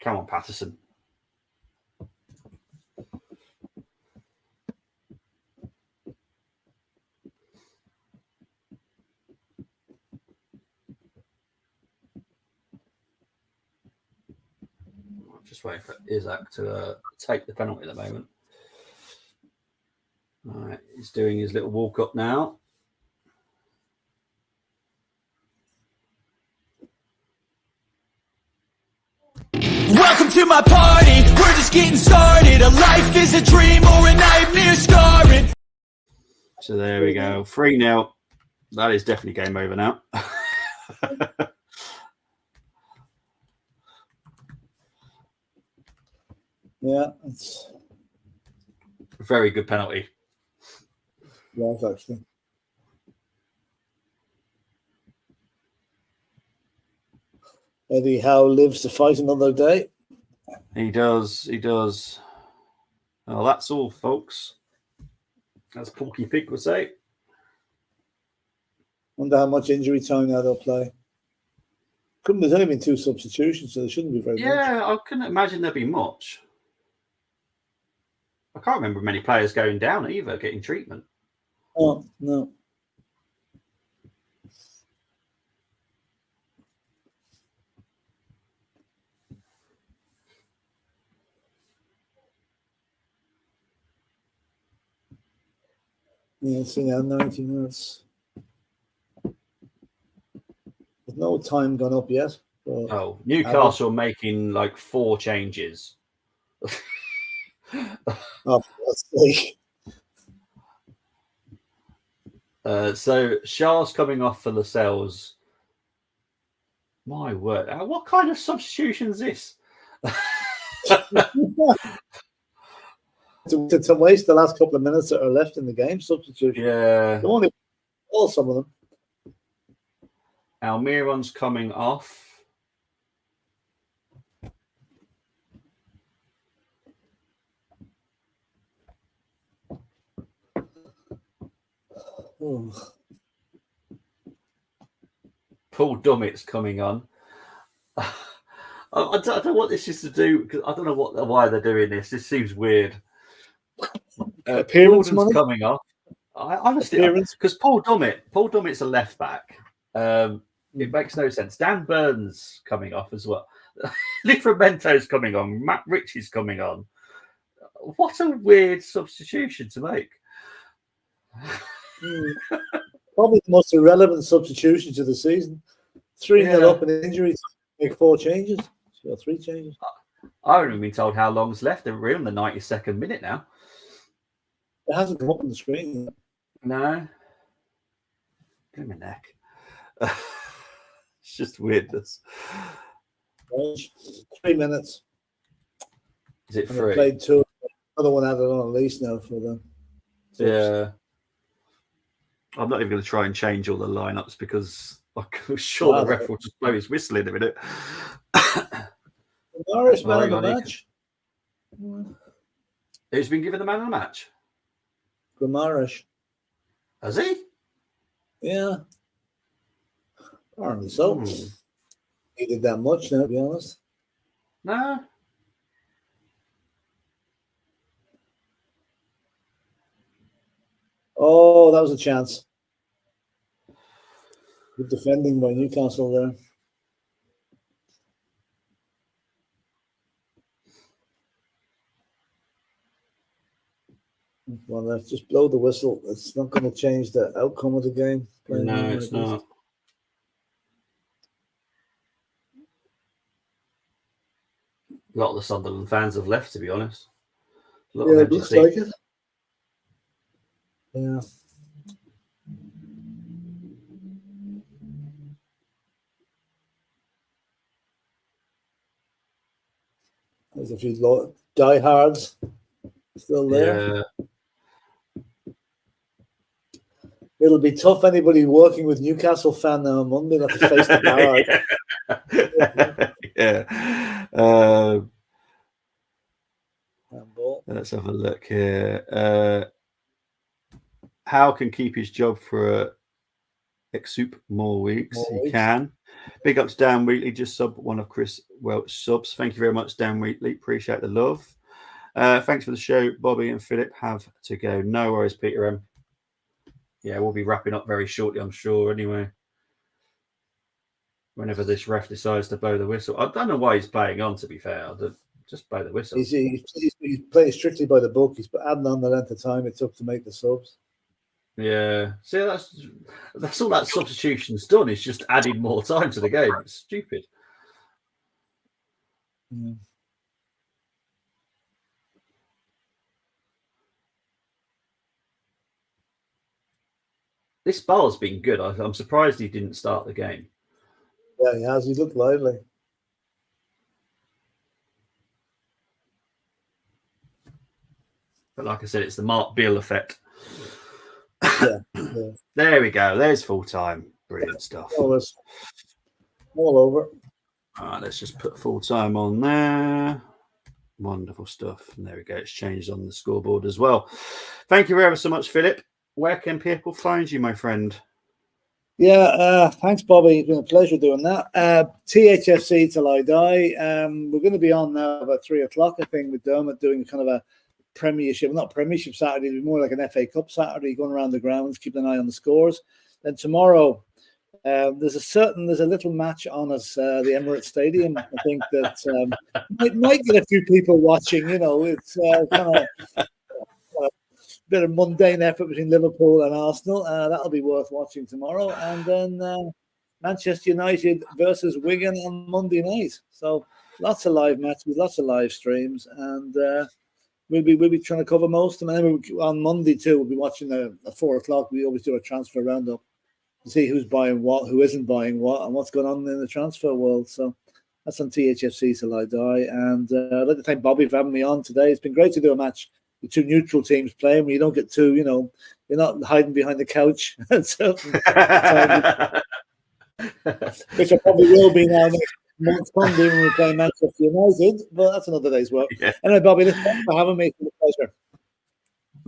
[SPEAKER 1] Come on, Patterson. Just waiting for Isaac to take the penalty at the moment. All right, he's doing his little walk up now.
[SPEAKER 3] Welcome to my party, we're just getting started. A life is a dream or a nightmare scarring.
[SPEAKER 1] So there we go, 3-0. That is definitely game over now.
[SPEAKER 2] Yeah, it's
[SPEAKER 1] very good penalty.
[SPEAKER 2] yes, actually. Eddie Howe lives to fight another day.
[SPEAKER 1] He does. He does. Well, that's all, folks. As Porky Pig would say.
[SPEAKER 2] Wonder how much injury time now they'll play. There's only been 2 substitutions, so there shouldn't be very much.
[SPEAKER 1] Yeah, I couldn't imagine there'd be much. I can't remember many players going down either, getting treatment.
[SPEAKER 2] Oh, no. Yeah, see now, 90 minutes. There's no time gone up yet.
[SPEAKER 1] Oh, Newcastle making like 4 changes.
[SPEAKER 2] Oh, that's like.
[SPEAKER 1] So Shah's coming off for Lascelles. My word. What kind of substitution is this?
[SPEAKER 2] to waste the last couple of minutes that are left in the game, substitution.
[SPEAKER 1] Yeah.
[SPEAKER 2] Only some of them.
[SPEAKER 1] Almiron's coming off.
[SPEAKER 2] Oh.
[SPEAKER 1] Paul Dummett's coming on. I don't know what this is to do, because I don't know why they're doing this. This seems weird.
[SPEAKER 2] Appearance
[SPEAKER 1] Gordon's
[SPEAKER 2] money?
[SPEAKER 1] coming off. I honestly, because Paul Dummett's a left back. It makes no sense. Dan Burns coming off as well. Livramento's coming on. Matt Ritchie's coming on. What a weird substitution to make.
[SPEAKER 2] Probably the most irrelevant substitution to the season. 3-0 up in injury, make 4 changes. So 3 changes.
[SPEAKER 1] I haven't even been told how long's left. We're in the 92nd minute now.
[SPEAKER 2] It hasn't come up on the screen.
[SPEAKER 1] No. Give me a neck. It's just weirdness.
[SPEAKER 2] 3 minutes.
[SPEAKER 1] Is it
[SPEAKER 2] And
[SPEAKER 1] 3?
[SPEAKER 2] played 2. Another one added on at least now for them.
[SPEAKER 1] Yeah. I'm not even going to try and change all the lineups because I'm sure the ref will just blow his whistle in a minute.
[SPEAKER 2] Norris man of the match.
[SPEAKER 1] Who's been given the man of the match?
[SPEAKER 2] Gramarish.
[SPEAKER 1] Has he?
[SPEAKER 2] Yeah. Apparently so. He did that much now, to be honest.
[SPEAKER 1] No.
[SPEAKER 2] Oh, that was a chance. Good defending by Newcastle there. Well, let's just blow the whistle. It's not going to change the outcome of the game.
[SPEAKER 1] No, it's not. A lot of the Sunderland fans have left, to be honest.
[SPEAKER 2] Yeah, it looks like it. Yeah. There's a few diehards still there.
[SPEAKER 1] Yeah.
[SPEAKER 2] It'll be tough. Anybody working with Newcastle fan now on Monday not to face the barrage.
[SPEAKER 1] Yeah. Let's have a look here. How can keep his job for Exoup more weeks? He can. Big up to Dan Wheatley, just sub one of Chris Welch subs. Thank you very much, Dan Wheatley. Appreciate the love. Thanks for the show. Bobby and Philip have to go. No worries, Peter M. Yeah, we'll be wrapping up very shortly, I'm sure, anyway. Whenever this ref decides to blow the whistle. I don't know why he's playing on, to be fair. Just blow the whistle.
[SPEAKER 2] He's playing strictly by the book. He's adding on the length of time it took to make the subs.
[SPEAKER 1] Yeah. See, that's all that substitution's done. It's just adding more time to the game. It's stupid.
[SPEAKER 2] Yeah.
[SPEAKER 1] This bar's been good. I'm surprised he didn't start the game.
[SPEAKER 2] Yeah, he has. He looked lively.
[SPEAKER 1] But like I said, it's the Mark Beale effect.
[SPEAKER 2] Yeah.
[SPEAKER 1] There we go. There's full time. Brilliant stuff.
[SPEAKER 2] All over.
[SPEAKER 1] All right, let's just put full time on there. Wonderful stuff. And there we go. It's changed on the scoreboard as well. Thank you ever so much, Philip. Where can people find you, my friend?
[SPEAKER 2] Yeah, thanks, Bobby. It's been a pleasure doing that. THFC till I die. We're going to be on now about 3:00, I think, with Dermot doing kind of a Premiership, not Premiership Saturday, it'll be more like an FA Cup Saturday, going around the grounds, keeping an eye on the scores. Then tomorrow, there's a little match on at the Emirates Stadium. I think that might get a few people watching. You know, it's kind of a bit of mundane effort between Liverpool and Arsenal. That'll be worth watching tomorrow. And then Manchester United versus Wigan on Monday night. So lots of live matches, lots of live streams, and we'll be trying to cover most of them. And then on Monday too, we'll be watching at 4:00. We always do a transfer roundup to see who's buying what, who isn't buying what, and what's going on in the transfer world. So that's on THFC till I die. And I'd like to thank Bobby for having me on today. It's been great to do a match with two neutral teams playing, where you don't get too, you're not hiding behind the couch at certain times, which I probably will be now next Sunday when we play Manchester United, but that's another day's work. Yeah. Anyway, Bobby, thanks for having me. It's a pleasure.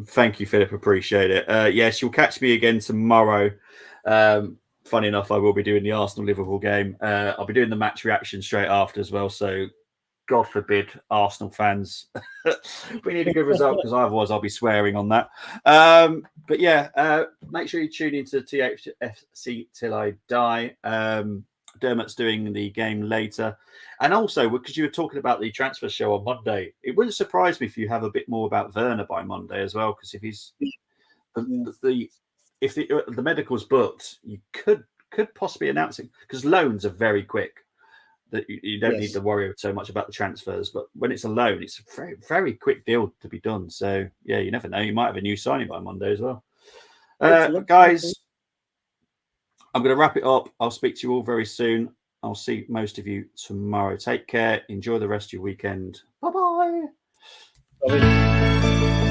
[SPEAKER 1] Thank you, Philip. Appreciate it. Yes, you'll catch me again tomorrow. Funny enough, I will be doing the Arsenal-Liverpool game. I'll be doing the match reaction straight after as well, so God forbid, Arsenal fans, we need a good result, because otherwise I'll be swearing on that. But yeah, make sure you tune into THFC till I die. Dermot's doing the game later. And also, because you were talking about the transfer show on Monday, it wouldn't surprise me if you have a bit more about Werner by Monday as well, because if he's if the medical's booked, you could possibly announce it, because loans are very quick. That you don't need to worry so much about the transfers, but when it's a loan, it's a very, very quick deal to be done. So yeah, you never know. You might have a new signing by Monday as well. Guys, I'm going to wrap it up. I'll speak to you all very soon. I'll see most of you tomorrow. Take care. Enjoy the rest of your weekend. Bye-bye.
[SPEAKER 2] Bye.